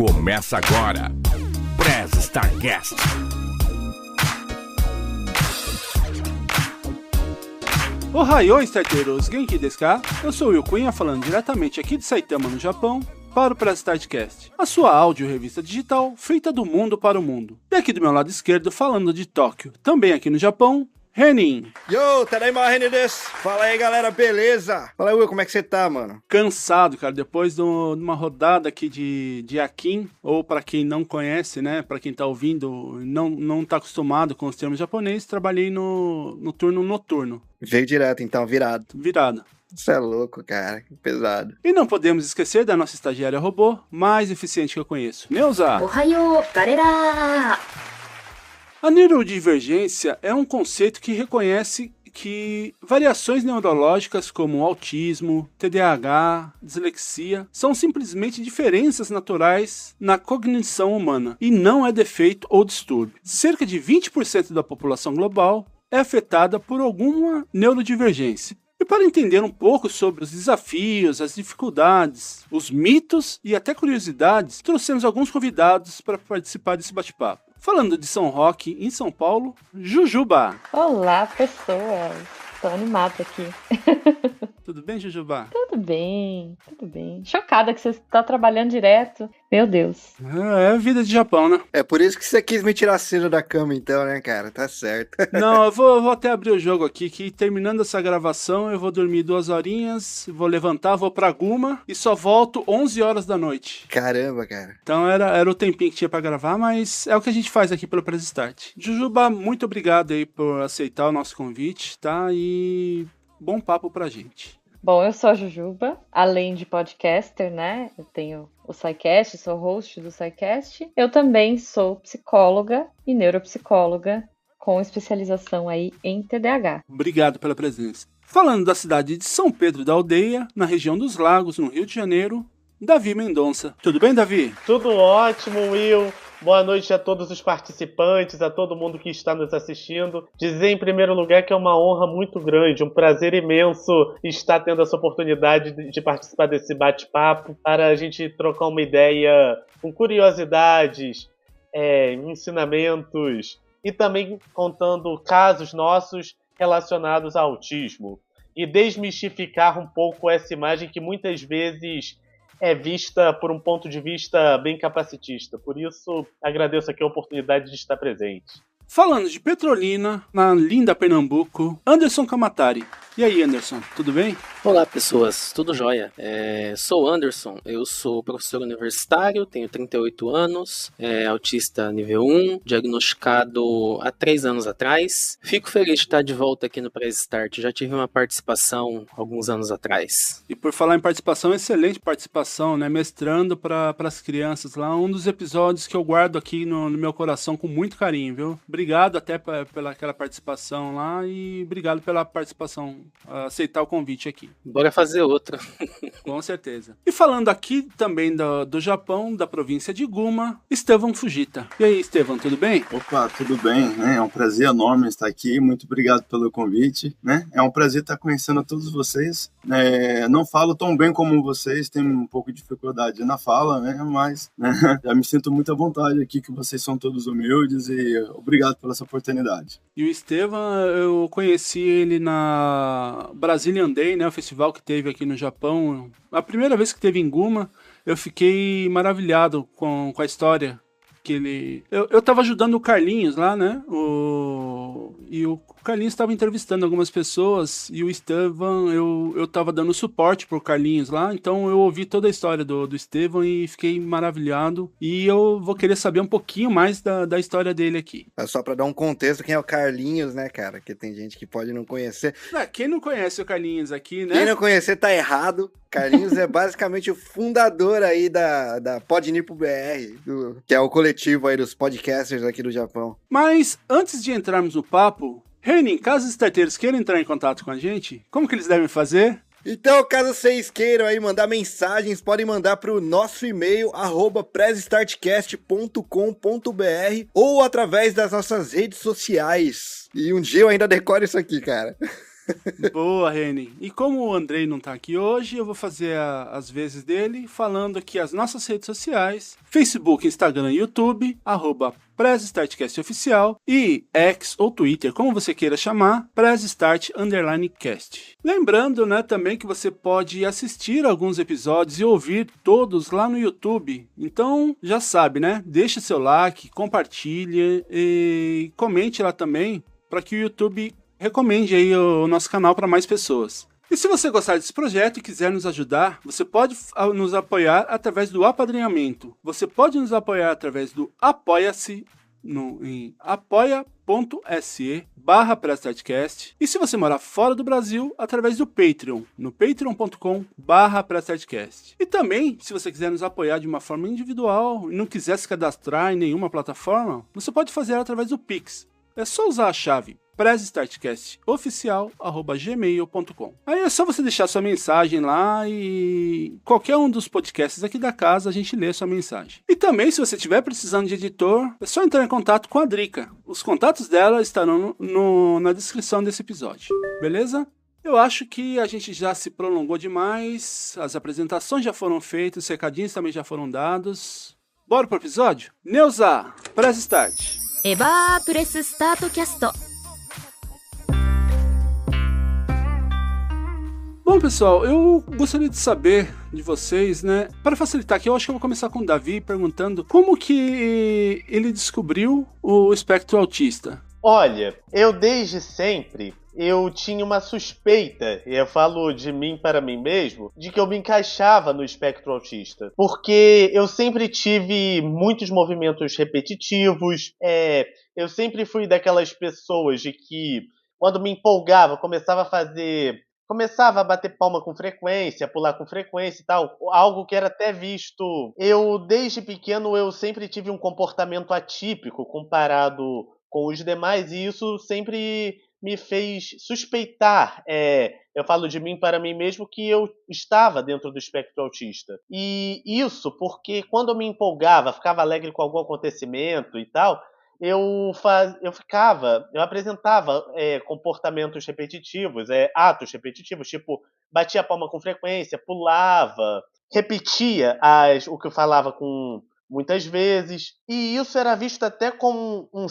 Começa agora, Press Starcast. Ohayou, starteiros, Genki desu ka? Eu sou o Will Cunha, falando diretamente aqui de Saitama, no Japão, para o Press Startcast, a sua áudio revista digital feita do mundo para o mundo. E aqui do meu lado esquerdo, falando de Tóquio, também aqui no Japão, Renin. Yo, tadaima, Renin desu. Fala aí, galera, beleza? Fala aí, Will, como é que você tá, mano? Cansado, cara, depois de uma rodada aqui de Akin, ou para quem não conhece, né, para quem tá ouvindo, não tá acostumado com os termos japoneses, trabalhei no turno noturno. Veio direto, então, virado. Virado. Você é louco, cara, que pesado. E não podemos esquecer da nossa estagiária robô mais eficiente que eu conheço, Neuza. Ohayou, galera! A neurodivergência é um conceito que reconhece que variações neurológicas como autismo, TDAH, dislexia são simplesmente diferenças naturais na cognição humana e não é defeito ou distúrbio. Cerca de 20% da população global é afetada por alguma neurodivergência. E para entender um pouco sobre os desafios, as dificuldades, os mitos e até curiosidades, trouxemos alguns convidados para participar desse bate-papo. Falando de São Roque, em São Paulo, Jujuba. Olá, pessoas. Tô animada aqui. Tudo bem, Jujuba? Tudo bem. Chocada que você está trabalhando direto. Meu Deus. É vida de Japão, né? É por isso que você quis me tirar cedo da cama, então, né, cara? Tá certo. Não, eu vou até abrir o jogo aqui, que terminando essa gravação, eu vou dormir 2 horinhas, vou levantar, vou pra Guma e só volto 11 horas da noite. Caramba, cara. Então era o tempinho que tinha pra gravar, mas é o que a gente faz aqui pelo Press Start. Jujuba, muito obrigado aí por aceitar o nosso convite, tá? E bom papo pra gente. Bom, eu sou a Jujuba, além de podcaster, né? Eu tenho o SciCast, sou host do SciCast. Eu também sou psicóloga e neuropsicóloga com especialização aí em TDAH. Obrigado pela presença. Falando da cidade de São Pedro da Aldeia, na região dos Lagos, no Rio de Janeiro, Davi Mendonça. Tudo bem, Davi? Tudo ótimo, Will. Boa noite a todos os participantes, a todo mundo que está nos assistindo. Dizer em primeiro lugar que é uma honra muito grande, um prazer imenso estar tendo essa oportunidade de participar desse bate-papo para a gente trocar uma ideia com curiosidades, ensinamentos e também contando casos nossos relacionados ao autismo e desmistificar um pouco essa imagem que muitas vezes é vista por um ponto de vista bem capacitista. Por isso, agradeço aqui a oportunidade de estar presente. Falando de Petrolina, na linda Pernambuco, Anderson Kamatari. E aí, Anderson, tudo bem? Olá, pessoas, tudo jóia? Sou Anderson, eu sou professor universitário, tenho 38 anos, autista nível 1, diagnosticado há 3 anos atrás. Fico feliz de estar de volta aqui no Press Start, já tive uma participação alguns anos atrás. E por falar em participação, excelente participação, né? Mestrando para as crianças lá, um dos episódios que eu guardo aqui no meu coração com muito carinho, viu? Obrigado até pela aquela participação lá e obrigado pela participação, aceitar o convite aqui. Bora fazer outra. Com certeza. E falando aqui também do Japão, da província de Guma, Estevão Fujita. E aí, Estevão, tudo bem? Opa, tudo bem, né? É um prazer enorme estar aqui, muito obrigado pelo convite, né? É um prazer estar conhecendo a todos vocês. Não falo tão bem como vocês, tenho um pouco de dificuldade na fala, né? Mas já me sinto muito à vontade aqui, que vocês são todos humildes e obrigado pela essa oportunidade. E o Estevão, eu conheci ele na Brazilian Day, né? O festival que teve aqui no Japão. A primeira vez que teve em Guma, eu fiquei maravilhado com a história que ele... Eu tava ajudando o Carlinhos lá, né? E o Carlinhos estava entrevistando algumas pessoas e o Estevão, eu tava dando suporte pro Carlinhos lá, então eu ouvi toda a história do Estevão e fiquei maravilhado. E eu vou querer saber um pouquinho mais da história dele aqui. É só pra dar um contexto, quem é o Carlinhos, né, cara? Que tem gente que pode não conhecer. Quem não conhece o Carlinhos aqui, né? Quem não conhecer tá errado. Carlinhos é basicamente o fundador aí da Podnipo BR, que é o coletivo aí dos podcasters aqui do Japão. Mas antes de entrarmos no papo, Renin, caso os starteiros queiram entrar em contato com a gente, como que eles devem fazer? Então, caso vocês queiram aí mandar mensagens, podem mandar para o nosso e-mail, @pressstartcast.com.br ou através das nossas redes sociais. E um dia eu ainda decoro isso aqui, cara. Boa, Reni. E como o Andrei não tá aqui hoje, eu vou fazer as vezes dele, falando aqui as nossas redes sociais, Facebook, Instagram e YouTube, @PrezStartCast Oficial e X ou Twitter, como você queira chamar, PrezStart_Cast. Lembrando, né, também que você pode assistir alguns episódios e ouvir todos lá no YouTube. Então, já sabe, né? Deixa seu like, compartilhe e comente lá também para que o YouTube recomende aí o nosso canal para mais pessoas. E se você gostar desse projeto e quiser nos ajudar, você pode nos apoiar através do apadrinhamento. Você pode nos apoiar através do Apoia-se em apoia.se/PrezStartCast. E se você morar fora do Brasil, através do Patreon, no patreon.com/PrezStartCast. E também, se você quiser nos apoiar de uma forma individual e não quiser se cadastrar em nenhuma plataforma, você pode fazer através do Pix. É só usar a chave prezstartcastoficial@gmail.com. Aí é só você deixar sua mensagem lá e qualquer um dos podcasts aqui da casa a gente lê a sua mensagem. E também, se você estiver precisando de editor, é só entrar em contato com a Drica. Os contatos dela estarão na descrição desse episódio. Beleza? Eu acho que a gente já se prolongou demais, as apresentações já foram feitas, os recadinhos também já foram dados. Bora pro episódio? Neuza, Press Start. エバープレススタートキャスト Bom, pessoal, eu gostaria de saber de vocês, né? Para facilitar aqui, eu acho que eu vou começar com o Davi perguntando como que ele descobriu o espectro autista. Olha, eu desde sempre eu tinha uma suspeita, e eu falo de mim para mim mesmo, de que eu me encaixava no espectro autista. Porque eu sempre tive muitos movimentos repetitivos, eu sempre fui daquelas pessoas de que, quando me empolgava, começava a bater palma com frequência, pular com frequência e tal, algo que era até visto. Eu, desde pequeno, eu sempre tive um comportamento atípico comparado com os demais, e isso sempre me fez suspeitar, eu falo de mim para mim mesmo, que eu estava dentro do espectro autista. E isso porque quando eu me empolgava, ficava alegre com algum acontecimento e tal, eu apresentava comportamentos repetitivos, atos repetitivos, tipo, batia a palma com frequência, pulava, repetia o que eu falava com muitas vezes, e isso era visto até com um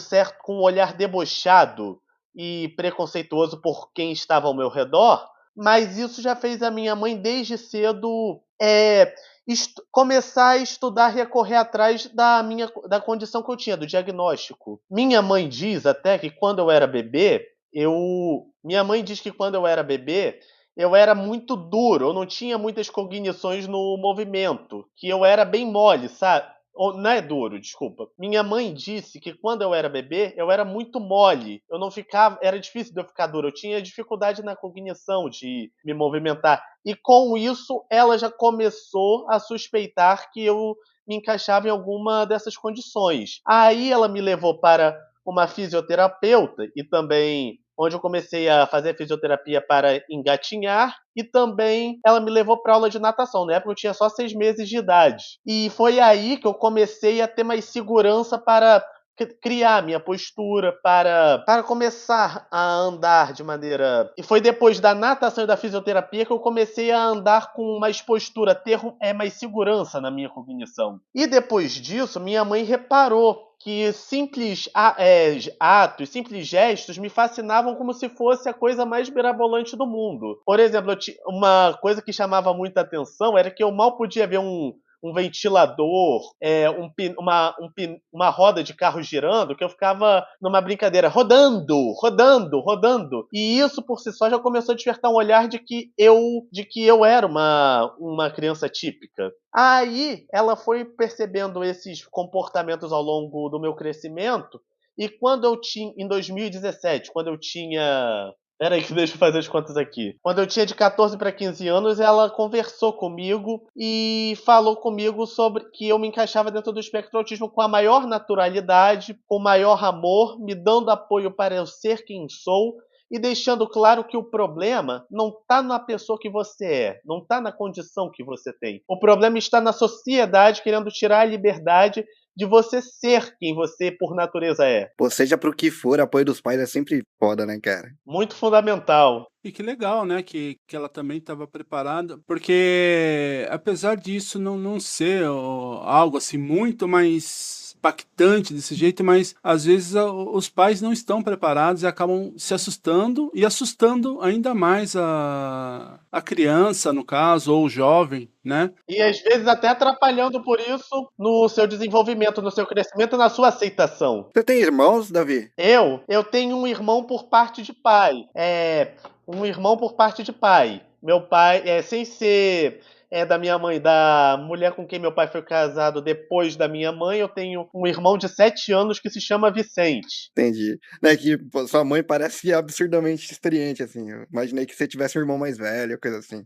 olhar debochado e preconceituoso por quem estava ao meu redor, mas isso já fez a minha mãe desde cedo começar a estudar, recorrer atrás da condição que eu tinha, do diagnóstico. Minha mãe diz até que quando eu era bebê, eu era muito duro, eu não tinha muitas cognições no movimento, que eu era bem mole, sabe? Não é duro, desculpa. Minha mãe disse que quando eu era bebê, eu era muito mole. Eu não ficava, era difícil de eu ficar duro. Eu tinha dificuldade na cognição de me movimentar. E com isso, ela já começou a suspeitar que eu me encaixava em alguma dessas condições. Aí ela me levou para uma fisioterapeuta e também onde eu comecei a fazer fisioterapia para engatinhar, e também ela me levou para aula de natação. Na época eu tinha só 6 meses de idade. E foi aí que eu comecei a ter mais segurança para criar minha postura, para começar a andar de maneira... E foi depois da natação e da fisioterapia que eu comecei a andar com mais postura, ter mais segurança na minha cognição. E depois disso, minha mãe reparou que simples atos, simples gestos me fascinavam como se fosse a coisa mais mirabolante do mundo. Por exemplo, uma coisa que chamava muita atenção era que eu mal podia ver um ventilador, uma roda de carro girando, que eu ficava numa brincadeira, rodando. E isso por si só já começou a despertar um olhar de que eu era uma criança típica. Aí ela foi percebendo esses comportamentos ao longo do meu crescimento, e em 2017, quando eu tinha... Peraí que deixa eu fazer as contas aqui. Quando eu tinha de 14 para 15 anos, ela conversou comigo e falou comigo sobre que eu me encaixava dentro do espectro autismo com a maior naturalidade, com o maior amor, me dando apoio para eu ser quem sou e deixando claro que o problema não está na pessoa que você é, não está na condição que você tem. O problema está na sociedade querendo tirar a liberdade de você ser quem você por natureza é. Pô, seja pro que for, apoio dos pais é sempre foda, né, cara? Muito fundamental. E que legal, né, que ela também estava preparada, porque apesar disso não ser algo assim muito mais impactante desse jeito, mas às vezes os pais não estão preparados e acabam se assustando e assustando ainda mais a criança, no caso, ou o jovem, né? E às vezes até atrapalhando por isso no seu desenvolvimento, no seu crescimento, na sua aceitação. Você tem irmãos, Davi? Eu tenho um irmão por parte de pai. Um irmão por parte de pai. Meu pai, sem ser da minha mãe, da mulher com quem meu pai foi casado depois da minha mãe, eu tenho um irmão de 7 anos que se chama Vicente. Entendi. Né, que pô, sua mãe parece absurdamente experiente, assim. Eu imaginei que você tivesse um irmão mais velho, coisa assim.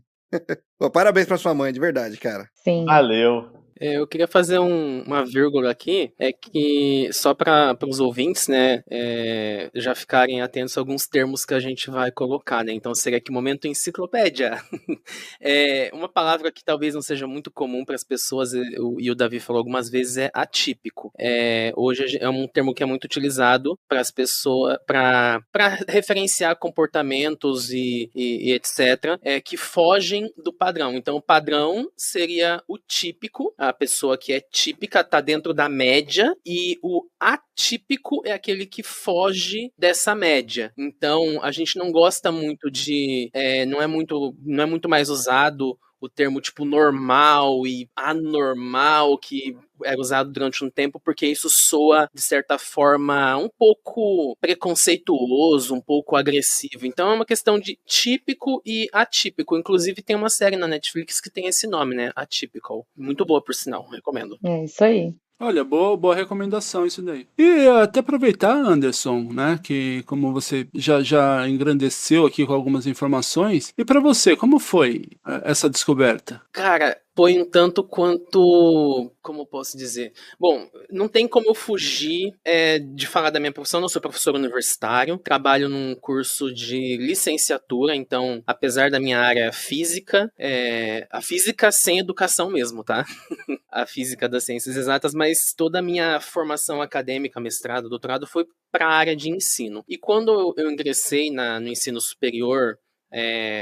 Pô, parabéns pra sua mãe, de verdade, cara. Sim. Valeu. Eu queria fazer uma vírgula aqui, é que só para os ouvintes, né, já ficarem atentos a alguns termos que a gente vai colocar, né, então seria aqui momento enciclopédia. Uma palavra que talvez não seja muito comum para as pessoas, e o Davi falou algumas vezes, é atípico. Hoje é um termo que é muito utilizado para as pessoas, para referenciar comportamentos e etc., que fogem do padrão. Então o padrão seria o típico, a pessoa que é típica está dentro da média, e o atípico é aquele que foge dessa média. Então, a gente não gosta muito de... não é muito mais usado o termo tipo normal e anormal, que era usado durante um tempo, porque isso soa, de certa forma, um pouco preconceituoso, um pouco agressivo. Então é uma questão de típico e atípico. Inclusive tem uma série na Netflix que tem esse nome, né? Atypical. Muito boa, por sinal. Recomendo. É isso aí. Olha, boa recomendação isso daí. E até aproveitar, Anderson, né, que como você já engrandeceu aqui com algumas informações, e para você, como foi essa descoberta? Cara, foi um tanto quanto, como posso dizer? Bom, não tem como eu fugir de falar da minha profissão. Eu sou professor universitário, trabalho num curso de licenciatura, então, apesar da minha área física, a física sem educação mesmo, tá? A física das ciências exatas, mas toda a minha formação acadêmica, mestrado, doutorado, foi para a área de ensino. E quando eu ingressei no ensino superior,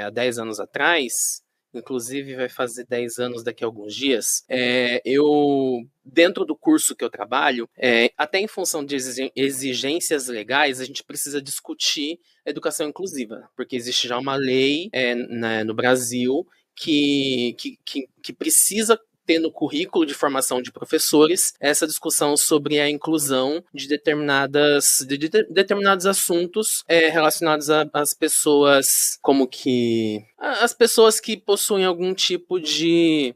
há 10 anos atrás, inclusive vai fazer 10 anos daqui a alguns dias, dentro do curso que eu trabalho, até em função de exigências legais, a gente precisa discutir educação inclusiva, porque existe já uma lei no Brasil que precisa ter no currículo de formação de professores essa discussão sobre a inclusão de determinados assuntos relacionados às pessoas, como que as pessoas que possuem algum tipo de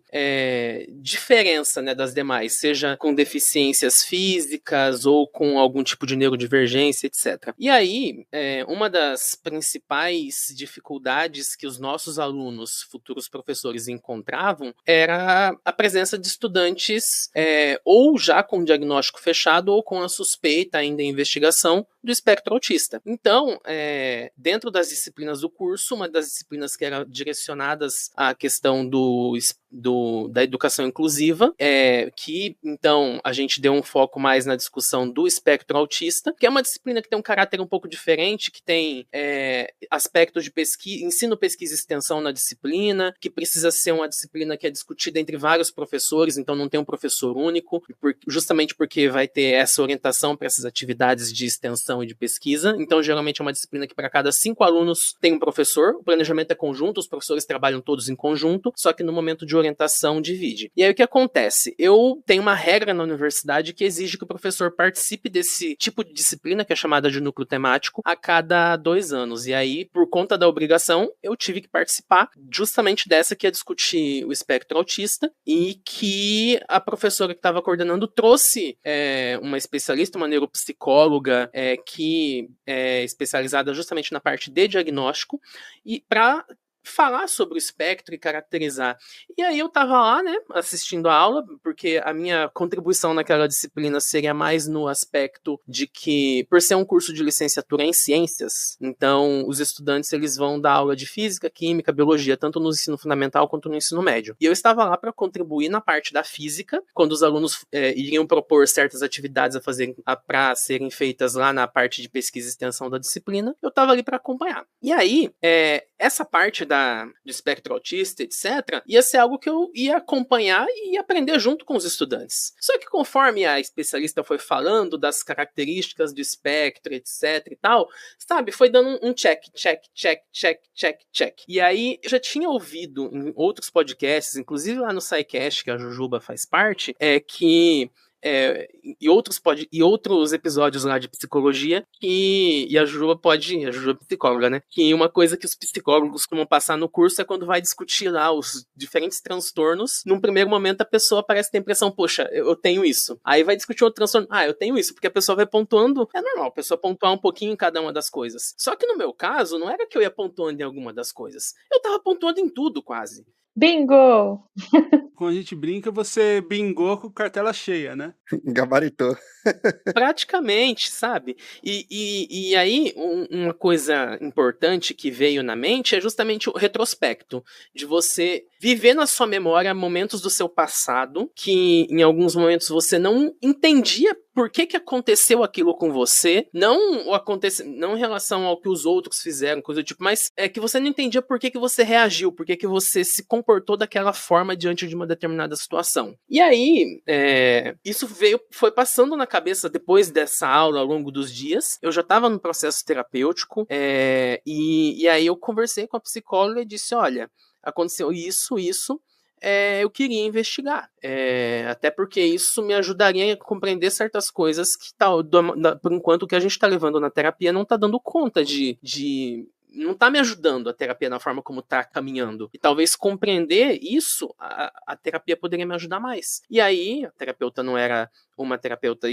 diferença, né, das demais, seja com deficiências físicas ou com algum tipo de neurodivergência, etc. E aí, uma das principais dificuldades que os nossos alunos, futuros professores, encontravam era a presença de estudantes ou já com diagnóstico fechado ou com a suspeita ainda em investigação do espectro autista. Então, dentro das disciplinas do curso, uma das disciplinas que era direcionadas à questão da educação inclusiva, que então a gente deu um foco mais na discussão do espectro autista, que é uma disciplina que tem um caráter um pouco diferente, que tem aspectos de pesquisa, ensino, pesquisa e extensão na disciplina, que precisa ser uma disciplina que é discutida entre vários professores, então não tem um professor único, justamente porque vai ter essa orientação para essas atividades de extensão e de pesquisa. Então geralmente é uma disciplina que para cada 5 alunos tem um professor, o planejamento é conjunto, os professores trabalham todos em conjunto, só que no momento de orientação divide. E aí o que acontece? Eu tenho uma regra na universidade que exige que o professor participe desse tipo de disciplina, que é chamada de núcleo temático, a cada 2 anos. E aí, por conta da obrigação, eu tive que participar justamente dessa, que é discutir o espectro autista, e que a professora que estava coordenando trouxe uma especialista, uma neuropsicóloga, que é especializada justamente na parte de diagnóstico, e para falar sobre o espectro e caracterizar. E aí eu tava lá, né, assistindo a aula, porque a minha contribuição naquela disciplina seria mais no aspecto de que, por ser um curso de licenciatura em ciências, então os estudantes eles vão dar aula de física, química, biologia, tanto no ensino fundamental quanto no ensino médio. E eu estava lá para contribuir na parte da física, quando os alunos iriam propor certas atividades para serem feitas lá na parte de pesquisa e extensão da disciplina, eu estava ali para acompanhar. E aí, essa parte do espectro autista, etc., ia ser algo que eu ia acompanhar e ia aprender junto com os estudantes. Só que conforme a especialista foi falando das características do espectro, etc. e tal, sabe, foi dando um check. E aí, eu já tinha ouvido em outros podcasts, inclusive lá no SciCast, que a Jujuba faz parte, e outros episódios lá de psicologia, e a Jujuba é psicóloga, né? Que uma coisa que os psicólogos costumam passar no curso é quando vai discutir lá os diferentes transtornos. Num primeiro momento, a pessoa parece ter a impressão, poxa, eu tenho isso. Aí vai discutir outro transtorno, eu tenho isso, porque a pessoa vai pontuando. É normal a pessoa pontuar um pouquinho em cada uma das coisas. Só que no meu caso, não era que eu ia pontuando em alguma das coisas. Eu tava pontuando em tudo, quase. Bingo! Quando a gente brinca, você bingou com cartela cheia, né? Gabaritou. Praticamente, sabe? E aí, uma coisa importante que veio na mente é justamente o retrospecto, de você viver na sua memória momentos do seu passado que em alguns momentos você não entendia por que aconteceu aquilo com você, não em relação ao que os outros fizeram, coisa do tipo, mas é que você não entendia por que você reagiu, por que você se comportou daquela forma diante de uma determinada situação. E aí, isso foi passando na cabeça depois dessa aula ao longo dos dias. Eu já estava no processo terapêutico, e aí eu conversei com a psicóloga e disse, olha, aconteceu isso, eu queria investigar. Até porque isso me ajudaria a compreender certas coisas que, por enquanto, o que a gente está levando na terapia não está dando conta não está me ajudando a terapia na forma como está caminhando. E talvez compreender isso, a terapia poderia me ajudar mais. E aí, a terapeuta não era uma terapeuta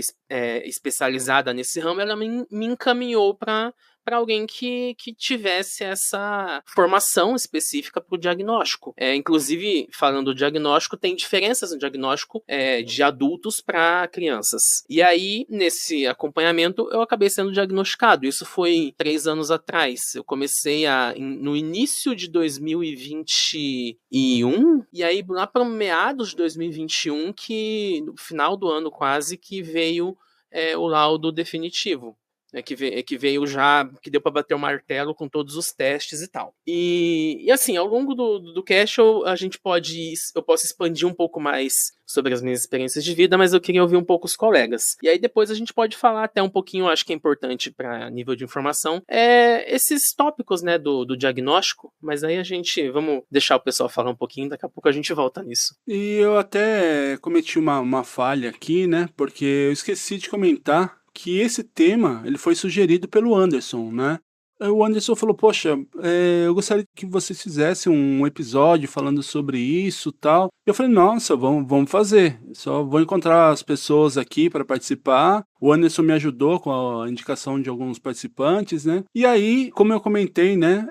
especializada nesse ramo, ela me encaminhou para alguém que tivesse essa formação específica para o diagnóstico. Inclusive, falando do diagnóstico, tem diferenças no diagnóstico de adultos para crianças. E aí, nesse acompanhamento, eu acabei sendo diagnosticado. Isso foi 3 anos atrás. Eu comecei no início de 2021, e aí lá para meados de 2021, que no final do ano quase, que veio o laudo definitivo. Que veio já, que deu para bater o martelo com todos os testes e tal. E assim, ao longo do cast eu posso expandir um pouco mais sobre as minhas experiências de vida, mas eu queria ouvir um pouco os colegas. E aí depois a gente pode falar até um pouquinho, acho que é importante para nível de informação, esses tópicos, né, do diagnóstico, mas aí vamos deixar o pessoal falar um pouquinho, daqui a pouco a gente volta nisso. E eu até cometi uma falha aqui, né, porque eu esqueci de comentar que esse tema ele foi sugerido pelo Anderson, né? O Anderson falou, poxa, eu gostaria que vocês fizessem um episódio falando sobre isso e tal. Eu falei, nossa, vamos fazer. Só vou encontrar as pessoas aqui para participar. O Anderson me ajudou com a indicação de alguns participantes, né? E aí, como eu comentei, né,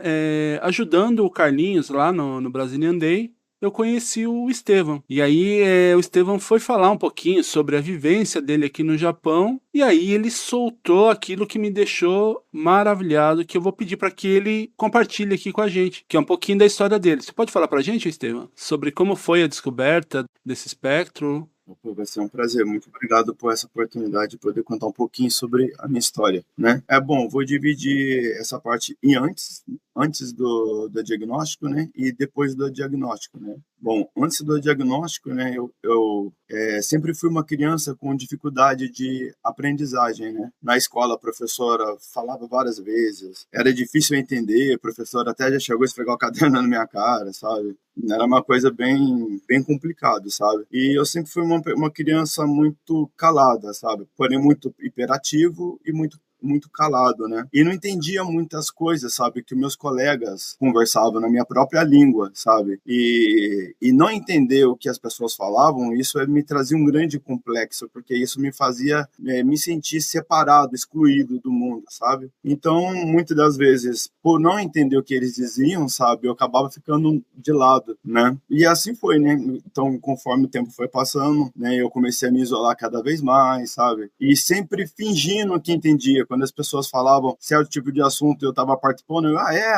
ajudando o Carlinhos lá no Brazilian Day, eu conheci o Estevão. E aí o Estevão foi falar um pouquinho sobre a vivência dele aqui no Japão. E aí ele soltou aquilo que me deixou maravilhado, que eu vou pedir para que ele compartilhe aqui com a gente, que é um pouquinho da história dele. Você pode falar para a gente, Estevão, sobre como foi a descoberta desse espectro? Vai ser um prazer. Muito obrigado por essa oportunidade de poder contar um pouquinho sobre a minha história, né? Vou dividir essa parte em antes do diagnóstico, né? E depois do diagnóstico, né? Bom, antes do diagnóstico, né? Eu sempre fui uma criança com dificuldade de aprendizagem, né? Na escola, a professora falava várias vezes, era difícil entender, a professora até já chegou a esfregar o caderno na minha cara, sabe? Era uma coisa bem complicada, sabe? E eu sempre fui uma criança muito calada, sabe? Porém, muito hiperativo e muito muito calado, né? E não entendia muitas coisas, sabe? Que meus colegas conversavam na minha própria língua, sabe? E não entender o que as pessoas falavam, isso me trazia um grande complexo, porque isso me fazia me sentir separado, excluído do mundo, sabe? Então, muitas das vezes, por não entender o que eles diziam, sabe? Eu acabava ficando de lado, né? E assim foi, né? Então, conforme o tempo foi passando, né? Eu comecei a me isolar cada vez mais, sabe? E sempre fingindo que entendia. Quando as pessoas falavam certo tipo de assunto, eu estava participando,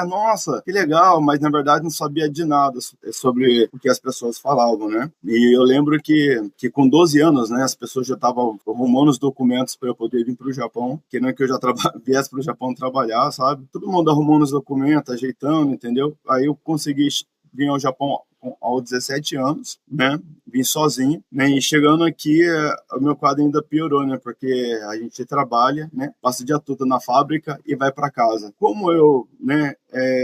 nossa, que legal, mas na verdade não sabia de nada sobre o que as pessoas falavam, né? E eu lembro que com 12 anos, né, as pessoas já estavam arrumando os documentos para eu poder vir para o Japão, querendo que eu já viesse para o Japão trabalhar, sabe? Todo mundo arrumando os documentos, ajeitando, entendeu? Aí eu consegui vir ao Japão aos 17 anos, né? Vim sozinho, né? E chegando aqui, o meu quadro ainda piorou, né? Porque a gente trabalha, né? Passa o dia todo na fábrica e vai para casa. Como eu, né?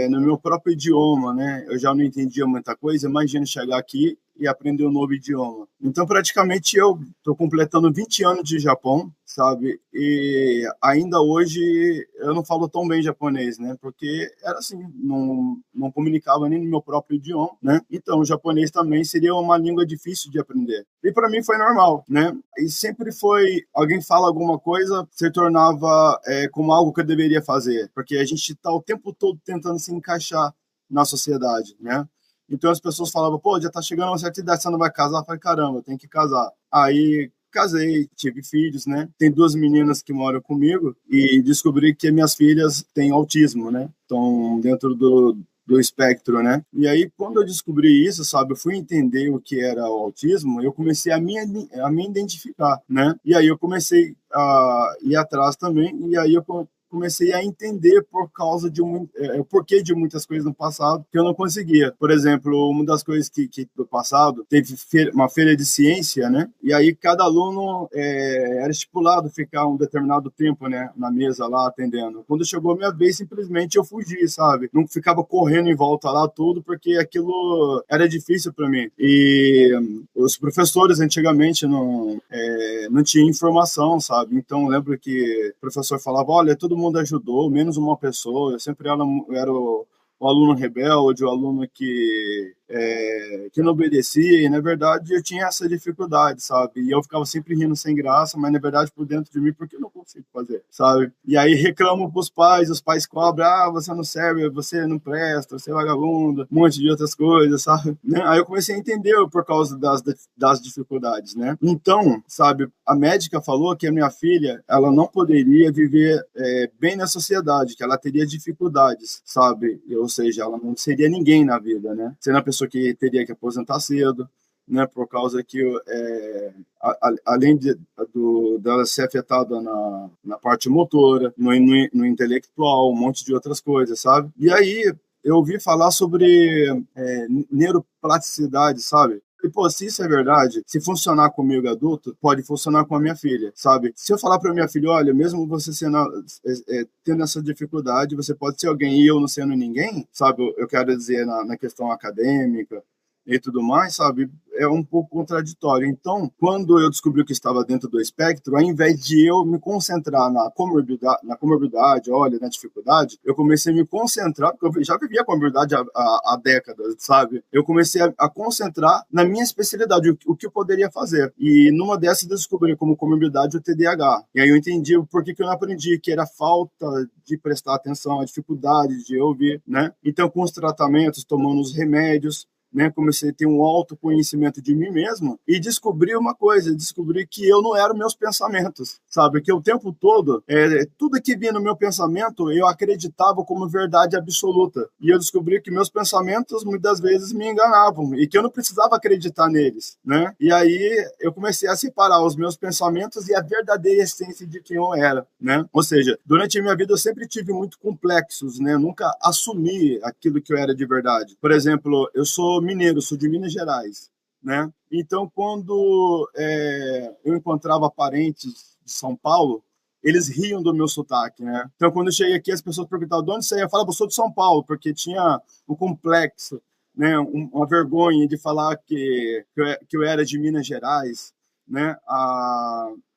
No meu próprio idioma, né? Eu já não entendia muita coisa. Imagina chegar aqui e aprender um novo idioma. Então, praticamente, eu estou completando 20 anos de Japão, sabe? E ainda hoje eu não falo tão bem japonês, né? Porque era assim, não comunicava nem no meu próprio idioma, né? Então, o japonês também seria uma língua difícil de aprender. E para mim foi normal, né? E sempre foi, alguém fala alguma coisa, se tornava como algo que eu deveria fazer, porque a gente está o tempo todo tentando se encaixar na sociedade, né? Então as pessoas falavam, pô, já tá chegando a uma certa idade, você não vai casar? Eu falei, caramba, eu tenho que casar. Aí casei, tive filhos, né? Tem 2 meninas que moram comigo e descobri que minhas filhas têm autismo, né? Estão dentro do espectro, né? E aí, quando eu descobri isso, sabe, eu fui entender o que era o autismo, eu comecei a me identificar, né? E aí eu comecei a ir atrás também, e aí eu comecei a entender por causa de o porquê de muitas coisas no passado que eu não conseguia. Por exemplo, uma das coisas que do passado teve uma feira de ciência, né? E aí cada aluno era estipulado ficar um determinado tempo, né, na mesa lá atendendo. Quando chegou a minha vez, simplesmente eu fugi, sabe? Não ficava correndo em volta lá tudo porque aquilo era difícil para mim. E os professores antigamente não tinham informação, sabe? Então eu lembro que o professor falava, olha, todo mundo ajudou, menos uma pessoa. Eu sempre era o aluno rebelde, o aluno que não obedecia, e na verdade eu tinha essa dificuldade, sabe? E eu ficava sempre rindo sem graça, mas na verdade por dentro de mim, porque eu não consigo fazer, sabe? E aí reclamo pros pais, os pais cobram, você não serve, você não presta, você é vagabundo, um monte de outras coisas, sabe? Né? Aí eu comecei a entender por causa das dificuldades, né? Então, sabe, a médica falou que a minha filha, ela não poderia viver bem na sociedade, que ela teria dificuldades, sabe? Ou seja, ela não seria ninguém na vida, né? Sendo a pessoa que teria que aposentar cedo, né? Por causa que, além dela ser afetada na parte motora, no intelectual, um monte de outras coisas, sabe? E aí eu ouvi falar sobre neuroplasticidade, sabe? E, pô, se isso é verdade, se funcionar comigo adulto, pode funcionar com a minha filha, sabe? Se eu falar pra minha filha, olha, mesmo você tendo essa dificuldade, você pode ser alguém e eu não sendo ninguém, sabe? Eu quero dizer na questão acadêmica e tudo mais, sabe? É um pouco contraditório. Então, quando eu descobri que estava dentro do espectro, ao invés de eu me concentrar na comorbidade, olha, na dificuldade, eu comecei a me concentrar, porque eu já vivia a comorbidade há décadas, sabe? Eu comecei a concentrar na minha especialidade, o que eu poderia fazer. E numa dessas eu descobri como comorbidade o TDAH. E aí eu entendi o porquê que eu não aprendi, que era falta de prestar atenção, a dificuldade de ouvir, né? Então, com os tratamentos, tomando os remédios, né, comecei a ter um autoconhecimento de mim mesmo e descobri que eu não era meus pensamentos, sabe? Que o tempo todo, tudo que vinha no meu pensamento, eu acreditava como verdade absoluta. E eu descobri que meus pensamentos, muitas vezes, me enganavam e que eu não precisava acreditar neles, né? E aí eu comecei a separar os meus pensamentos e a verdadeira essência de quem eu era, né? Ou seja, durante a minha vida eu sempre tive muito complexos, né? Nunca assumi aquilo que eu era de verdade. Por exemplo, eu sou mineiro, sou de Minas Gerais, né? Então, quando eu encontrava parentes de São Paulo, eles riam do meu sotaque, né? Então, quando eu cheguei aqui, as pessoas perguntavam de onde você é? Eu falava, eu sou de São Paulo, porque tinha um complexo, né? Uma vergonha de falar que eu era de Minas Gerais, né?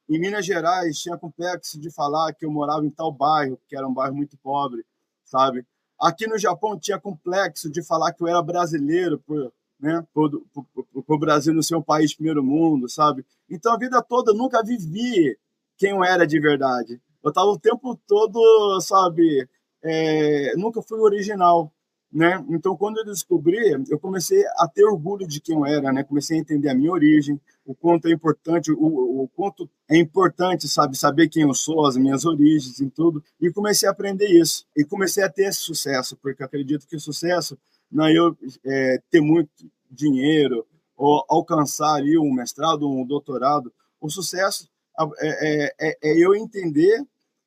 Em Minas Gerais, tinha complexo de falar que eu morava em tal bairro, que era um bairro muito pobre, sabe? Aqui no Japão, tinha complexo de falar que eu era brasileiro, por Brasil não ser um país de primeiro mundo, sabe? Então, a vida toda, eu nunca vivi quem eu era de verdade. Eu estava o tempo todo, sabe? Nunca fui original, né? Então, quando eu descobri, eu comecei a ter orgulho de quem eu era, né? Comecei a entender a minha origem, o quanto é importante, o quanto é importante, sabe, saber quem eu sou, as minhas origens e tudo. E comecei a aprender isso. E comecei a ter esse sucesso, porque acredito que o sucesso não é eu ter muito dinheiro ou alcançar ali um mestrado, um doutorado. O sucesso é eu entender,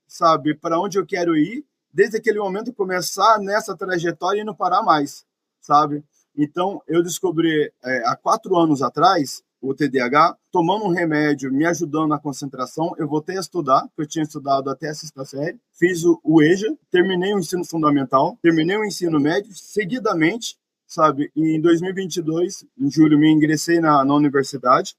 sabe, para onde eu quero ir, desde aquele momento começar nessa trajetória e não parar mais, sabe? Então, eu descobri há 4 anos atrás o TDAH, tomando um remédio, me ajudando na concentração. Eu voltei a estudar, eu tinha estudado até a 6ª série, fiz o EJA, terminei o ensino fundamental, terminei o ensino médio, seguidamente, sabe, em 2022, em julho, me ingressei na universidade.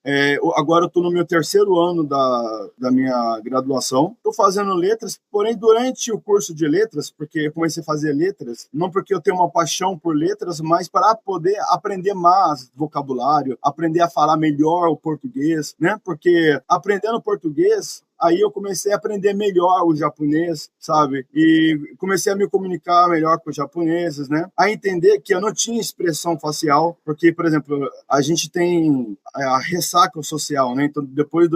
Agora eu estou no meu 3º ano da minha graduação. Estou fazendo letras, porém, durante o curso de letras, porque eu comecei a fazer letras, não porque eu tenho uma paixão por letras, mas para poder aprender mais vocabulário, aprender a falar melhor o português, né? Porque aprendendo português, aí eu comecei a aprender melhor o japonês, sabe? E comecei a me comunicar melhor com os japoneses, né? A entender que eu não tinha expressão facial, porque, por exemplo, a gente tem a ressaca social, né? Então, depois,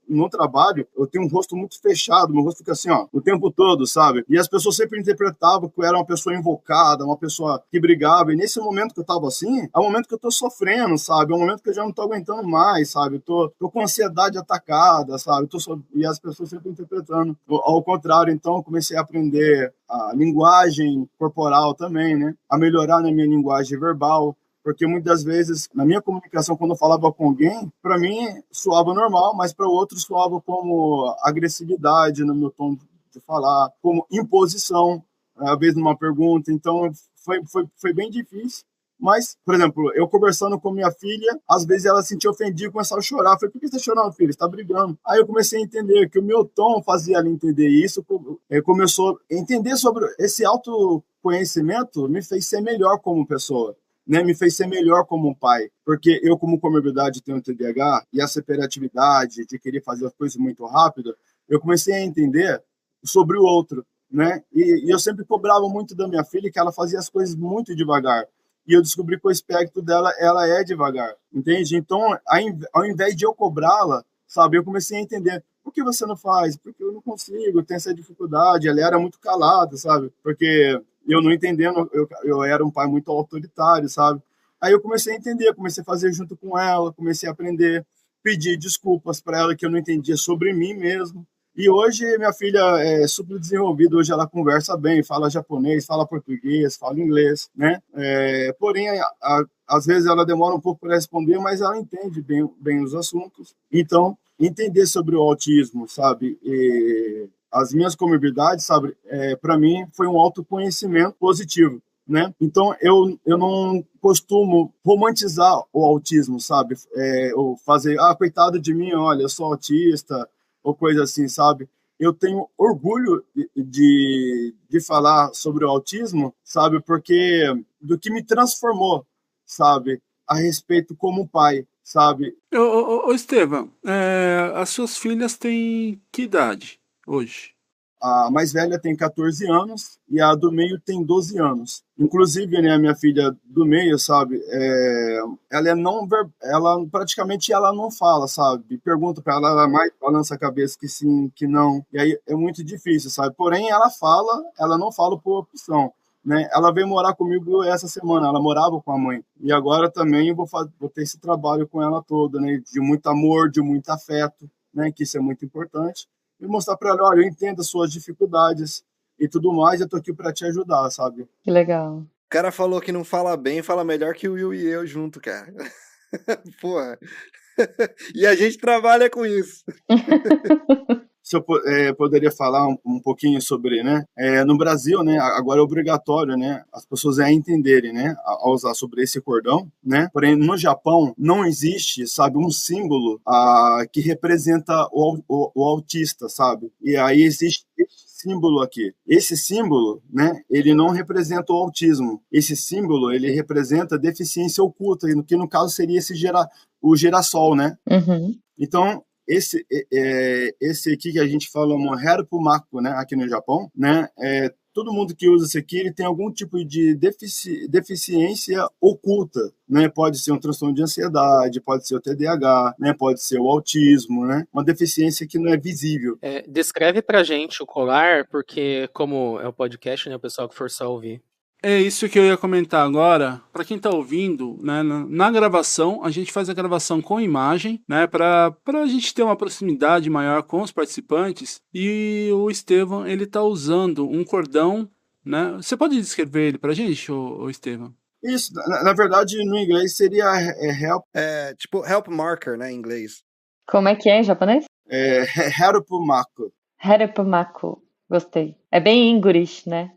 no trabalho, eu tenho um rosto muito fechado, meu rosto fica assim, ó, o tempo todo, sabe? E as pessoas sempre interpretavam que eu era uma pessoa invocada, uma pessoa que brigava, e nesse momento que eu tava assim, é o momento que eu tô sofrendo, sabe? É o momento que eu já não tô aguentando mais, sabe? Tô com ansiedade atacada, sabe? E as pessoas sempre interpretando ao contrário. Então eu comecei a aprender a linguagem corporal também, né? A melhorar na minha linguagem verbal, porque muitas vezes na minha comunicação, quando eu falava com alguém, para mim soava normal, mas para outros soava como agressividade no meu tom de falar, como imposição, às vezes numa pergunta. Então foi bem difícil. Mas, por exemplo, eu conversando com minha filha, às vezes ela se sentia ofendida e começava a chorar. Eu falei, por que você está chorando, filha? Você está brigando. Aí eu comecei a entender que o meu tom fazia ela entender isso. Começou a entender sobre esse autoconhecimento, me fez ser melhor como pessoa, né? Me fez ser melhor como pai. Porque eu, como comorbidade, tenho TDAH, e essa hiperatividade de querer fazer as coisas muito rápido, eu comecei a entender sobre o outro, né? E eu sempre cobrava muito da minha filha que ela fazia as coisas muito devagar. E eu descobri que o espectro dela, ela é devagar, entende? Então, ao invés de eu cobrá-la, sabe, eu comecei a entender, por que você não faz? Porque eu não consigo, eu tenho essa dificuldade. Ela era muito calada, sabe? Porque eu não entendendo, eu era um pai muito autoritário, sabe? Aí eu comecei a entender, comecei a fazer junto com ela, comecei a aprender, pedir desculpas para ela que eu não entendia sobre mim mesmo. E hoje minha filha é super desenvolvida, hoje ela conversa bem, fala japonês, fala português, fala inglês, né? Porém, às vezes ela demora um pouco para responder, mas ela entende bem os assuntos. Então, entender sobre o autismo, sabe? E as minhas comorbidades, sabe? Para mim, foi um autoconhecimento positivo, né? Então, eu não costumo romantizar o autismo, sabe? Ou fazer, coitado de mim, olha, eu sou autista, ou coisa assim, sabe? Eu tenho orgulho de falar sobre o autismo, sabe? Porque do que me transformou, sabe? A respeito como pai, sabe? Ô Estevam, as suas filhas têm que idade hoje? A mais velha tem 14 anos e a do meio tem 12 anos. Inclusive, né, a minha filha do meio, sabe, ela praticamente ela não fala, sabe? Pergunta para ela, ela mais balança a cabeça que sim, que não. E aí é muito difícil, sabe? Porém, ela não fala por opção, né? Ela veio morar comigo essa semana, ela morava com a mãe. E agora também eu vou ter esse trabalho com ela toda, né? De muito amor, de muito afeto, né? Que isso é muito importante. E mostrar para ela, olha, eu entendo as suas dificuldades e tudo mais, eu tô aqui para te ajudar, sabe? Que legal. O cara falou que não fala bem, fala melhor que o Will e eu junto, cara. Porra. E a gente trabalha com isso. se eu poderia falar um pouquinho sobre, né? No Brasil, né, agora é obrigatório, né, as pessoas entenderem, né, a usar sobre esse cordão, né? Porém, no Japão não existe, sabe, um símbolo que representa o autista, sabe? E aí existe esse símbolo aqui. Esse símbolo, né, ele não representa o autismo. Esse símbolo, ele representa deficiência oculta, que no caso seria o girassol, né? Uhum. Então, esse aqui que a gente fala, um Herupumaku, né, aqui no Japão, né, todo mundo que usa isso aqui, ele tem algum tipo de deficiência oculta, né, pode ser um transtorno de ansiedade, pode ser o TDAH, né, pode ser o autismo, né, uma deficiência que não é visível. Descreve pra gente o colar, porque como é o podcast, né, o pessoal que for só ouvir. É isso que eu ia comentar agora. Para quem está ouvindo, né, na gravação, a gente faz a gravação com imagem, né, para a gente ter uma proximidade maior com os participantes. E o Estevão, ele está usando um cordão, né? Você pode descrever ele para a gente, ô Estevão? Isso, na verdade, no inglês seria help. Tipo help marker, né, em inglês. Como é que é em japonês? Herupumaku. Herupumaku. Gostei. É bem English, né?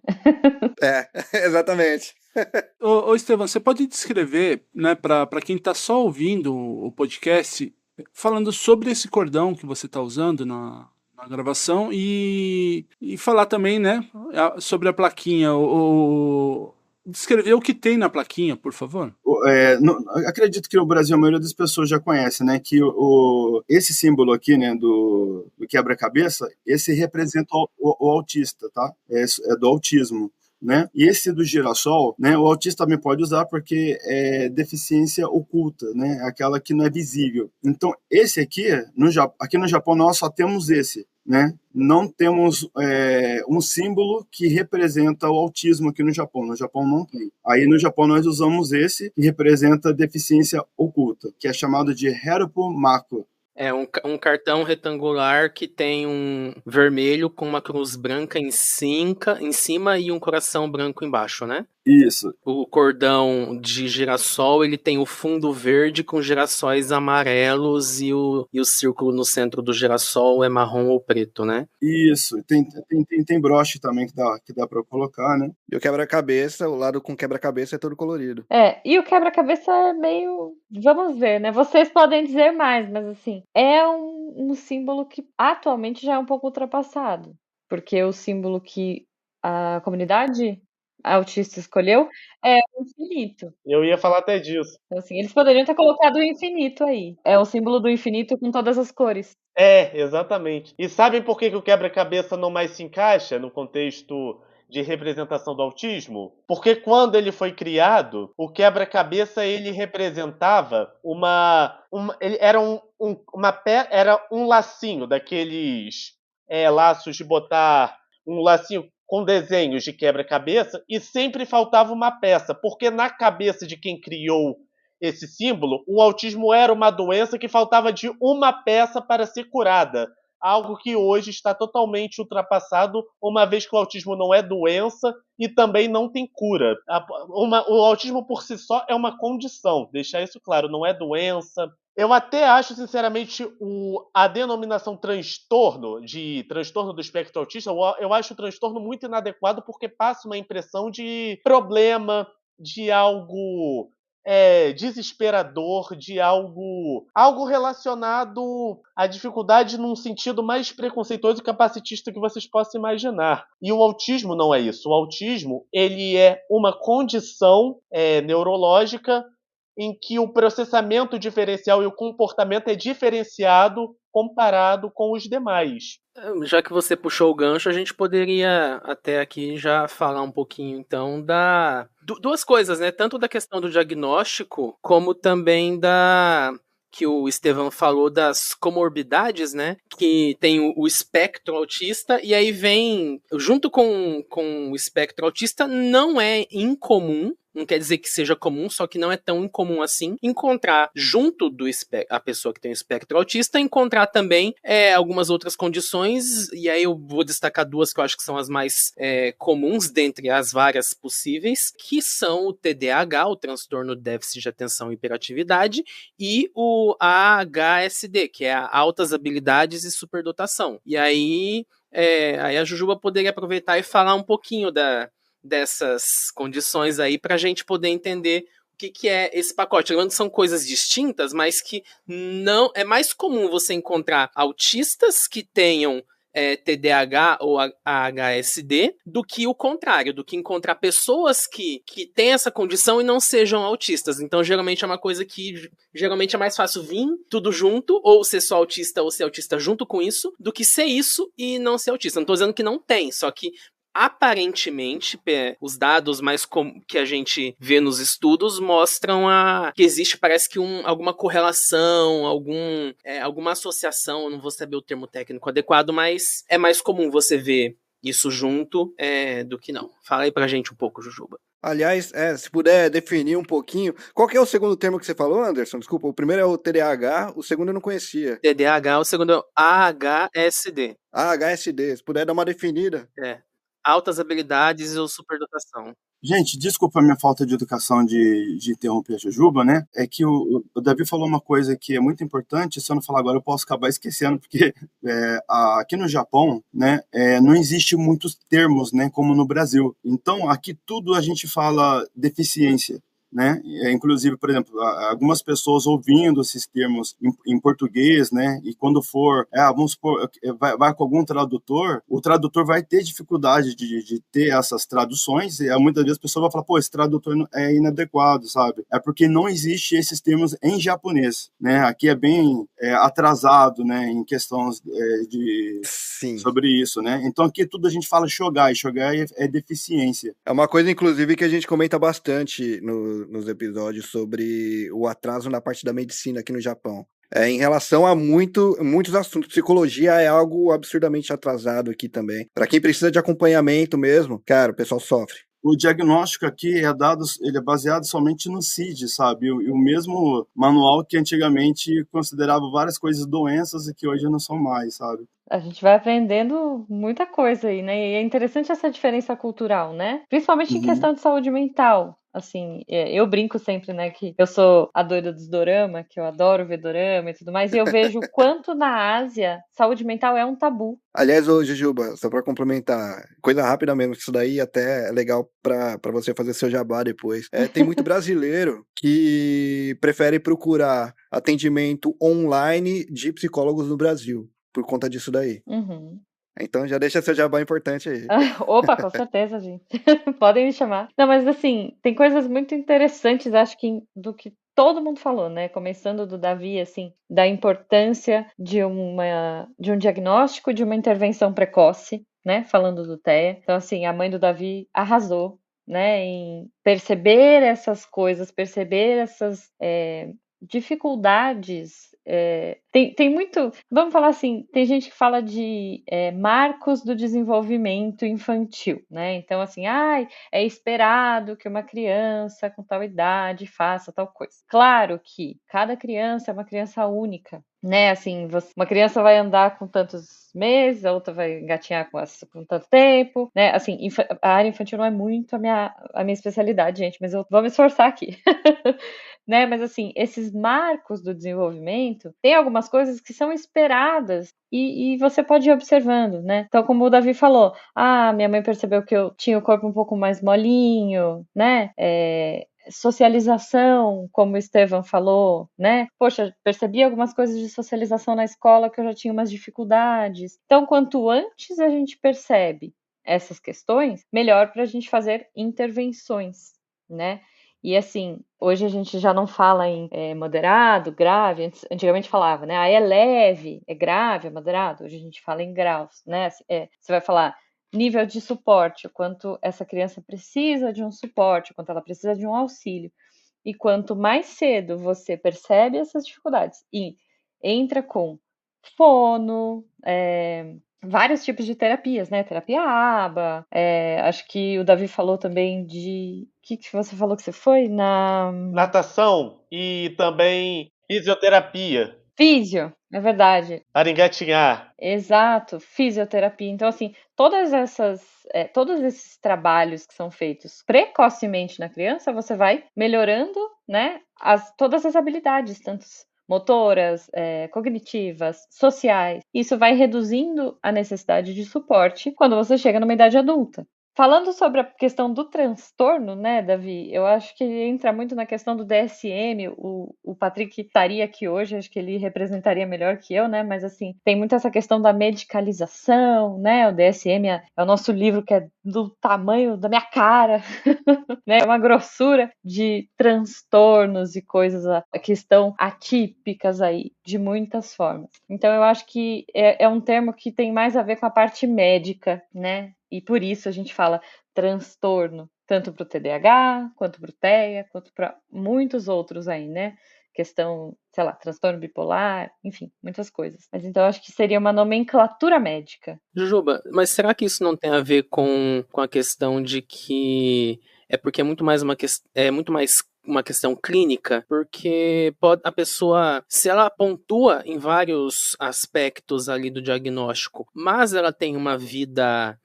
Exatamente. Ô Estevão, você pode descrever, né, para quem está só ouvindo o podcast, falando sobre esse cordão que você está usando na gravação e falar também, né, sobre a plaquinha, descrever o que tem na plaquinha, por favor. Acredito que no Brasil a maioria das pessoas já conhece, né, que esse símbolo aqui, né, do quebra-cabeça, esse representa o autista, tá? É do autismo, né? E esse do girassol, né, o autista também pode usar porque é deficiência oculta, né, aquela que não é visível. Então, esse aqui no Japão nós só temos esse, né? Não temos um símbolo que representa o autismo aqui no Japão. No Japão não tem. Aí no Japão nós usamos esse que representa deficiência oculta, que é chamado de Herupumaku. É um cartão retangular que tem um vermelho com uma cruz branca em cima e um coração branco embaixo, né? Isso. O cordão de girassol, ele tem o fundo verde com girassóis amarelos e o círculo no centro do girassol é marrom ou preto, né? Isso. Tem broche também que dá pra colocar, né? E o quebra-cabeça, o lado com quebra-cabeça é todo colorido. E o quebra-cabeça é meio... Vamos ver, né? Vocês podem dizer mais, mas assim, é um símbolo que atualmente já é um pouco ultrapassado. Porque o símbolo que a comunidade autista escolheu é o infinito. Eu ia falar até disso. Então, assim, eles poderiam ter colocado o infinito aí. É o símbolo do infinito com todas as cores. Exatamente. E sabem por que o quebra-cabeça não mais se encaixa no contexto de representação do autismo? Porque quando ele foi criado, o quebra-cabeça ele representava era um lacinho daqueles laços de botar um lacinho com desenhos de quebra-cabeça e sempre faltava uma peça, porque na cabeça de quem criou esse símbolo, o autismo era uma doença que faltava de uma peça para ser curada. Algo que hoje está totalmente ultrapassado, uma vez que o autismo não é doença e também não tem cura. O autismo por si só é uma condição, deixar isso claro, não é doença. Eu até acho, sinceramente, a denominação transtorno do espectro autista, eu acho o transtorno muito inadequado porque passa uma impressão de problema, de algo desesperador, de algo relacionado à dificuldade num sentido mais preconceituoso e capacitista que vocês possam imaginar. E o autismo não é isso. O autismo ele é uma condição neurológica em que o processamento diferencial e o comportamento é diferenciado comparado com os demais. Já que você puxou o gancho, a gente poderia até aqui já falar um pouquinho, então, duas coisas, né? Tanto da questão do diagnóstico, como também que o Estevão falou das comorbidades, né? Que tem o espectro autista, e aí vem, junto com o espectro autista, não é incomum, não quer dizer que seja comum, só que não é tão incomum assim, encontrar junto a pessoa que tem o espectro autista, encontrar também algumas outras condições, e aí eu vou destacar duas que eu acho que são as mais comuns dentre as várias possíveis, que são o TDAH, o transtorno de déficit de atenção e hiperatividade, e o AHSD, que é altas habilidades e superdotação. E aí a Jujuba poderia aproveitar e falar um pouquinho dessas condições aí para a gente poder entender o que é esse pacote. Lembrando que são coisas distintas, mas que não é mais comum você encontrar autistas que tenham TDAH ou AHSD do que o contrário, do que encontrar pessoas que têm essa condição e não sejam autistas. Então, geralmente é uma coisa que geralmente é mais fácil vir tudo junto, ou ser só autista ou ser autista junto com isso, do que ser isso e não ser autista. Não tô dizendo que não tem, só que aparentemente, os dados mais que a gente vê nos estudos mostram que existe, parece que alguma correlação, alguma associação, eu não vou saber o termo técnico adequado, mas é mais comum você ver isso junto do que não. Fala aí pra gente um pouco, Jujuba. Aliás, se puder definir um pouquinho, qual que é o segundo termo que você falou, Anderson? Desculpa, o primeiro é o TDAH, o segundo eu não conhecia. TDAH, o segundo é o AHSD. AHSD, se puder dar uma definida. Altas habilidades ou superdotação. Gente, desculpa a minha falta de educação de interromper a Jujuba, né? É que o Davi falou uma coisa que é muito importante, se eu não falar agora eu posso acabar esquecendo, porque aqui no Japão, né, não existe muitos termos, né, como no Brasil. Então, aqui tudo a gente fala deficiência, né? Inclusive, por exemplo, algumas pessoas ouvindo esses termos em português, né? E quando for, vamos supor, vai com algum tradutor, o tradutor vai ter dificuldade de ter essas traduções, e muitas vezes a pessoa vai falar, pô, esse tradutor é inadequado, sabe? É porque não existe esses termos em japonês, né? Aqui é bem atrasado, né? Em questões sobre isso, né? Então aqui tudo a gente fala shogai, shogai é deficiência. É uma coisa, inclusive, que a gente comenta bastante nos episódios sobre o atraso na parte da medicina aqui no Japão. Em relação a muitos assuntos, psicologia é algo absurdamente atrasado aqui também. Para quem precisa de acompanhamento mesmo, cara, o pessoal sofre. O diagnóstico aqui ele é baseado somente no CID, sabe? E o mesmo manual que antigamente considerava várias coisas doenças e que hoje não são mais, sabe? A gente vai aprendendo muita coisa aí, né? E é interessante essa diferença cultural, né? Principalmente em questão de saúde mental. Assim, eu brinco sempre, né, que eu sou a doida dos dorama, que eu adoro ver dorama e tudo mais, e eu vejo o quanto na Ásia saúde mental é um tabu. Aliás, ô Jujuba, só pra complementar, coisa rápida mesmo, que isso daí até é legal pra você fazer seu jabá depois. Tem muito brasileiro que prefere procurar atendimento online de psicólogos no Brasil, por conta disso daí. Uhum. Então já deixa seu jabá importante aí. Opa, com certeza, gente. Podem me chamar. Não, mas assim, tem coisas muito interessantes, acho que do que todo mundo falou, né? Começando do Davi, assim, da importância de um diagnóstico, de uma intervenção precoce, né? Falando do TEA. Então, assim, a mãe do Davi arrasou, né? Em perceber essas coisas, perceber essas dificuldades. Tem muito, vamos falar assim, tem gente que fala de marcos do desenvolvimento infantil, né? Então, assim, é esperado que uma criança com tal idade faça tal coisa. Claro que cada criança é uma criança única, né? Assim, uma criança vai andar com tantos meses, a outra vai engatinhar com tanto tempo, né? Assim, a área infantil não é muito a minha especialidade, gente, mas eu vou me esforçar aqui. Né? Mas assim, esses marcos do desenvolvimento, tem algumas coisas que são esperadas e você pode ir observando, né? Então, como o Davi falou, minha mãe percebeu que eu tinha o corpo um pouco mais molinho, né? Socialização, como o Estevam falou, né? Poxa, percebi algumas coisas de socialização na escola que eu já tinha umas dificuldades. Então, quanto antes a gente percebe essas questões, melhor para a gente fazer intervenções, né? E assim, hoje a gente já não fala em moderado, grave, antigamente falava, né? É leve, é grave, é moderado. Hoje a gente fala em graus, né? Você vai falar nível de suporte, o quanto essa criança precisa de um suporte, o quanto ela precisa de um auxílio. E quanto mais cedo você percebe essas dificuldades e entra com fono, vários tipos de terapias, né? Terapia ABA, acho que o Davi falou também de... O que você falou que você foi? Natação e também fisioterapia. Físio, é verdade. Para engatinhar. Exato, fisioterapia. Então, assim, todos esses trabalhos que são feitos precocemente na criança, você vai melhorando, né, todas as habilidades, tanto motoras, cognitivas, sociais. Isso vai reduzindo a necessidade de suporte quando você chega numa idade adulta. Falando sobre a questão do transtorno, né, Davi, eu acho que entra muito na questão do DSM, o Patrick estaria aqui hoje, acho que ele representaria melhor que eu, né, mas assim, tem muito essa questão da medicalização, né, o DSM é o nosso livro que é do tamanho da minha cara, né, uma grossura de transtornos e coisas que estão atípicas aí, de muitas formas. Então eu acho que é um termo que tem mais a ver com a parte médica, né, e por isso a gente fala transtorno, tanto para o TDAH, quanto para o TEA, quanto para muitos outros aí, né? Questão, sei lá, transtorno bipolar, enfim, muitas coisas. Mas então eu acho que seria uma nomenclatura médica. Jujuba, mas será que isso não tem a ver com a questão de que é porque é muito mais uma questão clínica, porque a pessoa, se ela pontua em vários aspectos ali do diagnóstico, mas ela tem uma vida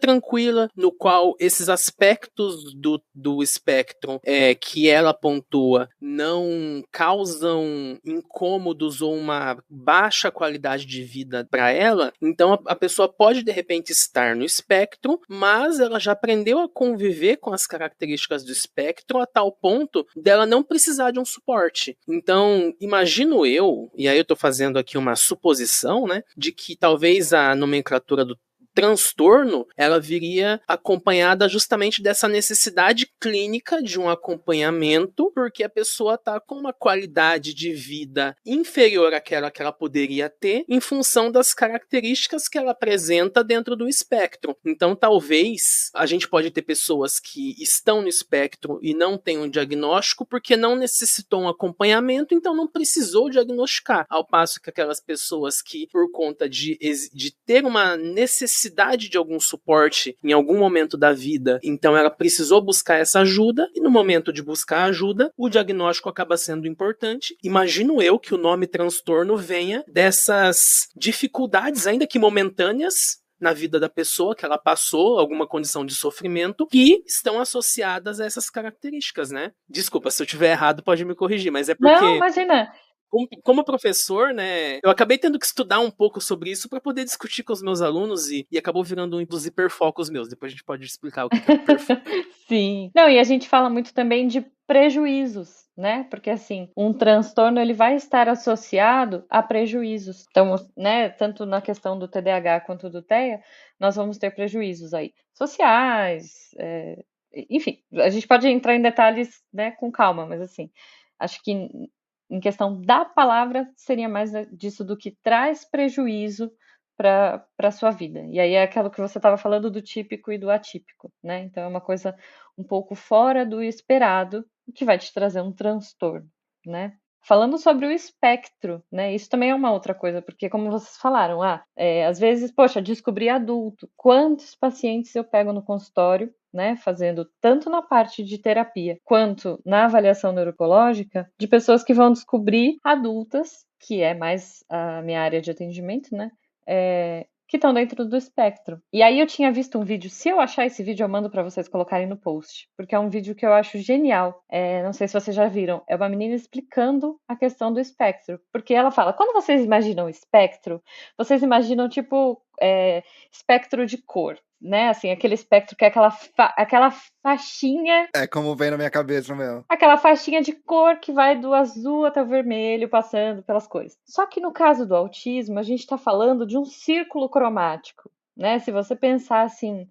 tranquila, no qual esses aspectos do espectro que ela pontua não causam incômodos ou uma baixa qualidade de vida para ela, então a pessoa pode de repente estar no espectro, mas ela já aprendeu a conviver com as características do espectro a tal ponto dela não precisar de um suporte. Então, imagino eu, e aí eu estou fazendo aqui uma suposição, né, de que talvez a nomenclatura do transtorno, ela viria acompanhada justamente dessa necessidade clínica de um acompanhamento, porque a pessoa está com uma qualidade de vida inferior àquela que ela poderia ter em função das características que ela apresenta dentro do espectro. Então, talvez, a gente pode ter pessoas que estão no espectro e não têm um diagnóstico porque não necessitou um acompanhamento, então não precisou diagnosticar. Ao passo que aquelas pessoas que, por conta de ter uma necessidade de algum suporte em algum momento da vida, então ela precisou buscar essa ajuda, e no momento de buscar ajuda, o diagnóstico acaba sendo importante. Imagino eu que o nome transtorno venha dessas dificuldades, ainda que momentâneas, na vida da pessoa, que ela passou alguma condição de sofrimento, que estão associadas a essas características, né? Desculpa, se eu tiver errado, pode me corrigir, mas é porque... Não, imagina... Como professor, né, eu acabei tendo que estudar um pouco sobre isso para poder discutir com os meus alunos e acabou virando um dos hiperfocos meus. Depois a gente pode explicar o que é hiperfoco. Sim. Não, e a gente fala muito também de prejuízos, né? Porque assim, um transtorno ele vai estar associado a prejuízos. Então, né, tanto na questão do TDAH quanto do TEA, nós vamos ter prejuízos aí sociais, enfim, a gente pode entrar em detalhes, né, com calma, mas assim, acho que em questão da palavra, seria mais disso do que traz prejuízo para a sua vida. E aí é aquilo que você estava falando do típico e do atípico, né? Então é uma coisa um pouco fora do esperado que vai te trazer um transtorno, né? Falando sobre o espectro, né? Isso também é uma outra coisa, porque como vocês falaram, às vezes, poxa, descobri adulto. Quantos pacientes eu pego no consultório, né, fazendo tanto na parte de terapia quanto na avaliação neuroecológica, de pessoas que vão descobrir adultas, que é mais a minha área de atendimento, né, que estão dentro do espectro. E aí eu tinha visto um vídeo, se eu achar esse vídeo eu mando para vocês colocarem no post, porque é um vídeo que eu acho genial. Não sei se vocês já viram, é uma menina explicando a questão do espectro, porque ela fala, quando vocês imaginam espectro, vocês imaginam tipo espectro de cor, né, assim, aquele espectro que é aquela faixinha... É como vem na minha cabeça mesmo. Aquela faixinha de cor que vai do azul até o vermelho, passando pelas cores. Só que no caso do autismo, a gente está falando de um círculo cromático, né? Se você pensar assim,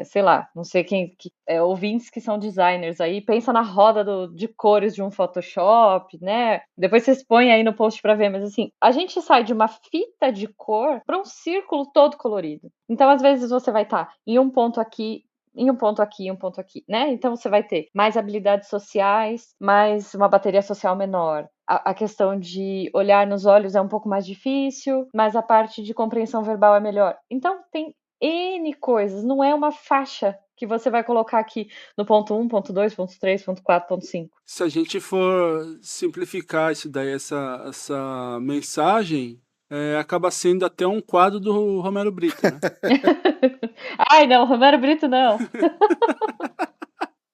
sei lá, não sei quem, ouvintes que são designers aí, pensa na roda de cores de um Photoshop, né? Depois vocês põem aí no post para ver, mas assim, a gente sai de uma fita de cor para um círculo todo colorido. Então, às vezes, você vai estar em um ponto aqui, em um ponto aqui, um ponto aqui, né? Então você vai ter mais habilidades sociais, mais uma bateria social menor. a questão de olhar nos olhos é um pouco mais difícil, mas a parte de compreensão verbal é melhor. Então, tem N coisas, não é uma faixa que você vai colocar aqui no ponto 1, ponto 2, ponto 3, ponto 4, ponto 5. Se a gente for simplificar isso daí, essa mensagem, acaba sendo até um quadro do Romero Brito, né? Ai, não, Romero Brito não.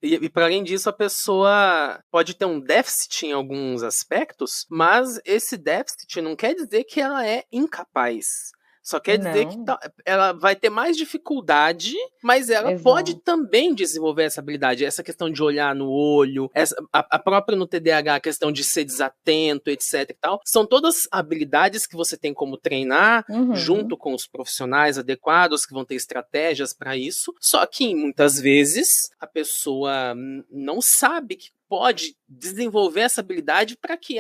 E para além disso, a pessoa pode ter um déficit em alguns aspectos, mas esse déficit não quer dizer que ela é incapaz. Só quer dizer que ela vai ter mais dificuldade, mas ela pode também desenvolver essa habilidade. Essa questão de olhar no olho, a própria no TDAH, a questão de ser desatento, etc e tal. São todas habilidades que você tem como treinar, junto com os profissionais adequados, que vão ter estratégias para isso. Só que, muitas vezes, a pessoa não sabe que pode desenvolver essa habilidade para que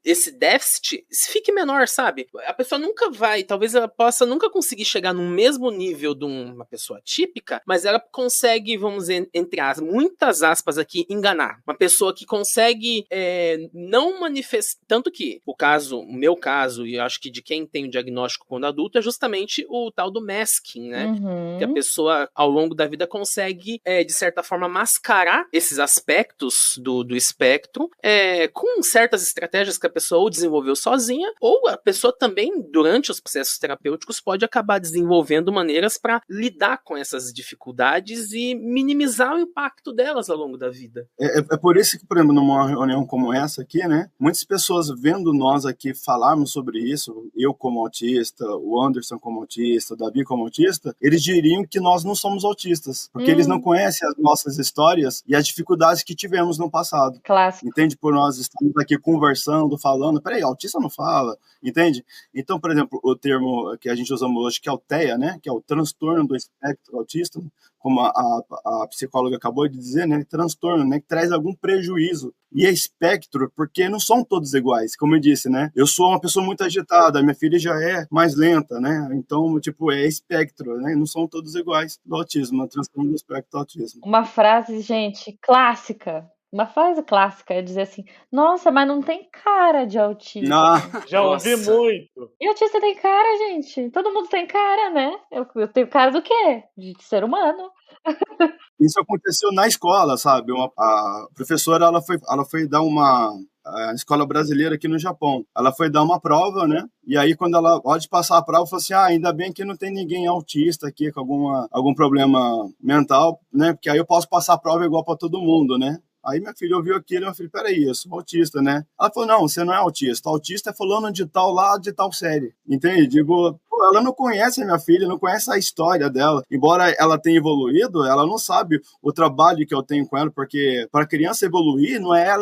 esse déficit fique menor, sabe? A pessoa nunca vai, talvez ela possa nunca conseguir chegar no mesmo nível de uma pessoa típica, mas ela consegue, vamos dizer, entre muitas aspas aqui, enganar. Uma pessoa que consegue não manifestar, tanto que o meu caso, e eu acho que de quem tem o diagnóstico quando adulto, é justamente o tal do masking, né? Que a pessoa, ao longo da vida, consegue, de certa forma, mascarar esses aspectos do espectro, com certas estratégias que a pessoa ou desenvolveu sozinha, ou a pessoa também, durante os processos terapêuticos, pode acabar desenvolvendo maneiras para lidar com essas dificuldades e minimizar o impacto delas ao longo da vida. É por isso que, por exemplo, numa reunião como essa aqui, né, muitas pessoas vendo nós aqui falarmos sobre isso, eu como autista, o Anderson como autista, o Davi como autista, eles diriam que nós não somos autistas, porque eles não conhecem as nossas histórias e as dificuldades que tivemos no passado. Clássico. Entende? Por nós estamos aqui conversando, falando, peraí, autista não fala, entende? Então, por exemplo, o termo que a gente usa hoje, que é o TEA, né, que é o transtorno do espectro autista, como a psicóloga acabou de dizer, né, transtorno, né, que traz algum prejuízo. E é espectro, porque não são todos iguais, como eu disse, né? Eu sou uma pessoa muito agitada, minha filha já é mais lenta, né? Então, tipo, é espectro, né? Não são todos iguais do autismo, transtorno do espectro do autismo. Uma frase, gente, clássica. Uma frase clássica é dizer assim, nossa, mas não tem cara de autista. Não. Já ouvi muito. E autista tem cara, gente. Todo mundo tem cara, né? Eu tenho cara do quê? De ser humano. Isso aconteceu na escola, sabe? A professora, ela foi dar a escola brasileira aqui no Japão. Ela foi dar uma prova, né? E aí, quando ela pode passar a prova, falou assim, ainda bem que não tem ninguém autista aqui com algum problema mental, né? Porque aí eu posso passar a prova igual para todo mundo, né? Aí minha filha ouviu aquilo e eu falei, peraí, eu sou autista, né? Ela falou, não, você não é autista. Autista é fulano de tal lá, de tal série. Entende? Digo, pô, ela não conhece a minha filha, não conhece a história dela. Embora ela tenha evoluído, ela não sabe o trabalho que eu tenho com ela, porque para a criança evoluir, não é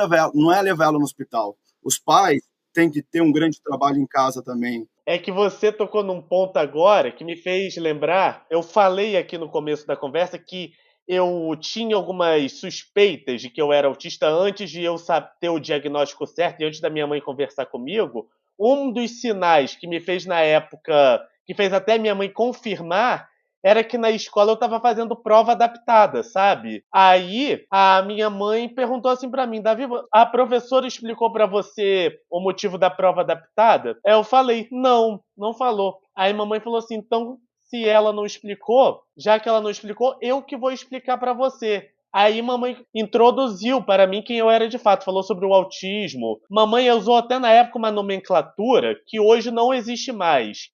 levar ela no hospital. Os pais têm que ter um grande trabalho em casa também. É que você tocou num ponto agora que me fez lembrar, eu falei aqui no começo da conversa que eu tinha algumas suspeitas de que eu era autista antes de eu ter o diagnóstico certo e antes da minha mãe conversar comigo. Um dos sinais que me fez na época, que fez até minha mãe confirmar, era que na escola eu estava fazendo prova adaptada, sabe? Aí a minha mãe perguntou assim para mim, Davi, a professora explicou para você o motivo da prova adaptada? Eu falei, não falou. Aí a mamãe falou assim, então se ela não explicou, já que ela não explicou, eu que vou explicar para você. Aí mamãe introduziu para mim quem eu era de fato, falou sobre o autismo. Mamãe usou até na época uma nomenclatura que hoje não existe mais.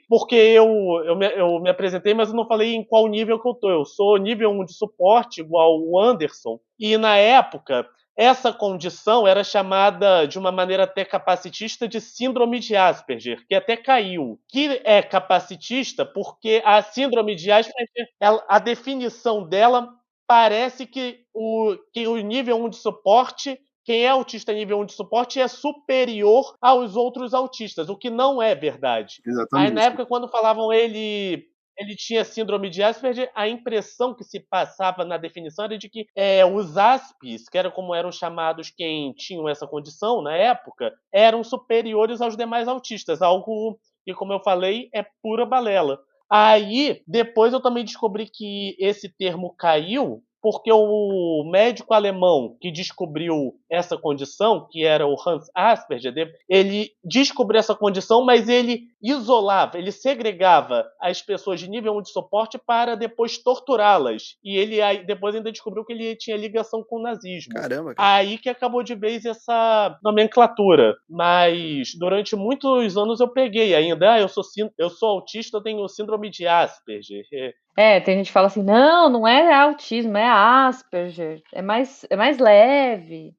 Porque eu me apresentei, mas eu não falei em qual nível que eu tô. Eu sou nível 1 de suporte, igual o Anderson. E na época, essa condição era chamada, de uma maneira até capacitista, de síndrome de Asperger, que até caiu. Que é capacitista porque a síndrome de Asperger, a definição dela parece que o nível 1 de suporte, quem é autista nível 1 de suporte é superior aos outros autistas, o que não é verdade. Exatamente. Aí na época, quando falavam ele tinha síndrome de Asperger, a impressão que se passava na definição era de que os Aspes, que eram como eram chamados quem tinham essa condição na época, eram superiores aos demais autistas, algo que, como eu falei, é pura balela. Aí, depois eu também descobri que esse termo caiu porque o médico alemão que descobriu essa condição, que era o Hans Asperger, ele descobriu essa condição, mas ele isolava, ele segregava as pessoas de nível 1 de suporte para depois torturá-las. E ele depois ainda descobriu que ele tinha ligação com o nazismo. Caramba, cara. Aí que acabou de vez essa nomenclatura. Mas durante muitos anos eu peguei ainda. Eu sou autista, eu tenho síndrome de Asperger. Tem gente que fala assim, não é autismo, é Asperger, é mais leve.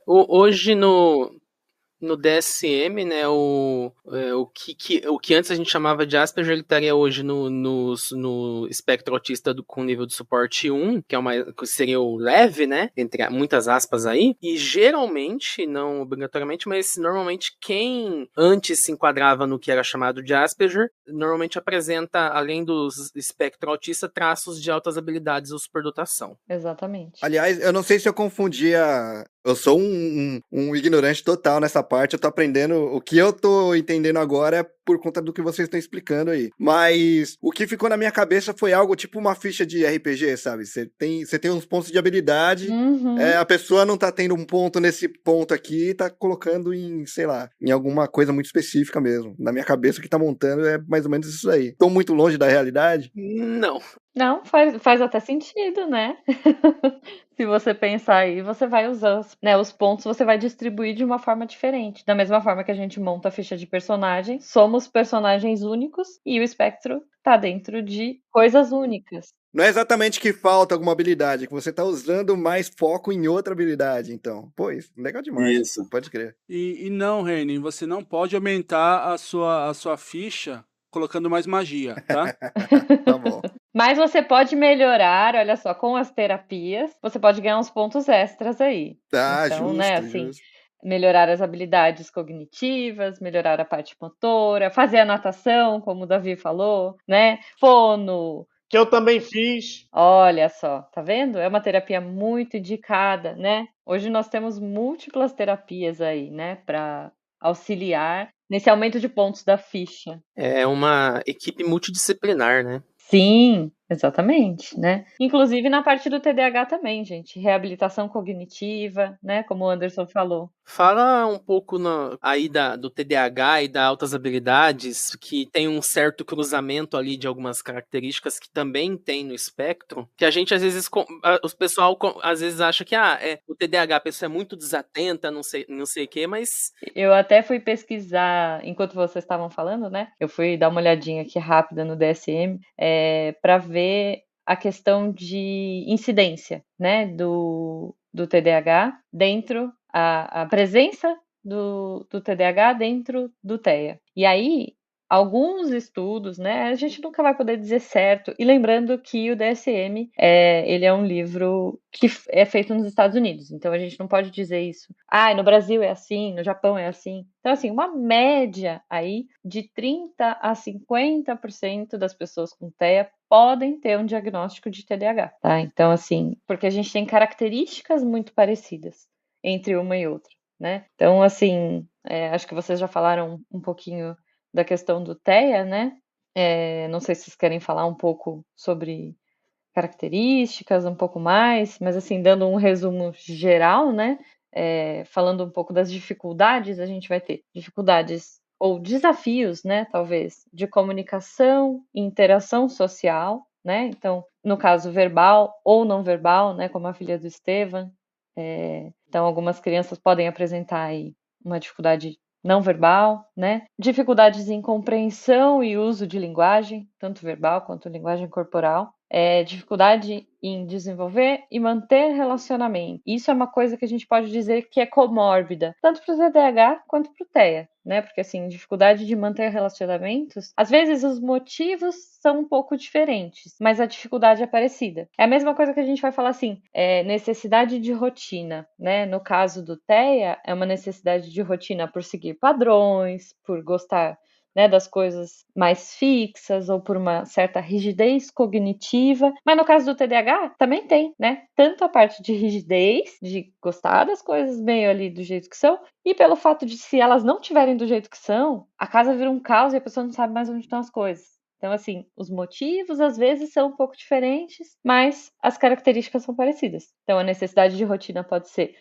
Hoje no DSM, né, o que antes a gente chamava de Asperger, ele estaria hoje no espectro autista com nível de suporte 1, que seria o leve, né, entre muitas aspas aí, e geralmente, não obrigatoriamente, mas normalmente quem antes se enquadrava no que era chamado de Asperger, normalmente apresenta, além do espectro autista, traços de altas habilidades ou superdotação. Exatamente. Aliás, eu não sei se eu confundia. Eu sou um ignorante total nessa parte, eu tô aprendendo, o que eu tô entendendo agora é por conta do que vocês estão explicando aí. Mas o que ficou na minha cabeça foi algo tipo uma ficha de RPG, sabe? Você tem uns pontos de habilidade, a pessoa não tá tendo um ponto nesse ponto aqui, tá colocando em, sei lá, em alguma coisa muito específica mesmo. Na minha cabeça o que tá montando é mais ou menos isso aí. Tô muito longe da realidade? Não. Não, faz até sentido, né? Se você pensar aí, você vai usar os pontos, você vai distribuir de uma forma diferente. Da mesma forma que a gente monta a ficha de personagem, somos personagens únicos e o espectro tá dentro de coisas únicas. Não é exatamente que falta alguma habilidade, é que você tá usando mais foco em outra habilidade, então. Pois, legal demais. Isso. Pode crer. E não, Renin, você não pode aumentar a sua ficha colocando mais magia, tá? Tá bom. Mas você pode melhorar, olha só, com as terapias, você pode ganhar uns pontos extras aí. Tá, Então, justo, né, assim, justo. melhorar as habilidades cognitivas, melhorar a parte motora, fazer a natação, como o Davi falou, né? Fono. Que eu também fiz. Olha só, tá vendo? É uma terapia muito indicada, né? Hoje nós temos múltiplas terapias aí, né, para auxiliar nesse aumento de pontos da ficha. É uma equipe multidisciplinar, né? Sim, exatamente, né? Inclusive na parte do TDAH também, gente. Reabilitação cognitiva, né? Como o Anderson falou. Fala um pouco aí do TDAH e das altas habilidades, que tem um certo cruzamento ali de algumas características que também tem no espectro, que a gente às vezes, o pessoal às vezes acha que o TDAH, a pessoa é muito desatenta, não sei o quê, mas... Eu até fui pesquisar, enquanto vocês estavam falando, né? Eu fui dar uma olhadinha aqui rápida no DSM, para ver a questão de incidência, né? Do TDAH dentro a presença do TDAH dentro do TEA. E aí, alguns estudos, né, a gente nunca vai poder dizer certo, e lembrando que o DSM, ele é um livro que é feito nos Estados Unidos, então a gente não pode dizer isso, no Brasil é assim, no Japão é assim. Então, assim, uma média aí de 30% a 50% das pessoas com TEA podem ter um diagnóstico de TDAH, tá? Então, assim, porque a gente tem características muito parecidas entre uma e outra, né? Então, assim, acho que vocês já falaram um pouquinho da questão do TEA, né? Não sei se vocês querem falar um pouco sobre características, um pouco mais, mas assim, dando um resumo geral, né? Falando um pouco das dificuldades, a gente vai ter dificuldades ou desafios, né? Talvez, de comunicação e interação social, né? Então, no caso verbal ou não verbal, né? Como a filha do Estevam. Então, algumas crianças podem apresentar aí uma dificuldade não verbal, né? Dificuldades em compreensão e uso de linguagem, tanto verbal quanto linguagem corporal. Dificuldade em desenvolver e manter relacionamento. Isso é uma coisa que a gente pode dizer que é comórbida, tanto para o TDAH quanto para o TEA, né? Porque, assim, dificuldade de manter relacionamentos, às vezes os motivos são um pouco diferentes, mas a dificuldade é parecida. É a mesma coisa que a gente vai falar assim, necessidade de rotina, né? No caso do TEA, é uma necessidade de rotina por seguir padrões, por gostar, né, das coisas mais fixas ou por uma certa rigidez cognitiva, mas no caso do TDAH também tem, né, tanto a parte de rigidez, de gostar das coisas meio ali do jeito que são, e pelo fato de se elas não tiverem do jeito que são, a casa vira um caos e a pessoa não sabe mais onde estão as coisas, Então, assim, os motivos às vezes são um pouco diferentes, mas as características são parecidas. Então, a necessidade de rotina pode ser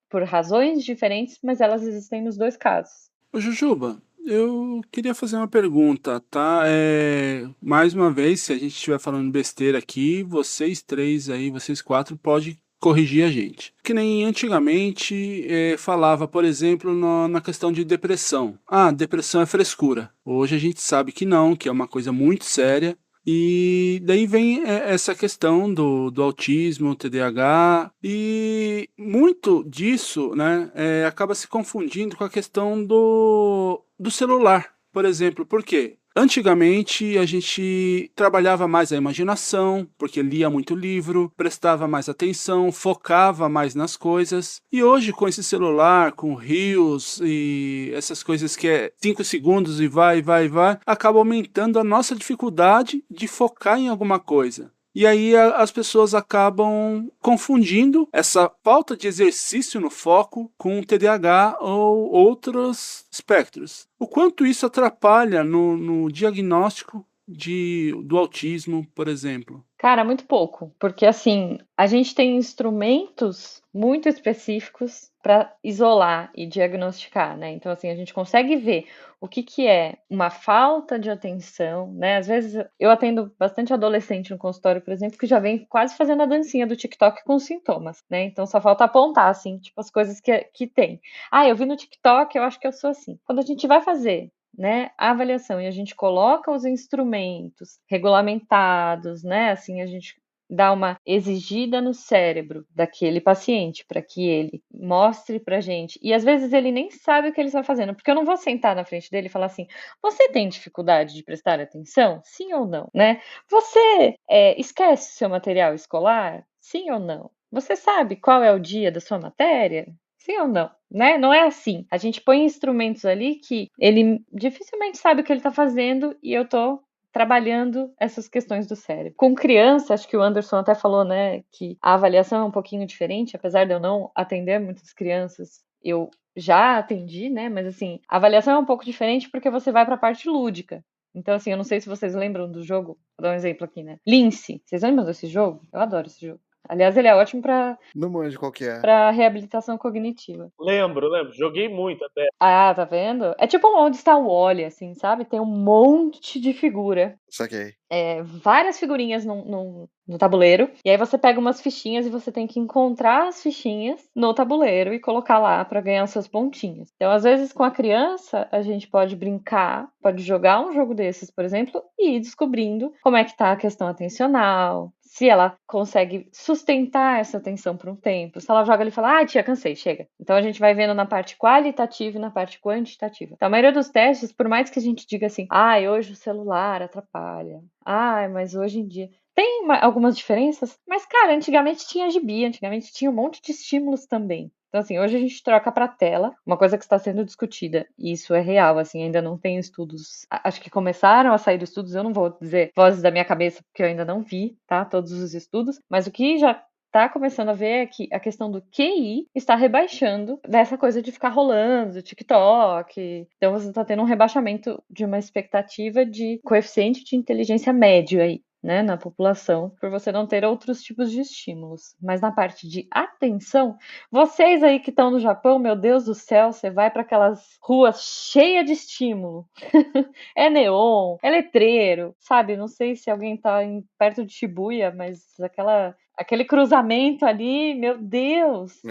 por razões diferentes, mas elas existem nos dois casos. Ô, Jujuba, eu queria fazer uma pergunta, tá? Mais uma vez, se a gente estiver falando besteira aqui, vocês três aí, vocês quatro, podem corrigir a gente. Que nem antigamente falava, por exemplo, na questão de depressão. Ah, depressão é frescura. Hoje a gente sabe que não, que é uma coisa muito séria. E daí vem essa questão do autismo, TDAH, e muito disso, né, acaba se confundindo com a questão do celular, por exemplo. Por quê? Antigamente a gente trabalhava mais a imaginação, porque lia muito livro, prestava mais atenção, focava mais nas coisas. E hoje com esse celular, com Reels e essas coisas que é 5 segundos e vai, acaba aumentando a nossa dificuldade de focar em alguma coisa. E aí as pessoas acabam confundindo essa falta de exercício no foco com TDAH ou outros espectros. O quanto isso atrapalha no diagnóstico do autismo, por exemplo? Cara, muito pouco, porque assim, a gente tem instrumentos muito específicos para isolar e diagnosticar, né? Então, assim, a gente consegue ver o que é uma falta de atenção, né? Às vezes eu atendo bastante adolescente no consultório, por exemplo, que já vem quase fazendo a dancinha do TikTok com sintomas, né? Então só falta apontar, assim, tipo, as coisas que tem. Ah, eu vi no TikTok, eu acho que eu sou assim. Quando a gente vai fazer, né, a avaliação e a gente coloca os instrumentos regulamentados, né, assim, a gente dá uma exigida no cérebro daquele paciente para que ele mostre pra gente, e às vezes ele nem sabe o que ele está fazendo, porque eu não vou sentar na frente dele e falar assim, você tem dificuldade de prestar atenção? Sim ou não, né? Você esquece seu material escolar? Sim ou não? Você sabe qual é o dia da sua matéria? Sim ou não, né? Não é assim. A gente põe instrumentos ali que ele dificilmente sabe o que ele está fazendo e eu tô trabalhando essas questões do cérebro. Com criança, acho que o Anderson até falou, né, que a avaliação é um pouquinho diferente, apesar de eu não atender muitas crianças, eu já atendi, né, mas assim, a avaliação é um pouco diferente porque você vai para a parte lúdica. Então, assim, eu não sei se vocês lembram do jogo, vou dar um exemplo aqui, né? Lince. Vocês lembram desse jogo? Eu adoro esse jogo. Aliás, ele é ótimo Não manjo qual que é. para reabilitação cognitiva. Lembro. Joguei muito até. Ah, tá vendo? É tipo onde está o Wall-E, assim, sabe? Tem um monte de figura. Saquei. Várias figurinhas no tabuleiro. E aí você pega umas fichinhas e você tem que encontrar as fichinhas no tabuleiro e colocar lá para ganhar os seus pontinhos. Então, às vezes, com a criança, a gente pode brincar, pode jogar um jogo desses, por exemplo, e ir descobrindo como é que tá a questão atencional, se ela consegue sustentar essa atenção por um tempo. Se ela joga ali e fala, tia, cansei, chega. Então a gente vai vendo na parte qualitativa e na parte quantitativa. Então a maioria dos testes, por mais que a gente diga assim, hoje o celular atrapalha, mas hoje em dia... Tem algumas diferenças, mas, cara, antigamente tinha gibi, antigamente tinha um monte de estímulos também. Então, assim, hoje a gente troca para tela, uma coisa que está sendo discutida, e isso é real, assim, ainda não tem estudos, acho que começaram a sair estudos, eu não vou dizer vozes da minha cabeça, porque eu ainda não vi, tá, todos os estudos, mas o que já tá começando a ver é que a questão do QI está rebaixando dessa coisa de ficar rolando, do TikTok, então você está tendo um rebaixamento de uma expectativa de coeficiente de inteligência médio aí, né, na população, por você não ter outros tipos de estímulos. Mas na parte de atenção, vocês aí que estão no Japão, meu Deus do céu, você vai para aquelas ruas cheias de estímulo. É neon, é letreiro, sabe? Não sei se alguém tá perto de Shibuya, mas aquele cruzamento ali, meu Deus!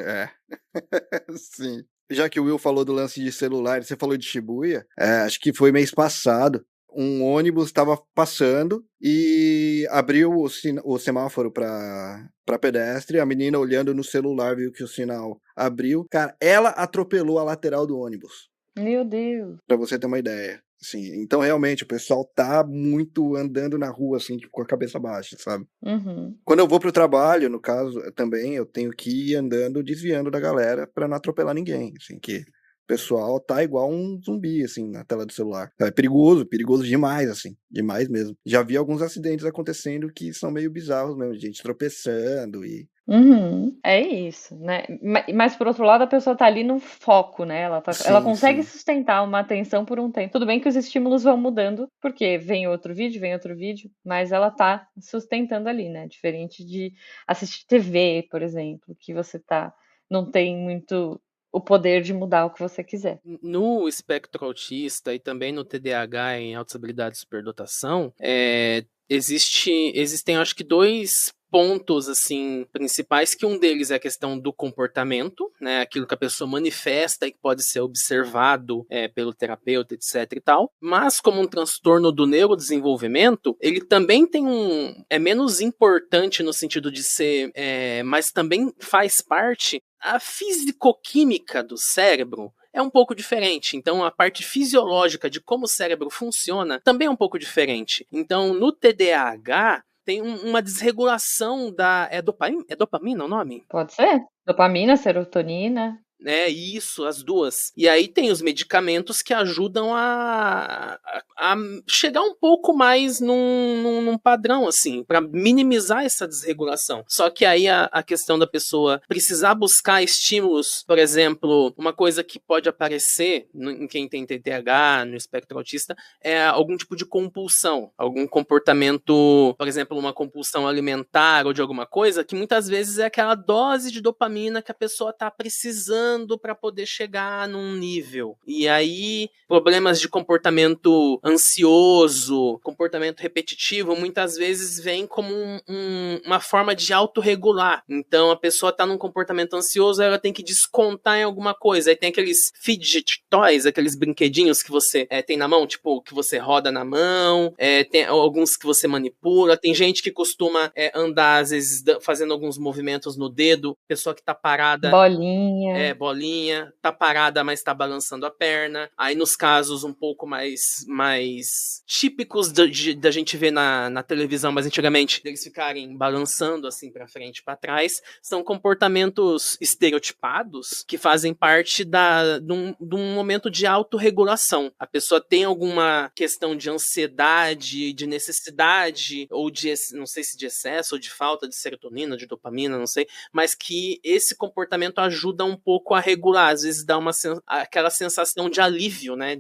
Sim. Já que o Will falou do lance de celular, você falou de Shibuya, acho que foi mês passado, um ônibus estava passando e abriu o semáforo para pedestre, a menina olhando no celular viu que o sinal abriu. Cara, ela atropelou a lateral do ônibus. Meu Deus! Pra você ter uma ideia. Assim, então, realmente, o pessoal tá muito andando na rua, assim, tipo, com a cabeça baixa, sabe? Uhum. Quando eu vou pro trabalho, no caso, também, eu tenho que ir andando, desviando da galera pra não atropelar ninguém, assim, que pessoal tá igual um zumbi, assim, na tela do celular. É perigoso, perigoso demais, assim, demais mesmo. Já vi alguns acidentes acontecendo que são meio bizarros mesmo, gente tropeçando e... Uhum, é isso, né? Mas por outro lado, a pessoa tá ali no foco, né? Ela Sim, consegue sim. sustentar uma atenção por um tempo. Tudo bem que os estímulos vão mudando, porque vem outro vídeo, mas ela tá sustentando ali, né? Diferente de assistir TV, por exemplo, que você não tem muito o poder de mudar o que você quiser. No espectro autista e também no TDAH em altas habilidades de superdotação, existem acho que dois pontos assim principais, que um deles é a questão do comportamento, né, aquilo que a pessoa manifesta e que pode ser observado pelo terapeuta, etc e tal, mas como um transtorno do neurodesenvolvimento, ele também é menos importante no sentido de ser, mas também faz parte. A fisicoquímica do cérebro é um pouco diferente. Então, a parte fisiológica de como o cérebro funciona também é um pouco diferente. Então, no TDAH, tem uma desregulação da... É dopamina o nome? Pode ser? Dopamina, serotonina. Isso, as duas. E aí tem os medicamentos que ajudam a chegar um pouco mais num padrão, assim, para minimizar essa desregulação. Só que aí a questão da pessoa precisar buscar estímulos, por exemplo, uma coisa que pode aparecer em quem tem TDAH, no espectro autista, é algum tipo de compulsão, algum comportamento, por exemplo, uma compulsão alimentar ou de alguma coisa, que muitas vezes é aquela dose de dopamina que a pessoa está precisando para poder chegar num nível. E aí, problemas de comportamento ansioso, comportamento repetitivo, muitas vezes vem como uma forma de autorregular. Então, a pessoa está num comportamento ansioso, ela tem que descontar em alguma coisa. Aí tem aqueles fidget toys, aqueles brinquedinhos que você tem na mão, tipo, que você roda na mão, tem alguns que você manipula. Tem gente que costuma andar, às vezes, fazendo alguns movimentos no dedo, pessoa que está parada... Bolinha, tá parada, mas tá balançando a perna. Aí nos casos um pouco mais típicos da gente ver na televisão, mas antigamente, eles ficarem balançando assim pra frente e pra trás, são comportamentos estereotipados que fazem parte de um momento de autorregulação. A pessoa tem alguma questão de ansiedade, de necessidade, ou não sei se de excesso ou de falta de serotonina, de dopamina, não sei, mas que esse comportamento ajuda um pouco a regular, às vezes dá aquela sensação de alívio, né,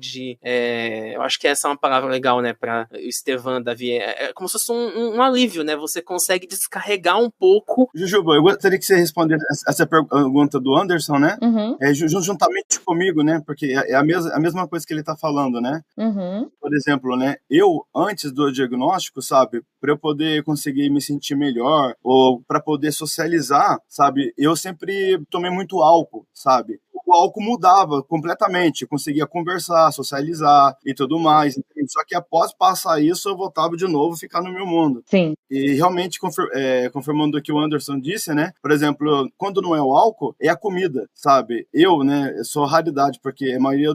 eu acho que essa é uma palavra legal, né, para o Estevan, Davi, é como se fosse um alívio, né, você consegue descarregar um pouco. Jujuba, eu gostaria que você respondesse essa pergunta do Anderson, né, Uhum. Juntamente comigo, né, porque é a mesma coisa que ele tá falando, né. Uhum. Por exemplo, né, eu, antes do diagnóstico, sabe, para eu poder conseguir me sentir melhor, ou para poder socializar, sabe, eu sempre tomei muito álcool, sabe? O álcool mudava completamente, eu conseguia conversar, socializar e tudo mais, entende? Só que após passar isso, eu voltava de novo a ficar no meu mundo. Sim. E realmente, confirmando o que o Anderson disse, né? Por exemplo, quando não é o álcool, é a comida, sabe? Eu, né, sou raridade, porque a maioria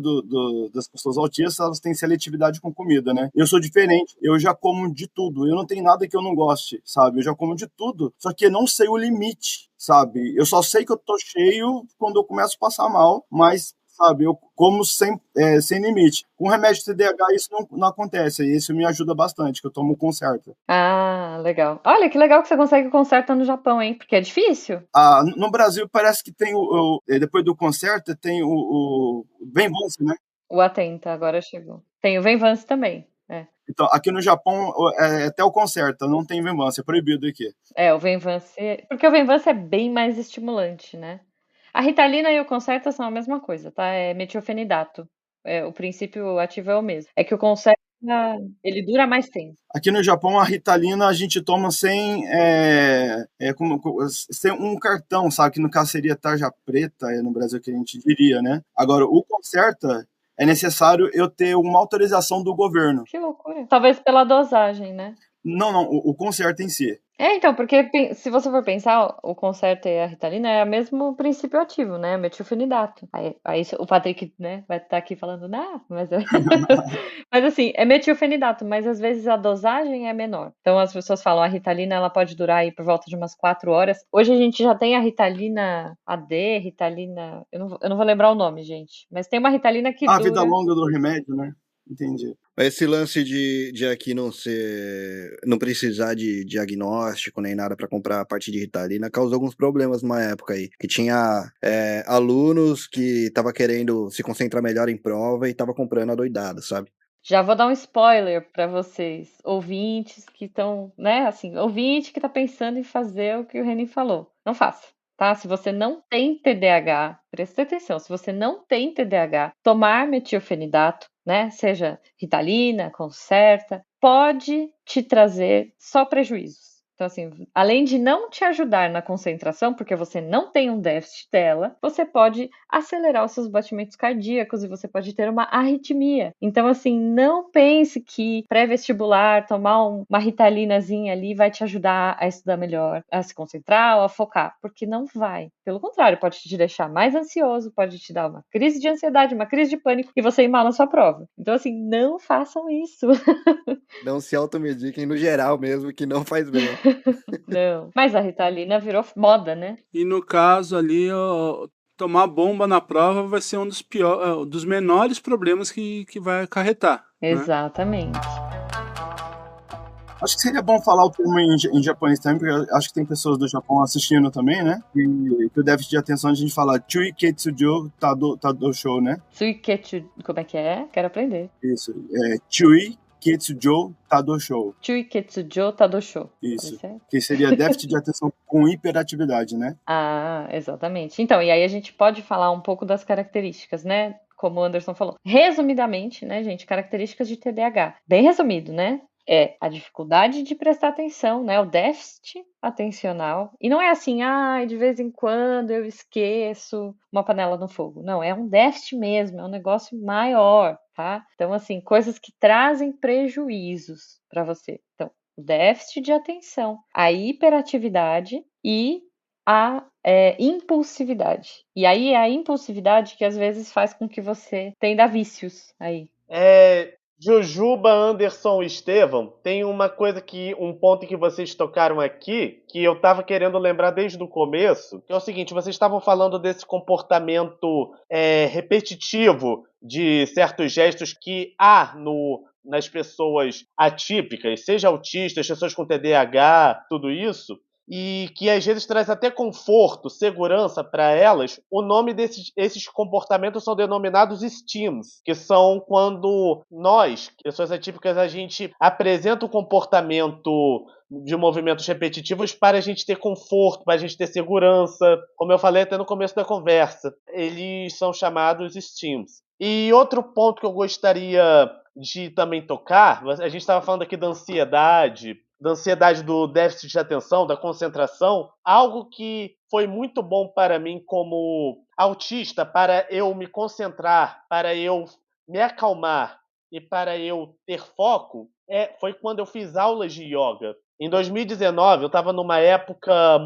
das pessoas autistas, elas têm seletividade com comida, né? Eu sou diferente, eu já como de tudo, eu não tenho nada que eu não goste, sabe? Eu já como de tudo, só que eu não sei o limite, sabe? Eu só sei que eu tô cheio quando eu começo a passar mal, mas, sabe, eu como sem limite. Com remédio TDAH isso não acontece, e isso me ajuda bastante, que eu tomo Concerta. Ah, legal. Olha, que legal que você consegue Concerta no Japão, hein? Porque é difícil. No Brasil parece que tem depois do Concerta, tem o Venvance, né? O Atenta, agora chegou. Tem o Venvance também, Então, aqui no Japão, até o Concerta, não tem Venvance, é proibido aqui. O Venvance... Porque o Venvance é bem mais estimulante, né? A Ritalina e o Concerta são a mesma coisa, tá? É metilfenidato. O princípio ativo é o mesmo. É que o Concerta, ele dura mais tempo. Aqui no Japão, a Ritalina a gente toma sem um cartão, sabe? Que no caso seria tarja preta, no Brasil que a gente diria, né? Agora, o Concerta... é necessário eu ter uma autorização do governo. Que loucura. Talvez pela dosagem, né? Não, o concerto em si. Então, porque se você for pensar, o Concerta e a Ritalina é o mesmo princípio ativo, né? Metilfenidato. Aí o Patrick, né, vai estar aqui falando, não, mas... mas assim, é metilfenidato, mas às vezes a dosagem é menor. Então as pessoas falam, a Ritalina, ela pode durar aí por volta de umas 4 horas. Hoje a gente já tem a Ritalina AD, Ritalina... Eu não vou lembrar o nome, gente. Mas tem uma Ritalina que A dura... vida longa do remédio, né? Entendi. Esse lance de aqui não precisar de diagnóstico nem nada para comprar a parte de Ritalina causou alguns problemas numa época aí. Que tinha alunos que estavam querendo se concentrar melhor em prova e estavam comprando adoidado, sabe? Já vou dar um spoiler para vocês, ouvintes que estão, né, assim, ouvinte que tá pensando em fazer o que o Renin falou. Não faça, tá? Se você não tem TDAH, preste atenção, se você não tem TDAH, tomar metilfenidato, né, seja Ritalina, Concerta, pode te trazer só prejuízos. Então, assim, além de não te ajudar na concentração, porque você não tem um déficit dela, você pode acelerar os seus batimentos cardíacos e você pode ter uma arritmia. Então, assim, não pense que pré-vestibular, tomar uma ritalinazinha ali vai te ajudar a estudar melhor, a se concentrar ou a focar, porque não vai. Pelo contrário, pode te deixar mais ansioso, pode te dar uma crise de ansiedade, uma crise de pânico e você ir mal na sua prova. Então, assim, não façam isso. Não se automediquem no geral mesmo, que não faz bem. Não. Mas a Ritalina virou moda, né? E no caso ali, tomar bomba na prova vai ser um dos menores problemas que vai acarretar. Né? Exatamente. Acho que seria bom falar o termo em japonês também, porque eu acho que tem pessoas do Japão assistindo também, né? E que o déficit de atenção a gente fala Chuiketsujo Tadosho, né? Chuiketsu, como é que é? Quero aprender. Isso, Chuiketsujo Tadosho. Chuiketsujo Tadosho. Isso, que seria déficit de atenção com hiperatividade, né? Ah, exatamente. Então, e aí a gente pode falar um pouco das características, né? Como o Anderson falou. Resumidamente, né, gente? Características de TDAH. Bem resumido, né? É a dificuldade de prestar atenção, né? O déficit atencional. E não é assim, de vez em quando eu esqueço uma panela no fogo. Não, é um déficit mesmo, é um negócio maior, tá? Então, assim, coisas que trazem prejuízos para você. Então, o déficit de atenção, a hiperatividade e a impulsividade. E aí é a impulsividade que às vezes faz com que você tenha vícios aí. Jujuba, Anderson e Estevão, tem um ponto que vocês tocaram aqui, que eu estava querendo lembrar desde o começo, que é o seguinte, vocês estavam falando desse comportamento repetitivo de certos gestos que há nas pessoas atípicas, seja autistas, pessoas com TDAH, tudo isso, e que às vezes traz até conforto, segurança para elas. O nome esses comportamentos são denominados STEAMs, que são quando nós, pessoas atípicas, a gente apresenta o comportamento de movimentos repetitivos para a gente ter conforto, para a gente ter segurança. Como eu falei até no começo da conversa, eles são chamados STEAMs. E outro ponto que eu gostaria de também tocar, a gente estava falando aqui da ansiedade do déficit de atenção, da concentração, algo que foi muito bom para mim como autista, para eu me concentrar, para eu me acalmar e para eu ter foco, foi quando eu fiz aulas de yoga. Em 2019, eu estava numa época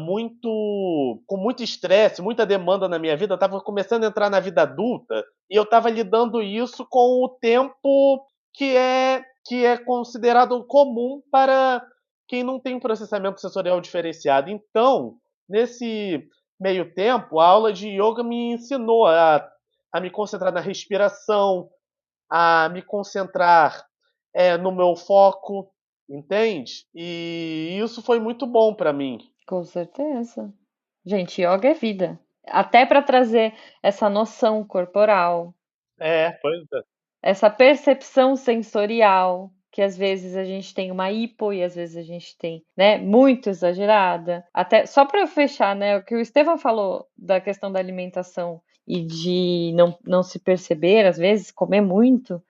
com muito estresse, muita demanda na minha vida, eu estava começando a entrar na vida adulta e eu estava lidando isso com o tempo que é considerado comum para quem não tem um processamento sensorial diferenciado. Então, nesse meio tempo, a aula de yoga me ensinou a me concentrar na respiração, a me concentrar no meu foco, entende? E isso foi muito bom para mim. Com certeza. Gente, yoga é vida. Até para trazer essa noção corporal. Pois é. Essa percepção sensorial, que às vezes a gente tem uma hipo e às vezes a gente tem, né, muito exagerada. Até só para eu fechar, né, o que o Estevão falou da questão da alimentação e de não se perceber, às vezes, comer muito,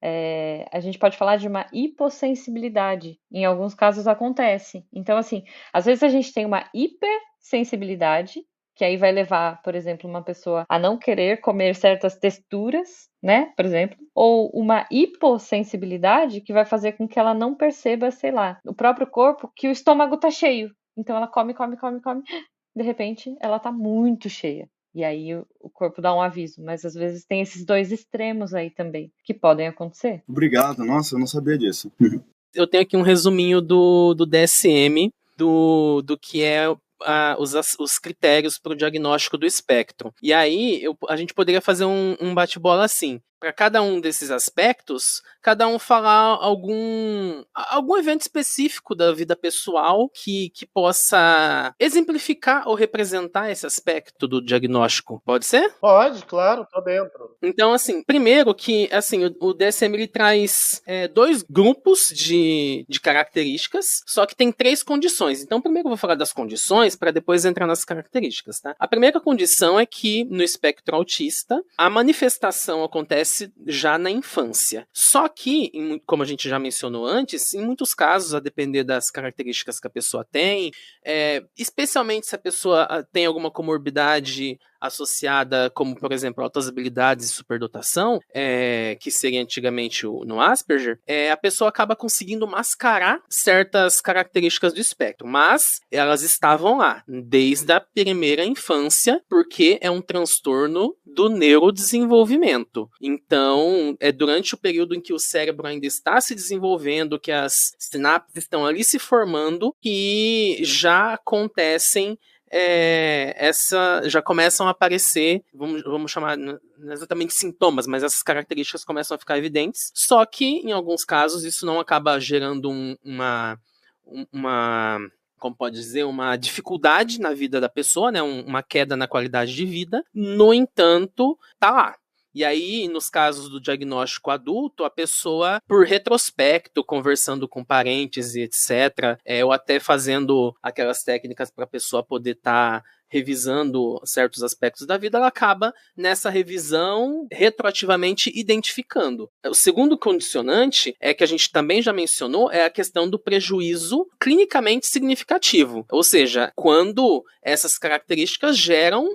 a gente pode falar de uma hipossensibilidade. Em alguns casos acontece. Então, assim, às vezes a gente tem uma hipersensibilidade que aí vai levar, por exemplo, uma pessoa a não querer comer certas texturas, né, por exemplo, ou uma hipossensibilidade que vai fazer com que ela não perceba, sei lá, no próprio corpo que o estômago tá cheio. Então ela come, de repente ela tá muito cheia. E aí o corpo dá um aviso, mas às vezes tem esses dois extremos aí também que podem acontecer. Obrigado, nossa, eu não sabia disso. Eu tenho aqui um resuminho do DSM, do que é os critérios para o diagnóstico do espectro. E aí a gente poderia fazer um bate-bola assim. Para cada um desses aspectos, cada um falar algum evento específico da vida pessoal que possa exemplificar ou representar esse aspecto do diagnóstico. Pode ser? Pode, claro, tô dentro. Então, assim, primeiro que assim, o DSM ele traz 2 grupos de características, só que tem 3 condições. Então, primeiro eu vou falar das condições para depois entrar nas características, tá? A primeira condição é que no espectro autista, a manifestação acontece já na infância. Só que, como a gente já mencionou antes, em muitos casos, a depender das características que a pessoa tem, especialmente se a pessoa tem alguma comorbidade associada, como, por exemplo, altas habilidades e superdotação, que seria antigamente no Asperger, a pessoa acaba conseguindo mascarar certas características do espectro, mas elas estavam lá, desde a primeira infância, porque é um transtorno do neurodesenvolvimento. Então, é durante o período em que o cérebro ainda está se desenvolvendo, que as sinapses estão ali se formando, que já acontecem já começam a aparecer, vamos chamar, não exatamente sintomas, mas essas características começam a ficar evidentes, só que em alguns casos isso não acaba gerando uma como pode dizer, uma dificuldade na vida da pessoa, né, uma queda na qualidade de vida, no entanto, tá lá. E aí, nos casos do diagnóstico adulto, a pessoa, por retrospecto, conversando com parentes e etc., ou até fazendo aquelas técnicas para a pessoa poder estar revisando certos aspectos da vida, ela acaba nessa revisão retroativamente identificando. O segundo condicionante é que a gente também já mencionou, é a questão do prejuízo clinicamente significativo, ou seja, quando essas características geram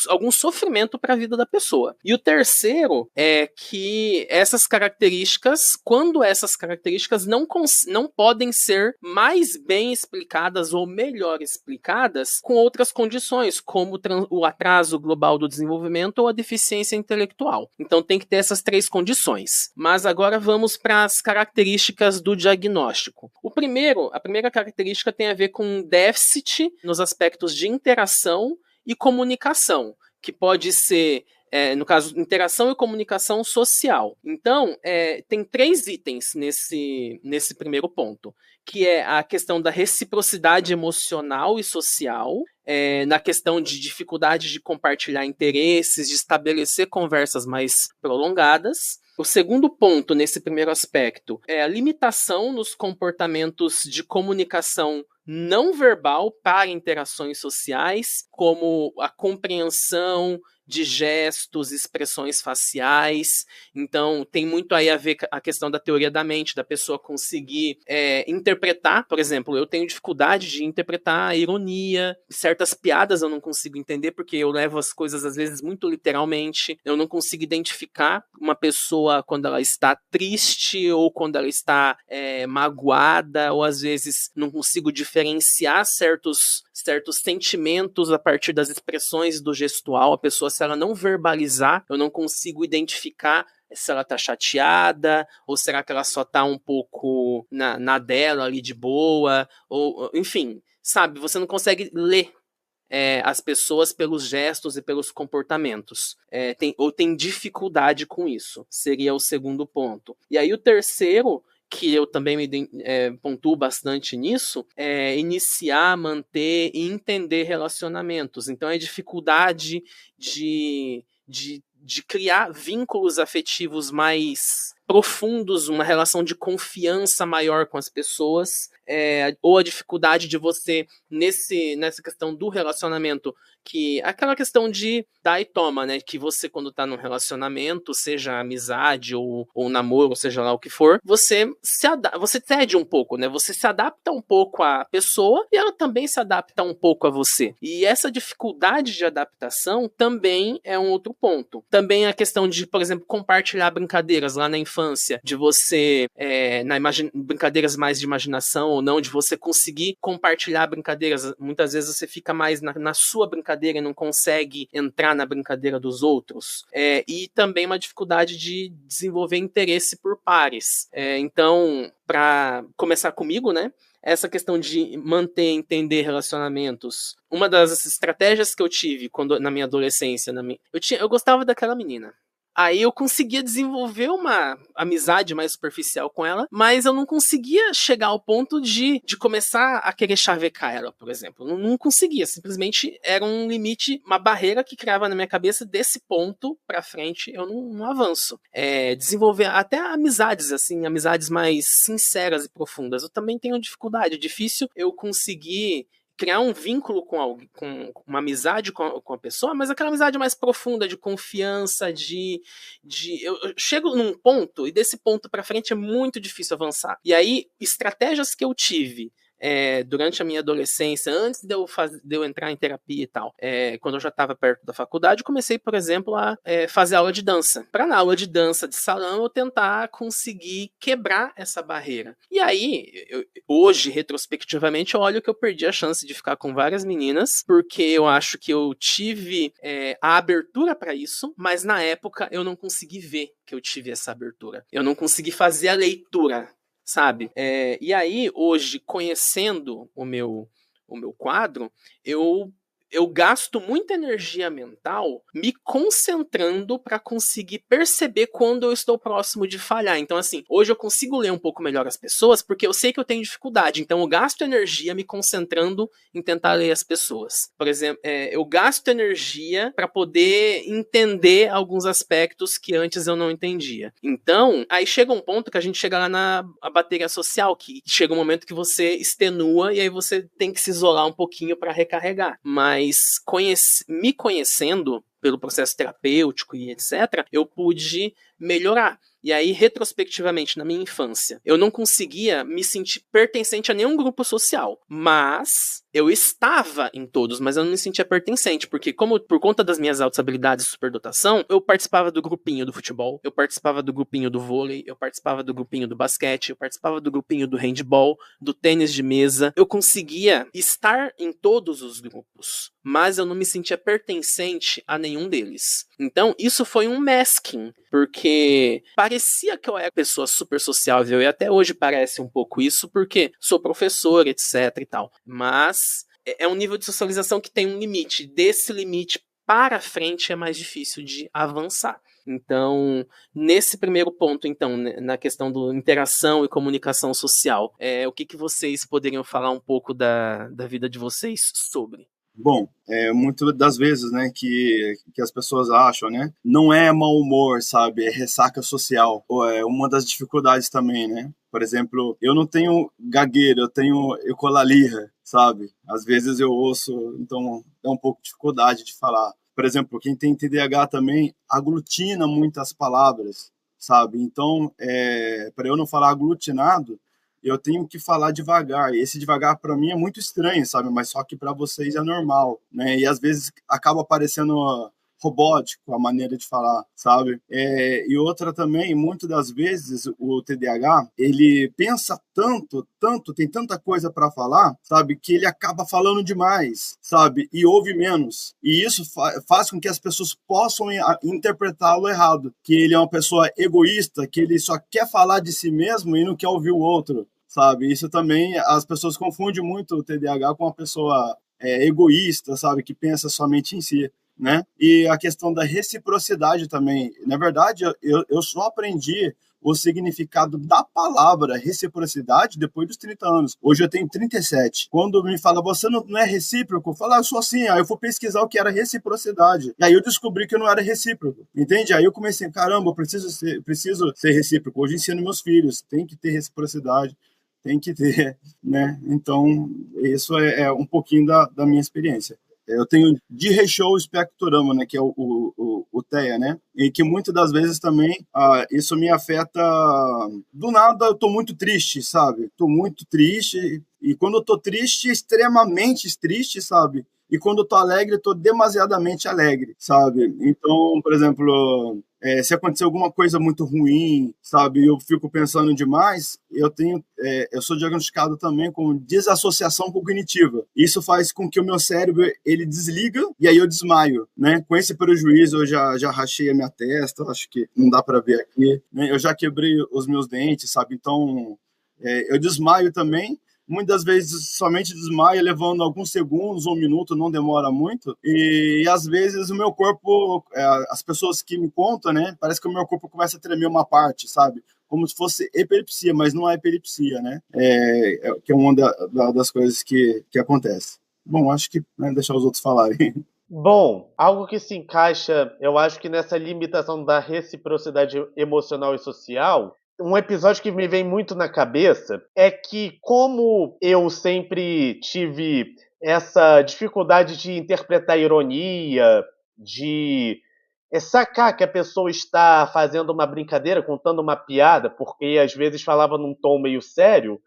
algum sofrimento para a vida da pessoa. E o terceiro é que essas características, quando essas características não podem ser mais bem explicadas ou melhor explicadas com outras condições, como o atraso global do desenvolvimento ou a deficiência intelectual. Então tem que ter essas 3 condições. Mas agora vamos para as características do diagnóstico. A primeira característica tem a ver com déficit nos aspectos de interação e comunicação, que pode ser, no caso, interação e comunicação social. Então, tem 3 itens nesse primeiro ponto, que é a questão da reciprocidade emocional e social, na questão de dificuldade de compartilhar interesses, de estabelecer conversas mais prolongadas. O segundo ponto nesse primeiro aspecto é a limitação nos comportamentos de comunicação não verbal para interações sociais, como a compreensão de gestos, expressões faciais. Então, tem muito aí a ver com a questão da teoria da mente, da pessoa conseguir interpretar. Por exemplo, eu tenho dificuldade de interpretar a ironia. Certas piadas eu não consigo entender, porque eu levo as coisas, às vezes, muito literalmente. Eu não consigo identificar uma pessoa quando ela está triste ou quando ela está magoada, ou, às vezes, não consigo diferenciar certos sentimentos a partir das expressões do gestual. A pessoa, se ela não verbalizar, eu não consigo identificar se ela tá chateada, ou será que ela só tá um pouco na dela ali de boa, ou enfim, sabe, você não consegue ler as pessoas pelos gestos e pelos comportamentos, tem dificuldade com isso, seria o segundo ponto. E aí o terceiro, que eu também me pontuo bastante nisso, é iniciar, manter e entender relacionamentos. Então é dificuldade de criar vínculos afetivos mais profundos, uma relação de confiança maior com as pessoas, ou a dificuldade de você, nessa questão do relacionamento, que aquela questão de dar e toma, né? Que você, quando tá num relacionamento, seja amizade ou namoro, seja lá o que for, você cede um pouco, né? Você se adapta um pouco à pessoa e ela também se adapta um pouco a você. E essa dificuldade de adaptação também é um outro ponto. Também a questão de, por exemplo, compartilhar brincadeiras lá na infância, de você, brincadeiras mais de imaginação ou não, de você conseguir compartilhar brincadeiras. Muitas vezes você fica mais na sua brincadeira e não consegue entrar na brincadeira dos outros. E também uma dificuldade de desenvolver interesse por pares. Então, para começar comigo, né? Essa questão de manter, entender relacionamentos. Uma das estratégias que eu tive na minha adolescência, eu gostava daquela menina. Aí eu conseguia desenvolver uma amizade mais superficial com ela, mas eu não conseguia chegar ao ponto de começar a querer chavecar ela, por exemplo. Não conseguia, simplesmente era um limite, uma barreira que criava na minha cabeça. Desse ponto pra frente eu não avanço. Desenvolver até amizades, assim, amizades mais sinceras e profundas. Eu também tenho dificuldade, é difícil eu conseguir criar um vínculo com uma amizade com a pessoa, mas aquela amizade mais profunda, de confiança, eu chego num ponto, e desse ponto pra frente é muito difícil avançar. E aí, estratégias que eu tive durante a minha adolescência, antes de eu entrar em terapia e tal, quando eu já estava perto da faculdade, comecei, por exemplo, a fazer aula de dança. Para na aula de dança de salão eu tentar conseguir quebrar essa barreira. E aí, hoje, retrospectivamente, eu olho que eu perdi a chance de ficar com várias meninas, porque eu acho que eu tive a abertura para isso, mas na época eu não consegui ver que eu tive essa abertura. Eu não consegui fazer a leitura, sabe? E aí, hoje, conhecendo o meu quadro, eu gasto muita energia mental me concentrando para conseguir perceber quando eu estou próximo de falhar. Então, assim, hoje eu consigo ler um pouco melhor as pessoas porque eu sei que eu tenho dificuldade. Então, eu gasto energia me concentrando em tentar ler as pessoas. Por exemplo, eu gasto energia para poder entender alguns aspectos que antes eu não entendia. Então, aí chega um ponto que a gente chega lá na bateria social, que chega um momento que você extenua e aí você tem que se isolar um pouquinho para recarregar. Mas me conhecendo pelo processo terapêutico e etc., eu pude melhorar. E aí, retrospectivamente, na minha infância, eu não conseguia me sentir pertencente a nenhum grupo social. Mas eu estava em todos, mas eu não me sentia pertencente. Porque, por conta das minhas altas habilidades e superdotação, eu participava do grupinho do futebol, eu participava do grupinho do vôlei, eu participava do grupinho do basquete, eu participava do grupinho do handball, do tênis de mesa. Eu conseguia estar em todos os grupos, mas eu não me sentia pertencente a nenhum deles. Então, isso foi um masking, porque parecia que eu era pessoa super sociável, e até hoje parece um pouco isso, porque sou professor, etc e tal. Mas é um nível de socialização que tem um limite. Desse limite para frente é mais difícil de avançar. Então, nesse primeiro ponto, então, na questão da interação e comunicação social, o que vocês poderiam falar um pouco da vida de vocês sobre? Bom, muitas das vezes, né, que as pessoas acham, né, não é mau humor, sabe, é ressaca social, ou é uma das dificuldades também, né. Por exemplo, eu não tenho gagueira, eu tenho ecolalia, sabe, às vezes eu ouço, então é um pouco de dificuldade de falar. Por exemplo, quem tem TDAH também aglutina muitas palavras, sabe, então, para eu não falar aglutinado, eu tenho que falar devagar, e esse devagar para mim é muito estranho, sabe, mas só que para vocês é normal, né, e às vezes acaba parecendo robótico a maneira de falar, sabe, e outra também, muitas das vezes o TDAH, ele pensa tanto, tem tanta coisa para falar, sabe, que ele acaba falando demais, sabe, e ouve menos, e isso faz com que as pessoas possam interpretá-lo errado, que ele é uma pessoa egoísta, que ele só quer falar de si mesmo e não quer ouvir o outro, sabe, isso também, as pessoas confundem muito o TDAH com uma pessoa egoísta, sabe, que pensa somente em si, né, e a questão da reciprocidade também, na verdade, eu só aprendi o significado da palavra reciprocidade depois dos 30 anos. Hoje eu tenho 37. Quando me fala, você não é recíproco, eu falo, eu sou assim. Aí eu vou pesquisar o que era reciprocidade. E aí eu descobri que eu não era recíproco, entende? Aí eu comecei, caramba, eu preciso ser recíproco. Hoje eu ensino meus filhos, tem que ter reciprocidade, tem que ter, né? Então, isso é um pouquinho da minha experiência. Eu tenho Direchou Espectrorama, né, que é o TEA, né, e que muitas das vezes também isso me afeta. Do nada eu tô muito triste, sabe? Tô muito triste, e quando eu tô triste, extremamente triste, sabe? E quando eu tô alegre, eu tô demasiadamente alegre, sabe? Então, por exemplo, se acontecer alguma coisa muito ruim, sabe, e eu fico pensando demais, eu sou diagnosticado também com desassociação cognitiva. Isso faz com que o meu cérebro, ele desliga, e aí eu desmaio, né? Com esse prejuízo, eu já rachei a minha testa, acho que não dá para ver aqui, né? Eu já quebrei os meus dentes, sabe? Então, eu desmaio também. Muitas vezes somente desmaia, levando alguns segundos, 1 minuto, não demora muito. E às vezes o meu corpo, as pessoas que me contam, né, parece que o meu corpo começa a tremer uma parte, sabe? Como se fosse epilepsia, mas não é epilepsia, né? Que é uma das coisas que acontece. Bom, acho que, né, deixar os outros falarem. Bom, algo que se encaixa, eu acho que nessa limitação da reciprocidade emocional e social, um episódio que me vem muito na cabeça é que, como eu sempre tive essa dificuldade de interpretar ironia, de sacar que a pessoa está fazendo uma brincadeira, contando uma piada, porque às vezes falava num tom meio sério,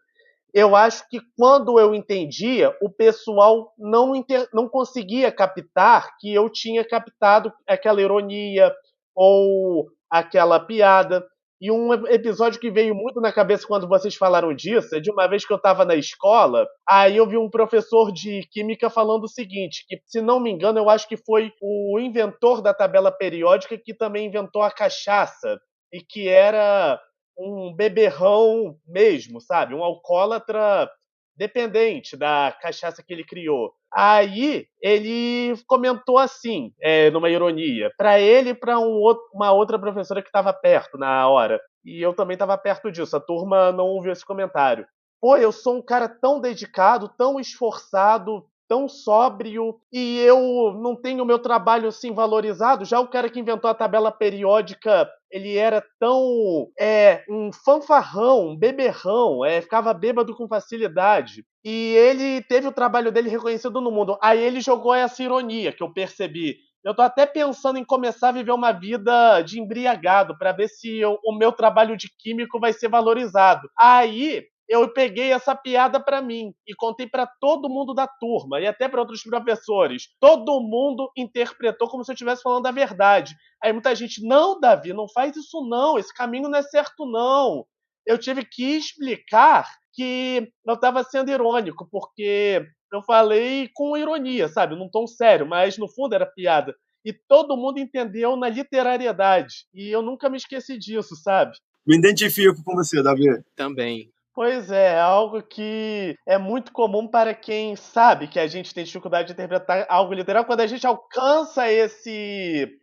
eu acho que quando eu entendia, o pessoal não conseguia captar que eu tinha captado aquela ironia ou aquela piada. E um episódio que veio muito na cabeça quando vocês falaram disso é de uma vez que eu estava na escola, aí eu vi um professor de química falando o seguinte, que, se não me engano, eu acho que foi o inventor da tabela periódica que também inventou a cachaça, e que era um beberrão mesmo, sabe? Um alcoólatra dependente da cachaça que ele criou. Aí ele comentou assim, numa ironia, para ele e para uma outra professora que estava perto na hora. E eu também estava perto disso. A turma não ouviu esse comentário. Pô, eu sou um cara tão dedicado, tão esforçado, tão sóbrio, e eu não tenho o meu trabalho assim valorizado. Já o cara que inventou a tabela periódica, ele era tão um fanfarrão, um beberrão, ficava bêbado com facilidade. E ele teve o trabalho dele reconhecido no mundo. Aí ele jogou essa ironia que eu percebi. Eu tô até pensando em começar a viver uma vida de embriagado para ver se o meu trabalho de químico vai ser valorizado. Aí eu peguei essa piada para mim e contei para todo mundo da turma e até para outros professores. Todo mundo interpretou como se eu estivesse falando a verdade. Aí muita gente, não, Davi, não faz isso não, esse caminho não é certo não. Eu tive que explicar que eu estava sendo irônico, porque eu falei com ironia, sabe, num tom sério, mas no fundo era piada. E todo mundo entendeu na literariedade. E eu nunca me esqueci disso, sabe? Me identifico com você, Davi. Também. Pois é algo que é muito comum para quem sabe que a gente tem dificuldade de interpretar algo literal. Quando a gente alcança esse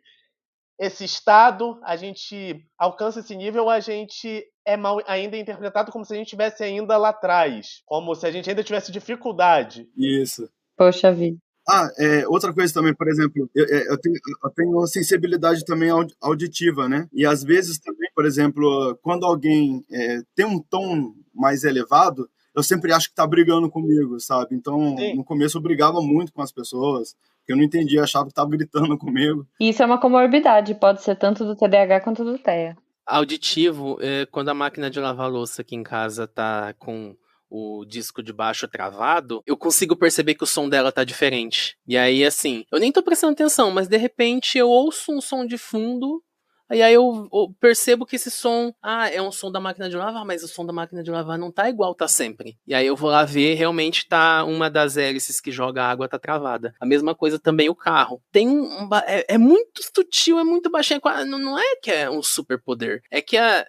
estado, a gente alcança esse nível, a gente é mal ainda interpretado como se a gente estivesse ainda lá atrás, como se a gente ainda tivesse dificuldade. Isso. Poxa vida. Outra coisa também, por exemplo, eu tenho sensibilidade também auditiva, né? E às vezes também, por exemplo, quando alguém tem um tom mais elevado, eu sempre acho que tá brigando comigo, sabe? Então, Sim. No começo eu brigava muito com as pessoas, porque eu não entendia, achava que tava gritando comigo. Isso é uma comorbidade, pode ser tanto do TDAH quanto do TEA. Auditivo, quando a máquina de lavar louça aqui em casa tá com o disco de baixo travado, eu consigo perceber que o som dela tá diferente. E aí, assim, eu nem tô prestando atenção, mas de repente eu ouço um som de fundo, e aí eu percebo que esse som, é um som da máquina de lavar, mas o som da máquina de lavar não tá igual tá sempre. E aí eu vou lá ver, realmente tá uma das hélices que joga a água tá travada. A mesma coisa também o carro. Tem é muito sutil, é muito baixinho, não é que é um superpoder. É que a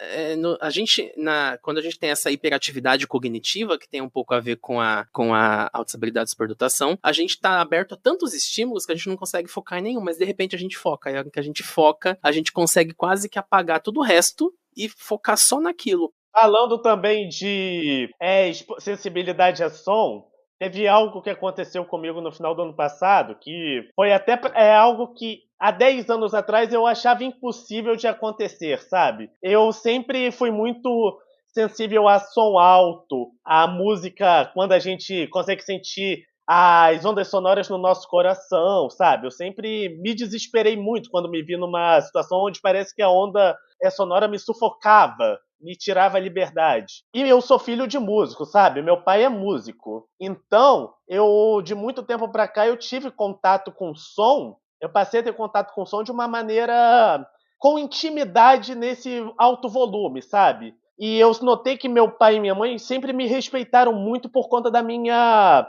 gente, quando a gente tem essa hiperatividade cognitiva, que tem um pouco a ver com a autossabilidade de superdotação, a gente tá aberto a tantos estímulos que a gente não consegue focar em nenhum, mas de repente a gente foca. E a hora que a gente foca, a gente consegue quase que apagar todo o resto e focar só naquilo. Falando também de sensibilidade a som, teve algo que aconteceu comigo no final do ano passado, que foi até algo que há 10 anos atrás eu achava impossível de acontecer, sabe? Eu sempre fui muito sensível a som alto, a música, quando a gente consegue sentir as ondas sonoras no nosso coração, sabe? Eu sempre me desesperei muito quando me vi numa situação onde parece que a onda sonora me sufocava, me tirava a liberdade. E eu sou filho de músico, sabe? Meu pai é músico. Então, de muito tempo pra cá, eu tive contato com som. Eu passei a ter contato com som de uma maneira com intimidade nesse alto volume, sabe? E eu notei que meu pai e minha mãe sempre me respeitaram muito por conta da minha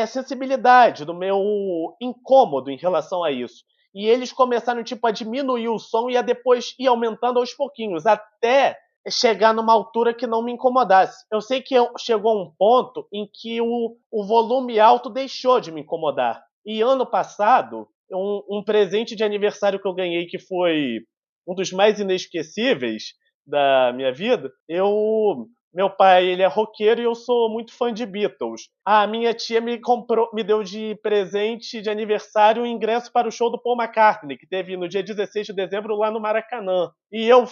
sensibilidade, do meu incômodo em relação a isso. E eles começaram, tipo, a diminuir o som e a depois ir aumentando aos pouquinhos, até chegar numa altura que não me incomodasse. Eu sei que chegou um ponto em que o volume alto deixou de me incomodar. E ano passado, um presente de aniversário que eu ganhei, que foi um dos mais inesquecíveis da minha vida, meu pai, ele é roqueiro e eu sou muito fã de Beatles. A minha tia me deu de presente de aniversário um ingresso para o show do Paul McCartney, que teve no dia 16 de dezembro lá no Maracanã. E eu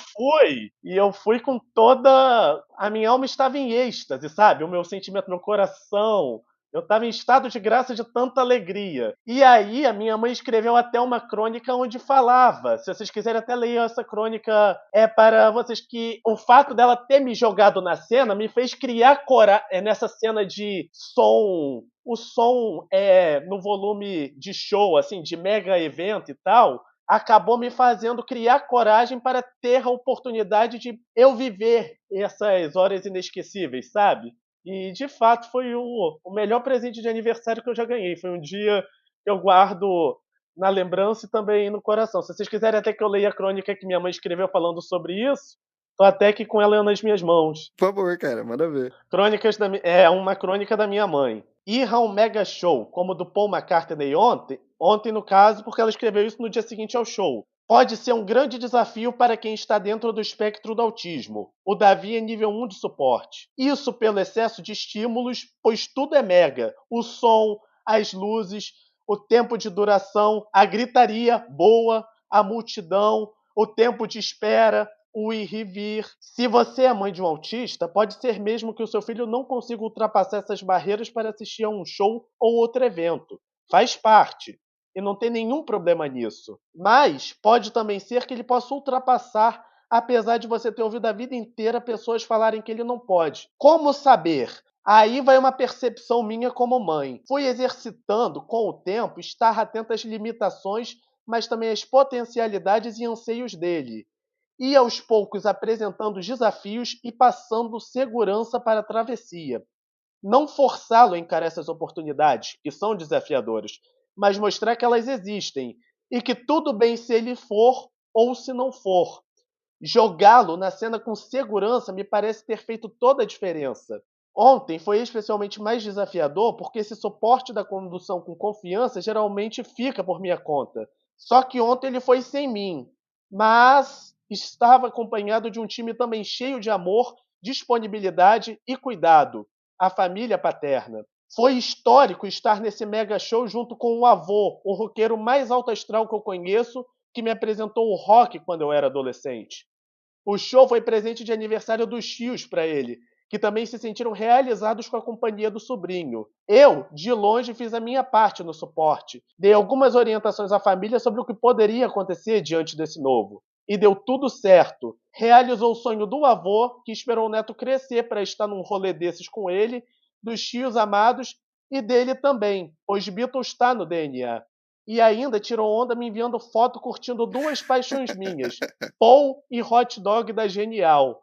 fui com toda... A minha alma estava em êxtase, sabe? O meu sentimento, meu coração... Eu estava em estado de graça de tanta alegria. E aí a minha mãe escreveu até uma crônica onde falava, se vocês quiserem até ler essa crônica, para vocês, que o fato dela ter me jogado na cena me fez criar nessa cena de som, o som no volume de show, assim, de mega evento e tal, acabou me fazendo criar coragem para ter a oportunidade de eu viver essas horas inesquecíveis, sabe? E, de fato, foi o melhor presente de aniversário que eu já ganhei. Foi um dia que eu guardo na lembrança e também no coração. Se vocês quiserem até que eu leia a crônica que minha mãe escreveu falando sobre isso, tô até aqui com ela nas minhas mãos. Por favor, cara, manda ver. É uma crônica da minha mãe. Ir a um mega show, como o do Paul McCartney ontem no caso, porque ela escreveu isso no dia seguinte ao show, pode ser um grande desafio para quem está dentro do espectro do autismo. O Davi é nível 1 de suporte. Isso pelo excesso de estímulos, pois tudo é mega. O som, as luzes, o tempo de duração, a gritaria boa, a multidão, o tempo de espera, o ir e vir. Se você é mãe de um autista, pode ser mesmo que o seu filho não consiga ultrapassar essas barreiras para assistir a um show ou outro evento. Faz parte. E não tem nenhum problema nisso. Mas pode também ser que ele possa ultrapassar, apesar de você ter ouvido a vida inteira pessoas falarem que ele não pode. Como saber? Aí vai uma percepção minha como mãe. Fui exercitando, com o tempo, estar atento às limitações, mas também às potencialidades e anseios dele. E aos poucos apresentando os desafios e passando segurança para a travessia. Não forçá-lo a encarar essas oportunidades, que são desafiadoras, mas mostrar que elas existem e que tudo bem se ele for ou se não for. Jogá-lo na cena com segurança me parece ter feito toda a diferença. Ontem foi especialmente mais desafiador porque esse suporte da condução com confiança geralmente fica por minha conta. Só que ontem ele foi sem mim, mas estava acompanhado de um time também cheio de amor, disponibilidade e cuidado, a família paterna. Foi histórico estar nesse mega show junto com o avô, o roqueiro mais alto astral que eu conheço, que me apresentou o rock quando eu era adolescente. O show foi presente de aniversário dos tios para ele, que também se sentiram realizados com a companhia do sobrinho. Eu, de longe, fiz a minha parte no suporte. Dei algumas orientações à família sobre o que poderia acontecer diante desse novo. E deu tudo certo. Realizou o sonho do avô, que esperou o neto crescer para estar num rolê desses com ele, dos tios amados e dele também, pois Beatles está no DNA. E ainda tirou onda me enviando foto curtindo duas paixões minhas, Paul e Hot Dog da Genial.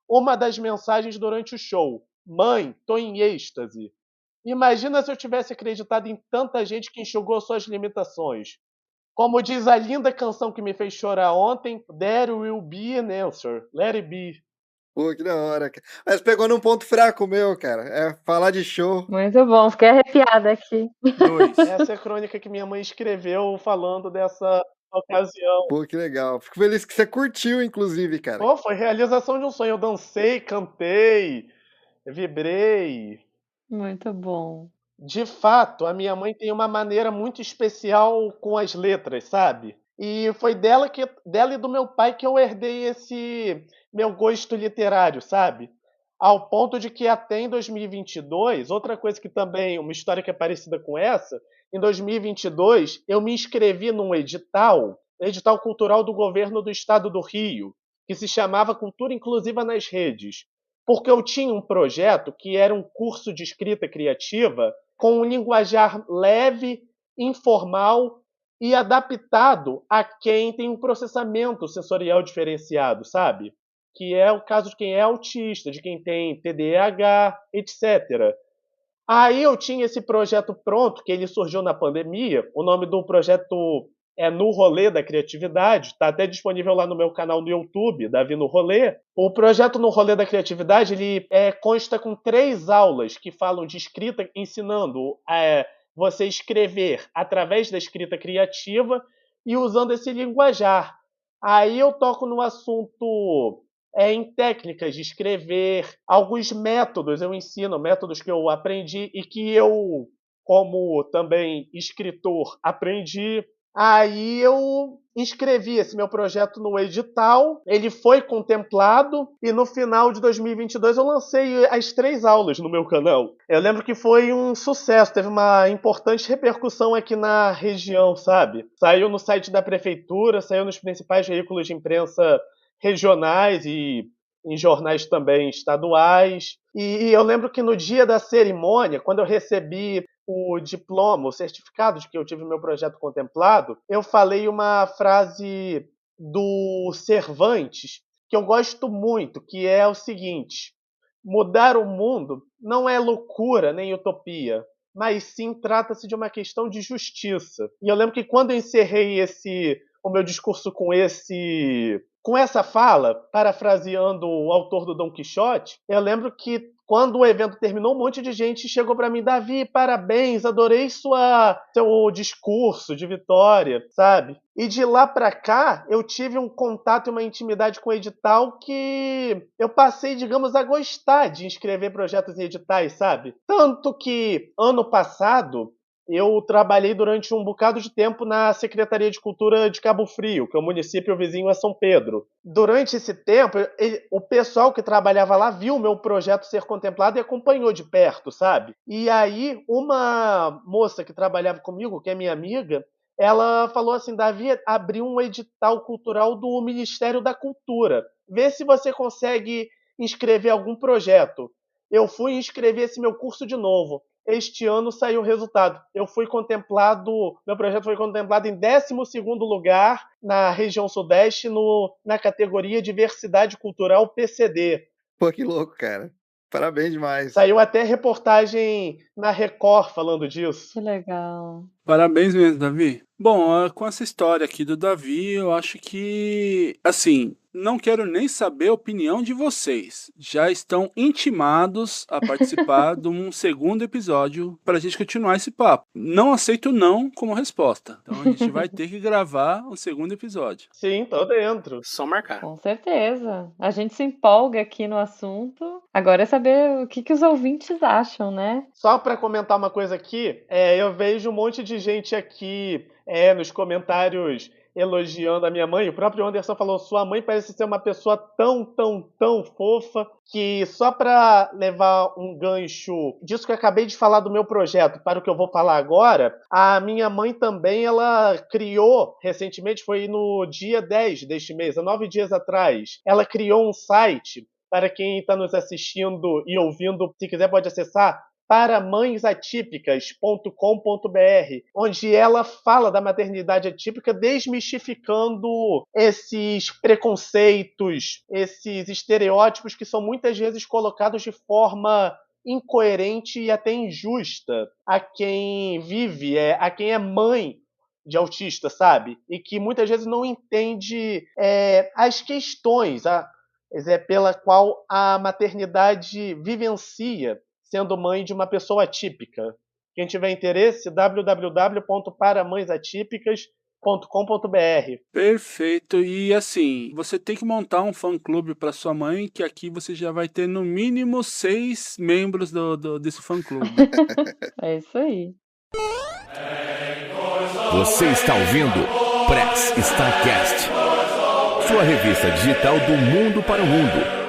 Uma das mensagens durante o show: mãe, tô em êxtase. Imagina se eu tivesse acreditado em tanta gente que enxugou suas limitações. Como diz a linda canção que me fez chorar ontem, There Will Be an Answer, Let It Be. Pô, que da hora, cara. Mas pegou num ponto fraco meu, cara. É falar de show. Muito bom, fiquei arrepiada aqui. 2. Essa é a crônica que minha mãe escreveu falando ocasião. Pô, que legal. Fico feliz que você curtiu, inclusive, cara. Pô, foi realização de um sonho. Eu dancei, cantei, vibrei. Muito bom. De fato, a minha mãe tem uma maneira muito especial com as letras, sabe? E foi dela e do meu pai que eu herdei esse meu gosto literário, sabe? Ao ponto de que até em 2022, outra coisa que também, uma história que é parecida com essa, em 2022 eu me inscrevi num edital cultural do governo do estado do Rio, que se chamava Cultura Inclusiva nas Redes, porque eu tinha um projeto que era um curso de escrita criativa com um linguajar leve, informal e adaptado a quem tem um processamento sensorial diferenciado, sabe? Que é o caso de quem é autista, de quem tem TDAH, etc. Aí eu tinha esse projeto pronto, que ele surgiu na pandemia. O nome do projeto é No Rolê da Criatividade. Está até disponível lá no meu canal no YouTube, Davi no Rolê. O projeto No Rolê da Criatividade ele consta com 3 aulas que falam de escrita, ensinando você escrever através da escrita criativa e usando esse linguajar. Aí eu toco no assunto em técnicas de escrever, alguns métodos eu ensino, métodos que eu aprendi e que eu, como também escritor, aprendi. Aí eu inscrevi esse meu projeto no edital, ele foi contemplado e no final de 2022 eu lancei as 3 aulas no meu canal. Eu lembro que foi um sucesso, teve uma importante repercussão aqui na região, sabe? Saiu no site da prefeitura, saiu nos principais veículos de imprensa regionais e em jornais também estaduais. E eu lembro que no dia da cerimônia, quando eu recebi o diploma, o certificado de que eu tive meu projeto contemplado, eu falei uma frase do Cervantes que eu gosto muito, que é o seguinte: mudar o mundo não é loucura nem utopia, mas sim trata-se de uma questão de justiça. E eu lembro que quando eu encerrei o meu discurso com essa fala, parafraseando o autor do Dom Quixote, eu lembro que quando o evento terminou, um monte de gente chegou para mim: Davi, parabéns, adorei seu discurso de vitória, sabe? E de lá para cá, eu tive um contato e uma intimidade com o edital que eu passei, digamos, a gostar de inscrever projetos em editais, sabe? Tanto que, ano passado, eu trabalhei durante um bocado de tempo na Secretaria de Cultura de Cabo Frio, que é o município vizinho a São Pedro. Durante esse tempo, o pessoal que trabalhava lá viu o meu projeto ser contemplado e acompanhou de perto, sabe? E aí, uma moça que trabalhava comigo, que é minha amiga, ela falou assim: Davi, abriu um edital cultural do Ministério da Cultura. Vê se você consegue inscrever algum projeto. Eu fui inscrever esse meu curso de novo. Este ano saiu o resultado. Meu projeto foi contemplado em 12º lugar na região sudeste na categoria Diversidade Cultural PCD. Pô, que louco, cara. Parabéns demais. Saiu até reportagem na Record falando disso. Que legal. Parabéns mesmo, Davi. Bom, com essa história aqui do Davi, eu acho que, assim, não quero nem saber a opinião de vocês. Já estão intimados a participar de um segundo episódio para a gente continuar esse papo. Não aceito não como resposta. Então a gente vai ter que gravar um segundo episódio. Sim, tô dentro. Só marcar. Com certeza. A gente se empolga aqui no assunto. Agora é saber o que os ouvintes acham, né? Só para comentar uma coisa aqui, eu vejo um monte de gente aqui nos comentários elogiando a minha mãe. O próprio Anderson falou: sua mãe parece ser uma pessoa tão, tão, tão fofa, que só para levar um gancho disso que eu acabei de falar do meu projeto para o que eu vou falar agora, a minha mãe também, ela criou recentemente, foi no dia 10 deste mês, há 9 dias atrás, ela criou um site. Para quem está nos assistindo e ouvindo, se quiser pode acessar paramãesatípicas.com.br, onde ela fala da maternidade atípica, desmistificando esses preconceitos, esses estereótipos que são muitas vezes colocados de forma incoerente e até injusta a quem vive, a quem é mãe de autista, sabe? E que muitas vezes não entende as questões pela qual a maternidade vivencia sendo mãe de uma pessoa atípica. Quem tiver interesse, www.paramãesatípicas, Perfeito. E assim, você tem que montar um fã-clube para sua mãe, que aqui você já vai ter no mínimo 6 membros desse fã-clube. É isso aí. Você está ouvindo Press Starcast, sua revista digital do mundo para o mundo.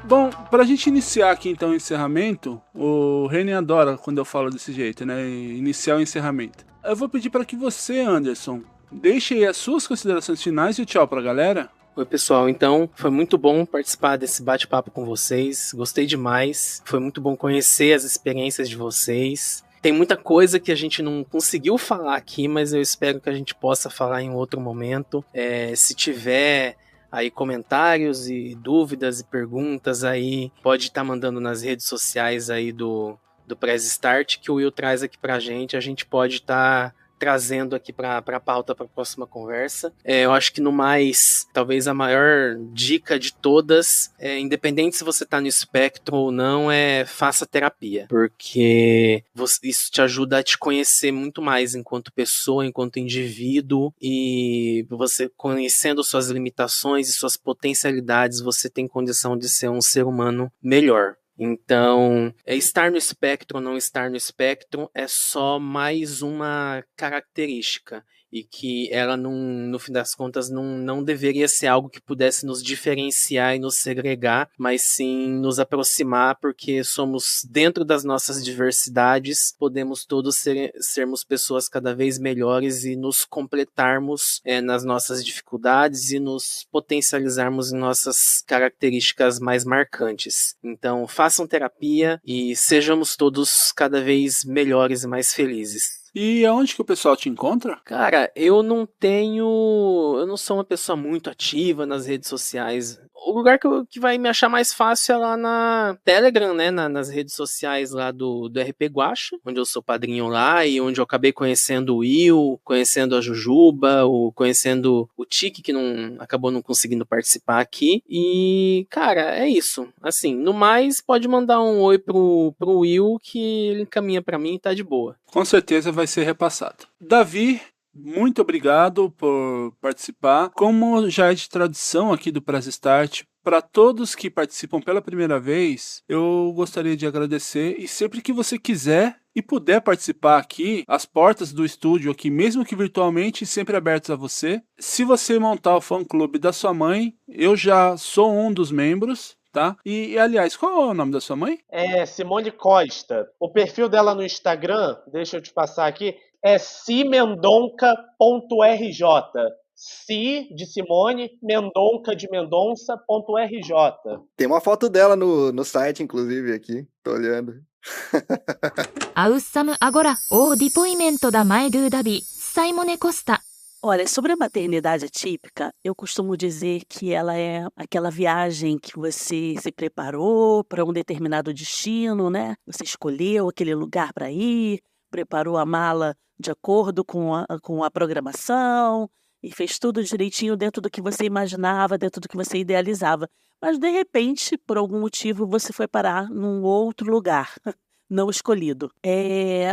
Bom, pra gente iniciar aqui então o encerramento, o Renan adora quando eu falo desse jeito, né? Iniciar o encerramento. Eu vou pedir para que você, Anderson, deixe aí as suas considerações finais e o tchau pra galera. Oi, pessoal. Então, foi muito bom participar desse bate-papo com vocês. Gostei demais. Foi muito bom conhecer as experiências de vocês. Tem muita coisa que a gente não conseguiu falar aqui, mas eu espero que a gente possa falar em outro momento. Se tiver aí comentários e dúvidas e perguntas aí, pode estar mandando nas redes sociais aí do Press Start, que o Will traz aqui pra gente. A gente pode estar trazendo aqui para a pauta para a próxima conversa. Eu acho que no mais, talvez a maior dica de todas, independente se você está no espectro ou não, faça terapia, porque isso te ajuda a te conhecer muito mais enquanto pessoa, enquanto indivíduo, e você conhecendo suas limitações e suas potencialidades, você tem condição de ser um ser humano melhor. Então, estar no espectro ou não estar no espectro é só mais uma característica, e que ela, no fim das contas, não deveria ser algo que pudesse nos diferenciar e nos segregar, mas sim nos aproximar, porque somos, dentro das nossas diversidades, podemos todos sermos pessoas cada vez melhores e nos completarmos nas nossas dificuldades e nos potencializarmos em nossas características mais marcantes. Então, façam terapia e sejamos todos cada vez melhores e mais felizes. E aonde que o pessoal te encontra? Cara, eu não sou uma pessoa muito ativa nas redes sociais. O lugar que vai me achar mais fácil é lá na Telegram, né? Nas redes sociais lá do RP Guacha, onde eu sou padrinho lá e onde eu acabei conhecendo o Will, conhecendo a Jujuba, conhecendo o Tiki, que acabou não conseguindo participar aqui. E, cara, é isso. Assim, no mais, pode mandar um oi pro Will, que ele encaminha pra mim e tá de boa. Com certeza vai ser repassado. Davi, muito obrigado por participar. Como já é de tradição aqui do Press Start, para todos que participam pela primeira vez, eu gostaria de agradecer, e sempre que você quiser e puder participar aqui, as portas do estúdio aqui, mesmo que virtualmente, sempre abertas a você. Se você montar o fã-clube da sua mãe, eu já sou um dos membros, tá? E, aliás, qual é o nome da sua mãe? É Simone Costa. O perfil dela no Instagram, deixa eu te passar aqui, é cimendonca.rj. Si de Simone, Mendonca de Mendonça.rj. Tem uma foto dela no site, inclusive, aqui. Tô olhando. アウッサムアゴラオーディポイメントだマイドゥダビサイモネコスタ Olha, sobre a maternidade atípica, eu costumo dizer que ela é aquela viagem que você se preparou para um determinado destino, né? Você escolheu aquele lugar para ir, preparou a mala de acordo com a programação e fez tudo direitinho dentro do que você imaginava, dentro do que você idealizava. Mas, de repente, por algum motivo, você foi parar num outro lugar. Não escolhido.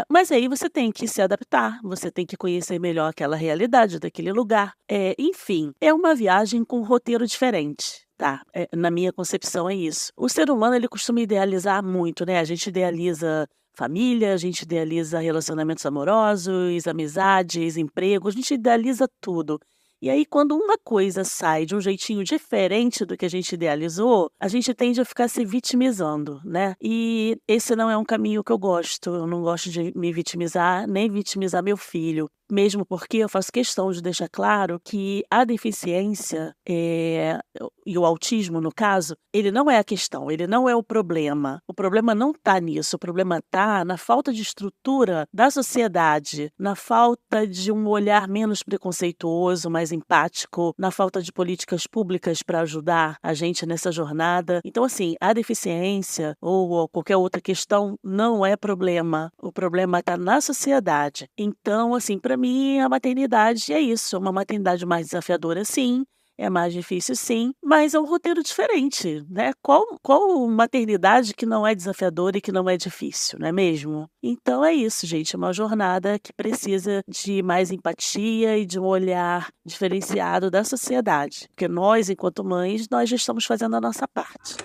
Mas aí você tem que se adaptar, você tem que conhecer melhor aquela realidade daquele lugar. Enfim, é uma viagem com um roteiro diferente. Tá, na minha concepção é isso. O ser humano, ele costuma idealizar muito, né? A gente idealiza família, a gente idealiza relacionamentos amorosos, amizades, emprego, a gente idealiza tudo. E aí, quando uma coisa sai de um jeitinho diferente do que a gente idealizou, a gente tende a ficar se vitimizando, né? E esse não é um caminho que eu gosto. Eu não gosto de me vitimizar, nem vitimizar meu filho. Mesmo porque eu faço questão de deixar claro que a deficiência e o autismo, no caso, ele não é a questão, ele não é o problema. O problema não está nisso, o problema está na falta de estrutura da sociedade, na falta de um olhar menos preconceituoso, mais empático, na falta de políticas públicas para ajudar a gente nessa jornada. Então, assim, a deficiência ou qualquer outra questão não é problema. O problema está na sociedade. Então, assim, para mim, a maternidade é isso. É uma maternidade mais desafiadora, sim. É mais difícil sim, mas é um roteiro diferente, né? Qual maternidade que não é desafiadora e que não é difícil, não é mesmo? Então é isso, gente, é uma jornada que precisa de mais empatia e de um olhar diferenciado da sociedade, porque nós, enquanto mães, nós já estamos fazendo a nossa parte.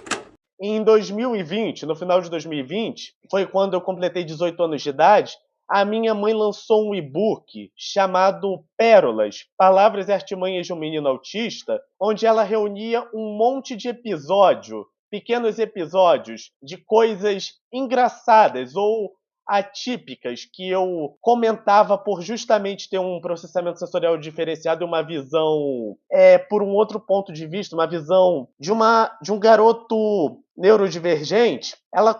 Em 2020, no final de 2020, foi quando eu completei 18 anos de idade, a minha mãe lançou um e-book chamado Pérolas, Palavras e Artimanhas de um Menino Autista, onde ela reunia um monte de pequenos episódios de coisas engraçadas ou atípicas que eu comentava por justamente ter um processamento sensorial diferenciado e uma visão por um outro ponto de vista, uma visão de um garoto neurodivergente. Ela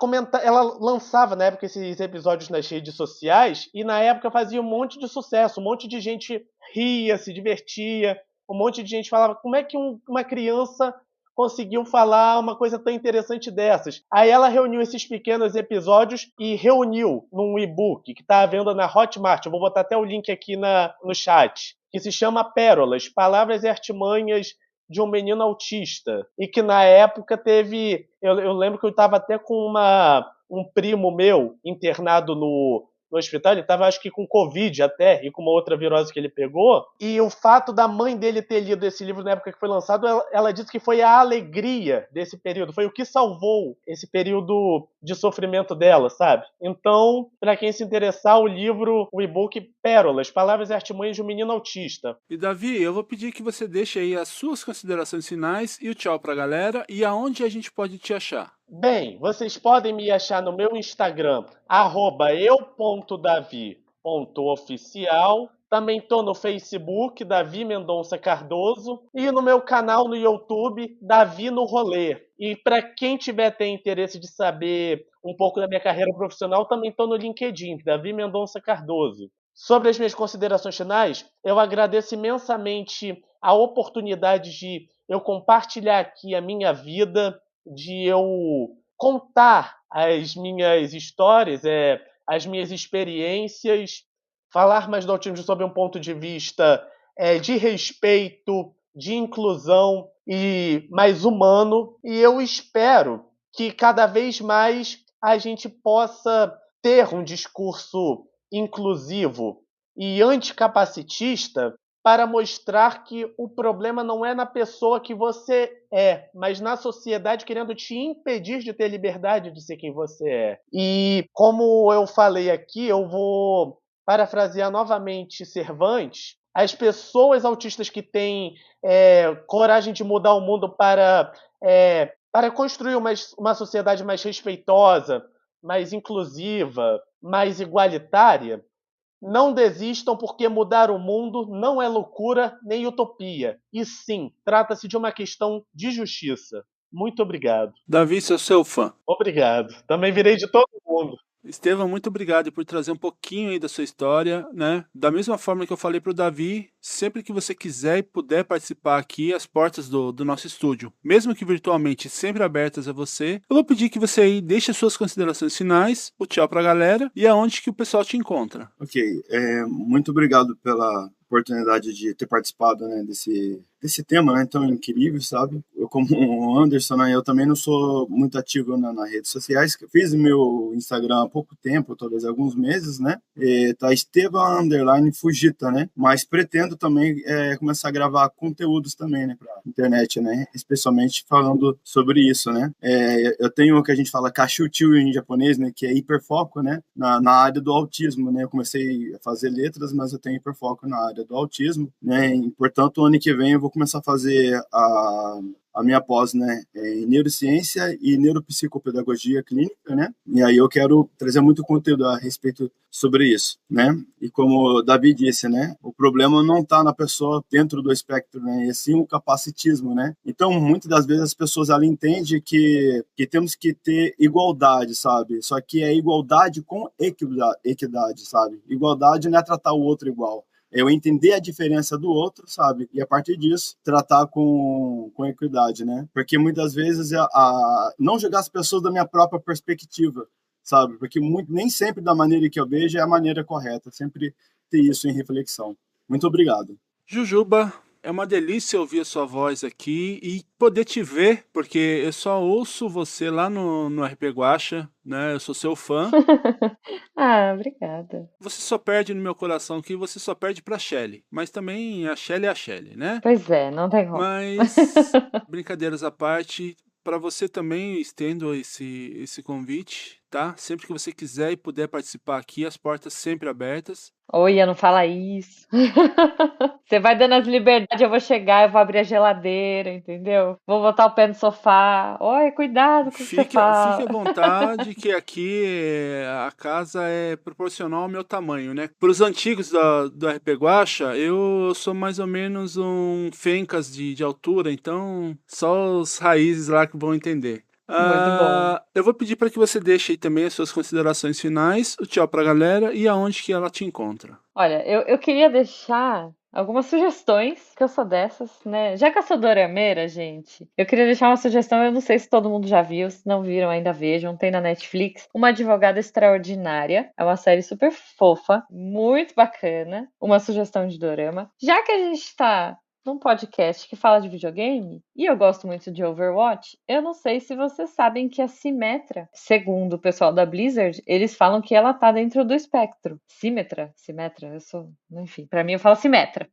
lançava na época esses episódios nas redes sociais e na época fazia um monte de sucesso, um monte de gente ria, se divertia, um monte de gente falava como é que uma criança conseguiu falar uma coisa tão interessante dessas. Aí ela reuniu esses pequenos episódios e reuniu num e-book que está à venda na Hotmart. Eu vou botar até o link aqui no chat. Que se chama Pérolas, Palavras e Artimanhas de um Menino Autista. E que na época teve... Eu lembro que eu estava até com um primo meu internado no hospital, ele estava acho que com Covid até, e com uma outra virose que ele pegou, e o fato da mãe dele ter lido esse livro na época que foi lançado, ela disse que foi a alegria desse período, foi o que salvou esse período de sofrimento dela, sabe? Então, para quem se interessar, o livro, o e-book Pérolas, Palavras e Artimanhas de um Menino Autista. E Davi, eu vou pedir que você deixe aí as suas considerações finais e o tchau pra galera e aonde a gente pode te achar. Bem, vocês podem me achar no meu Instagram, eu.davi.oficial. Também estou no Facebook, Davi Mendonça Cardoso. E no meu canal no YouTube, Davi no Rolê. E para quem tem interesse de saber um pouco da minha carreira profissional, também estou no LinkedIn, Davi Mendonça Cardoso. Sobre as minhas considerações finais, eu agradeço imensamente a oportunidade de eu compartilhar aqui a minha vida, de eu contar as minhas histórias, as minhas experiências, falar mais do autismo sob um ponto de vista de respeito, de inclusão e mais humano. E eu espero que cada vez mais a gente possa ter um discurso inclusivo e anticapacitista para mostrar que o problema não é na pessoa que você é, mas na sociedade querendo te impedir de ter liberdade de ser quem você é. E como eu falei aqui, eu vou parafrasear novamente Cervantes, as pessoas autistas que têm coragem de mudar o mundo para construir uma sociedade mais respeitosa, mais inclusiva, mais igualitária, não desistam, porque mudar o mundo não é loucura nem utopia. E sim, trata-se de uma questão de justiça. Muito obrigado. Davi, sou seu fã. Obrigado. Também virei de todo mundo. Estevam, muito obrigado por trazer um pouquinho aí da sua história, né? Da mesma forma que eu falei pro Davi, sempre que você quiser e puder participar aqui, as portas do nosso estúdio, mesmo que virtualmente, sempre abertas a você. Eu vou pedir que você aí deixe as suas considerações finais, o tchau pra galera e aonde que o pessoal te encontra. Ok, muito obrigado pela oportunidade de ter participado, né, desse tema, né, tão incrível, sabe? Eu, como o Anderson, né, eu também não sou muito ativo nas redes sociais. Fiz meu Instagram há pouco tempo, talvez alguns meses, né? Tá Estevam_Fujita, né? Mas pretendo também começar a gravar conteúdos também, né, pra internet, né? Especialmente falando sobre isso, né? Eu tenho o que a gente fala kashutiu em japonês, né? Que é hiperfoco, né? Na área do autismo, né? Eu comecei a fazer letras, mas eu tenho hiperfoco na área do autismo, né? E, portanto, o ano que vem eu vou começar a fazer a minha pós, né, em neurociência e neuropsicopedagogia clínica, né? E aí eu quero trazer muito conteúdo a respeito sobre isso, né? E como o Davi disse, né, o problema não está na pessoa dentro do espectro, né? E sim o capacitismo, né? Então, muitas das vezes as pessoas ali entendem que temos que ter igualdade, sabe? Só que é igualdade com equidade, sabe? Igualdade não é tratar o outro igual. Eu entender a diferença do outro, sabe? E a partir disso, tratar com equidade, né? Porque muitas vezes não jogar as pessoas da minha própria perspectiva, sabe? Porque nem sempre da maneira que eu vejo é a maneira correta. Sempre ter isso em reflexão. Muito obrigado. Jujuba, É uma delícia ouvir a sua voz aqui e poder te ver, porque eu só ouço você lá no RP Guacha, né? Eu sou seu fã. Ah, obrigada. Você só perde no meu coração aqui, você só perde pra Shelly. Mas também a Shelly é a Shelly, né? Pois é, não tem como. Mas, brincadeiras à parte, para você também estendo esse convite, tá? Sempre que você quiser e puder participar aqui, as portas sempre abertas. Olha, não fala isso. Você vai dando as liberdades, eu vou chegar, eu vou abrir a geladeira, entendeu? Vou botar o pé no sofá. Olha, cuidado com o que você Fique fala. à vontade, que aqui a casa é proporcional ao meu tamanho, né? Para os antigos do RP Guacha, eu sou mais ou menos um fencas de altura, então só os raízes lá que vão entender. Muito bom. Eu vou pedir para que você deixe aí também as suas considerações finais, o tchau para a galera e aonde que ela te encontra. Olha, eu queria deixar algumas sugestões, que eu sou dessas, né? Já que eu sou dorameira, gente, eu queria deixar uma sugestão, eu não sei se todo mundo já viu, se não viram ainda vejam, tem na Netflix, Uma Advogada Extraordinária, é uma série super fofa, muito bacana, uma sugestão de dorama. Já que a gente tá num podcast que fala de videogame, e eu gosto muito de Overwatch, eu não sei se vocês sabem que a Symmetra, segundo o pessoal da Blizzard, eles falam que ela tá dentro do espectro. Symmetra, eu sou... Enfim, pra mim eu falo Symmetra.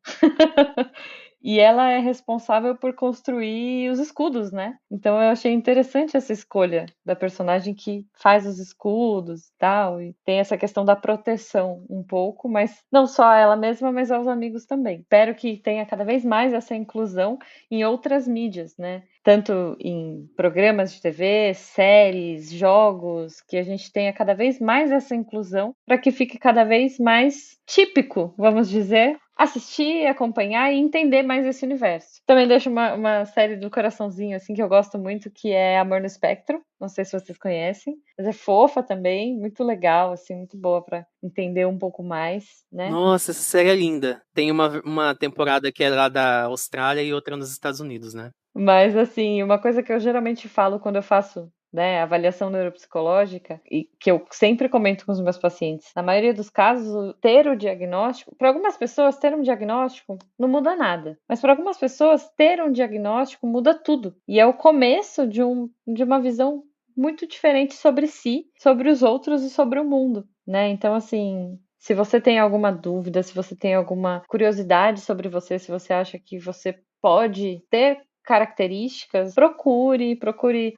E ela é responsável por construir os escudos, né? Então eu achei interessante essa escolha da personagem que faz os escudos e tal. E tem essa questão da proteção um pouco, mas não só a ela mesma, mas aos amigos também. Espero que tenha cada vez mais essa inclusão em outras mídias, né? Tanto em programas de TV, séries, jogos, que a gente tenha cada vez mais essa inclusão para que fique cada vez mais típico, vamos dizer, assistir, acompanhar e entender mais esse universo. Também deixo uma série do coraçãozinho, assim, que eu gosto muito, que é Amor no Espectro. Não sei se vocês conhecem, mas é fofa também, muito legal, assim, muito boa pra entender um pouco mais, né? Nossa, essa série é linda. Tem uma temporada que é lá da Austrália e outra nos Estados Unidos, né? Mas, assim, uma coisa que eu geralmente falo quando eu faço, né, avaliação neuropsicológica, e que eu sempre comento com os meus pacientes, na maioria dos casos, ter o diagnóstico, para algumas pessoas, ter um diagnóstico não muda nada, mas para algumas pessoas, ter um diagnóstico muda tudo, e é o começo de uma visão muito diferente sobre si, sobre os outros e sobre o mundo, né? Então, assim, se você tem alguma dúvida, se você tem alguma curiosidade sobre você, se você acha que você pode ter características, procure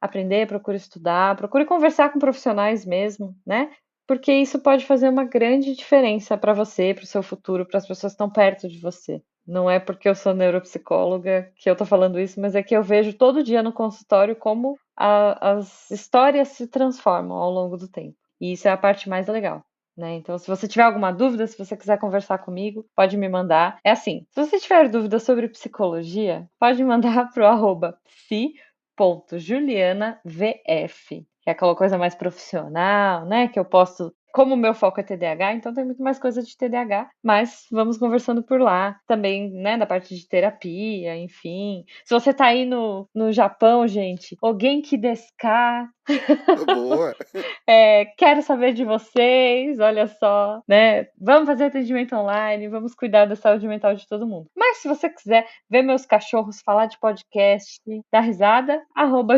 aprender, procure estudar, procure conversar com profissionais mesmo, né? Porque isso pode fazer uma grande diferença para você, para o seu futuro, para as pessoas que estão perto de você. Não é porque eu sou neuropsicóloga que eu tô falando isso, mas é que eu vejo todo dia no consultório como as histórias se transformam ao longo do tempo. E isso é a parte mais legal. Né? Então, se você tiver alguma dúvida, se você quiser conversar comigo, pode me mandar. É assim, se você tiver dúvida sobre psicologia, pode mandar pro @psi.julianavf, que é aquela coisa mais profissional, né? Que eu posto. Como o meu foco é TDAH, então tem muito mais coisa de TDAH, mas vamos conversando por lá. Também, né, da parte de terapia, enfim. Se você tá aí no Japão, gente, alguém que descar. Boa. Quero saber de vocês, olha só, né? Vamos fazer atendimento online, vamos cuidar da saúde mental de todo mundo. Mas se você quiser ver meus cachorros, falar de podcast, dar risada,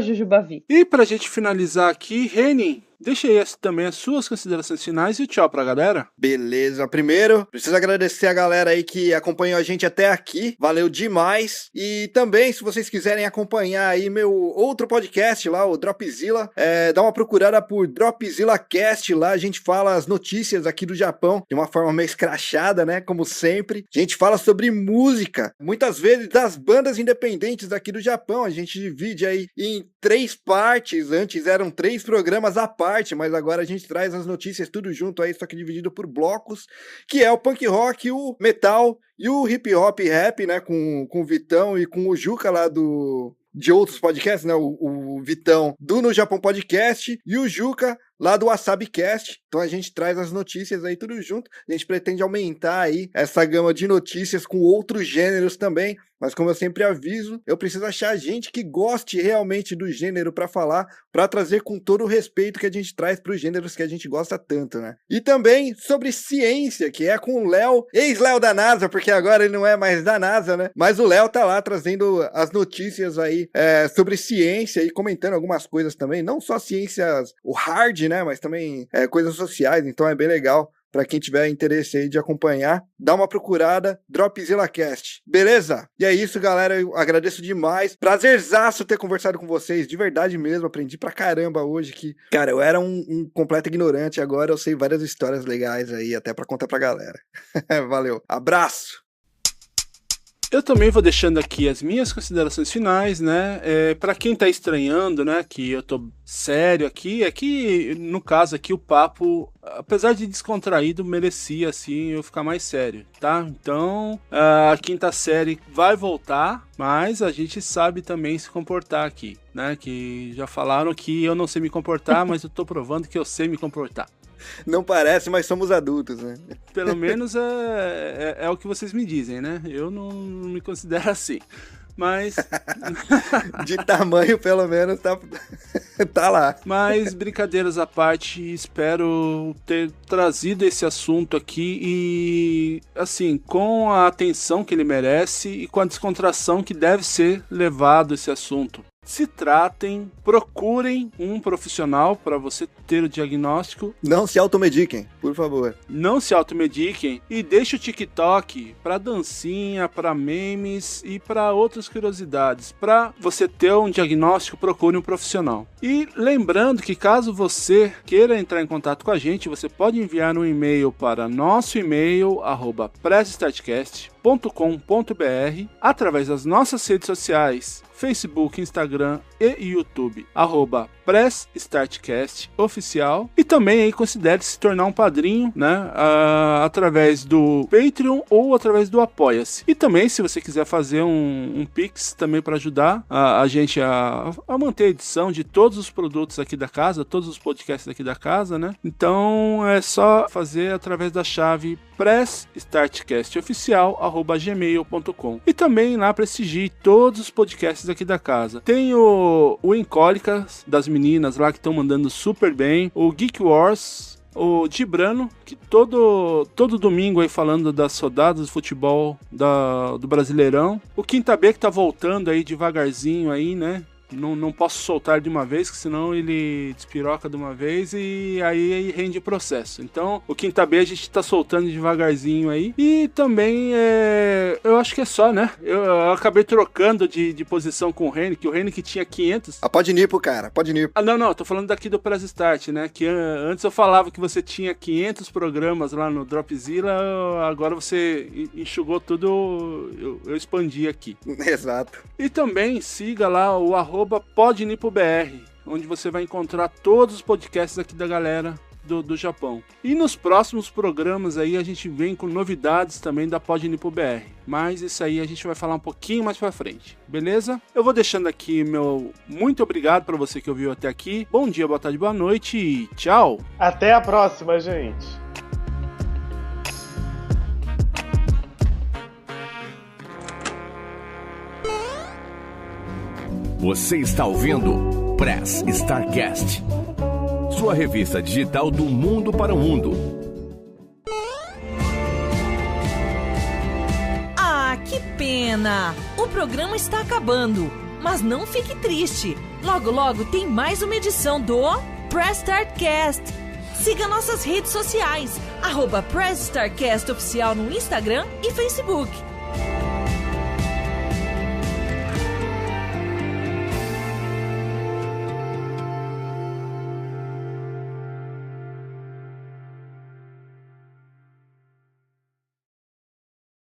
@jujubavi. E pra gente finalizar aqui, Reni, deixa aí também as suas considerações finais e tchau pra galera. Beleza, primeiro, preciso agradecer a galera aí que acompanhou a gente até aqui, valeu demais. E também, se vocês quiserem acompanhar aí meu outro podcast lá, o Dropzilla, dá uma procurada por Dropzilla Cast, lá a gente fala as notícias aqui do Japão de uma forma meio escrachada, né, como sempre. A gente fala sobre música, muitas vezes das bandas independentes aqui do Japão, a gente divide aí em 3 partes, antes eram 3 programas à parte, mas agora a gente traz as notícias tudo junto aí, só que dividido por blocos, que é o punk rock, o metal e o hip hop e rap, né, com o Vitão e com o Juca lá de outros podcasts, né, o Vitão do No Japão Podcast e o Juca lá do WasabiCast. Então a gente traz as notícias aí tudo junto, a gente pretende aumentar aí essa gama de notícias com outros gêneros também, Mas como eu sempre aviso, eu preciso achar gente que goste realmente do gênero pra falar, pra trazer com todo o respeito que a gente traz pros gêneros que a gente gosta tanto, né? E também sobre ciência, que é com o Léo, ex-Léo da NASA, porque agora ele não é mais da NASA, né? Mas o Léo tá lá trazendo as notícias aí sobre ciência e comentando algumas coisas também, não só ciências, o hard, né? Mas também coisas sociais, então é bem legal. Pra quem tiver interesse aí de acompanhar, dá uma procurada, Dropzilla Cast. Beleza? E é isso, galera. Eu agradeço demais. Prazerzaço ter conversado com vocês. De verdade mesmo. Aprendi pra caramba hoje que... Cara, eu era um completo ignorante. Agora eu sei várias histórias legais aí, até pra contar pra galera. Valeu. Abraço! Eu também vou deixando aqui as minhas considerações finais, né? Para quem tá estranhando, né, que eu tô sério aqui, é que, no caso aqui, o papo, apesar de descontraído, merecia, assim, eu ficar mais sério, tá? Então, a quinta série vai voltar, mas a gente sabe também se comportar aqui, né? Que já falaram que eu não sei me comportar, mas eu tô provando que eu sei me comportar. Não parece, mas somos adultos, né? Pelo menos é o que vocês me dizem, né? Eu não me considero assim. Mas... de tamanho, pelo menos, tá lá. Mas, brincadeiras à parte, espero ter trazido esse assunto aqui e, assim, com a atenção que ele merece e com a descontração que deve ser levado esse assunto. Se tratem, procurem um profissional para você ter o diagnóstico. Não se automediquem, por favor. Não se automediquem e deixe o TikTok para dancinha, para memes e para outras curiosidades. Para você ter um diagnóstico, procure um profissional. E lembrando que caso você queira entrar em contato com a gente, você pode enviar um e-mail para nosso e-mail @pressestartcast.com.br através das nossas redes sociais, Facebook, Instagram e YouTube, @PressStartCast oficial. E também aí considere se tornar um padrinho, né, através do Patreon ou através do Apoia-se. E também, se você quiser fazer um Pix também para ajudar a gente a manter a edição de todos os produtos aqui da casa, todos os podcasts aqui da casa, né? Então é só fazer através da chave pressstartcastoficial@gmail.com. E também lá prestigie todos os podcasts aqui da casa. Tem o Incólicas das meninas lá que estão mandando super bem, o Geek Wars, o Gibrano, que todo domingo aí falando das rodadas de futebol do Brasileirão, o Quinta B que tá voltando aí devagarzinho aí, né? Não posso soltar de uma vez, que senão ele despiroca de uma vez e aí rende processo. Então, o Quinta B a gente tá soltando devagarzinho aí. E também, eu acho que é só, né? Eu acabei trocando de posição com o Reni, que o Reni que tinha 500... pode nipo, cara, pode nipo. Não, tô falando daqui do Press Start, né? Que antes eu falava que você tinha 500 programas lá no Dropzilla, agora você enxugou tudo, eu expandi aqui. Exato. E também siga lá o @podnipobr, onde você vai encontrar todos os podcasts aqui da galera do Japão. E nos próximos programas aí a gente vem com novidades também da PodNipoBR. Mas isso aí a gente vai falar um pouquinho mais pra frente, beleza? Eu vou deixando aqui meu muito obrigado para você que ouviu até aqui. Bom dia, boa tarde, boa noite e tchau! Até a próxima, gente! Você está ouvindo Press Starcast, sua revista digital do mundo para o mundo. Ah, que pena! O programa está acabando, mas não fique triste. Logo, logo tem mais uma edição do Press Startcast. Siga nossas redes sociais, @Press Startcast oficial no Instagram e Facebook.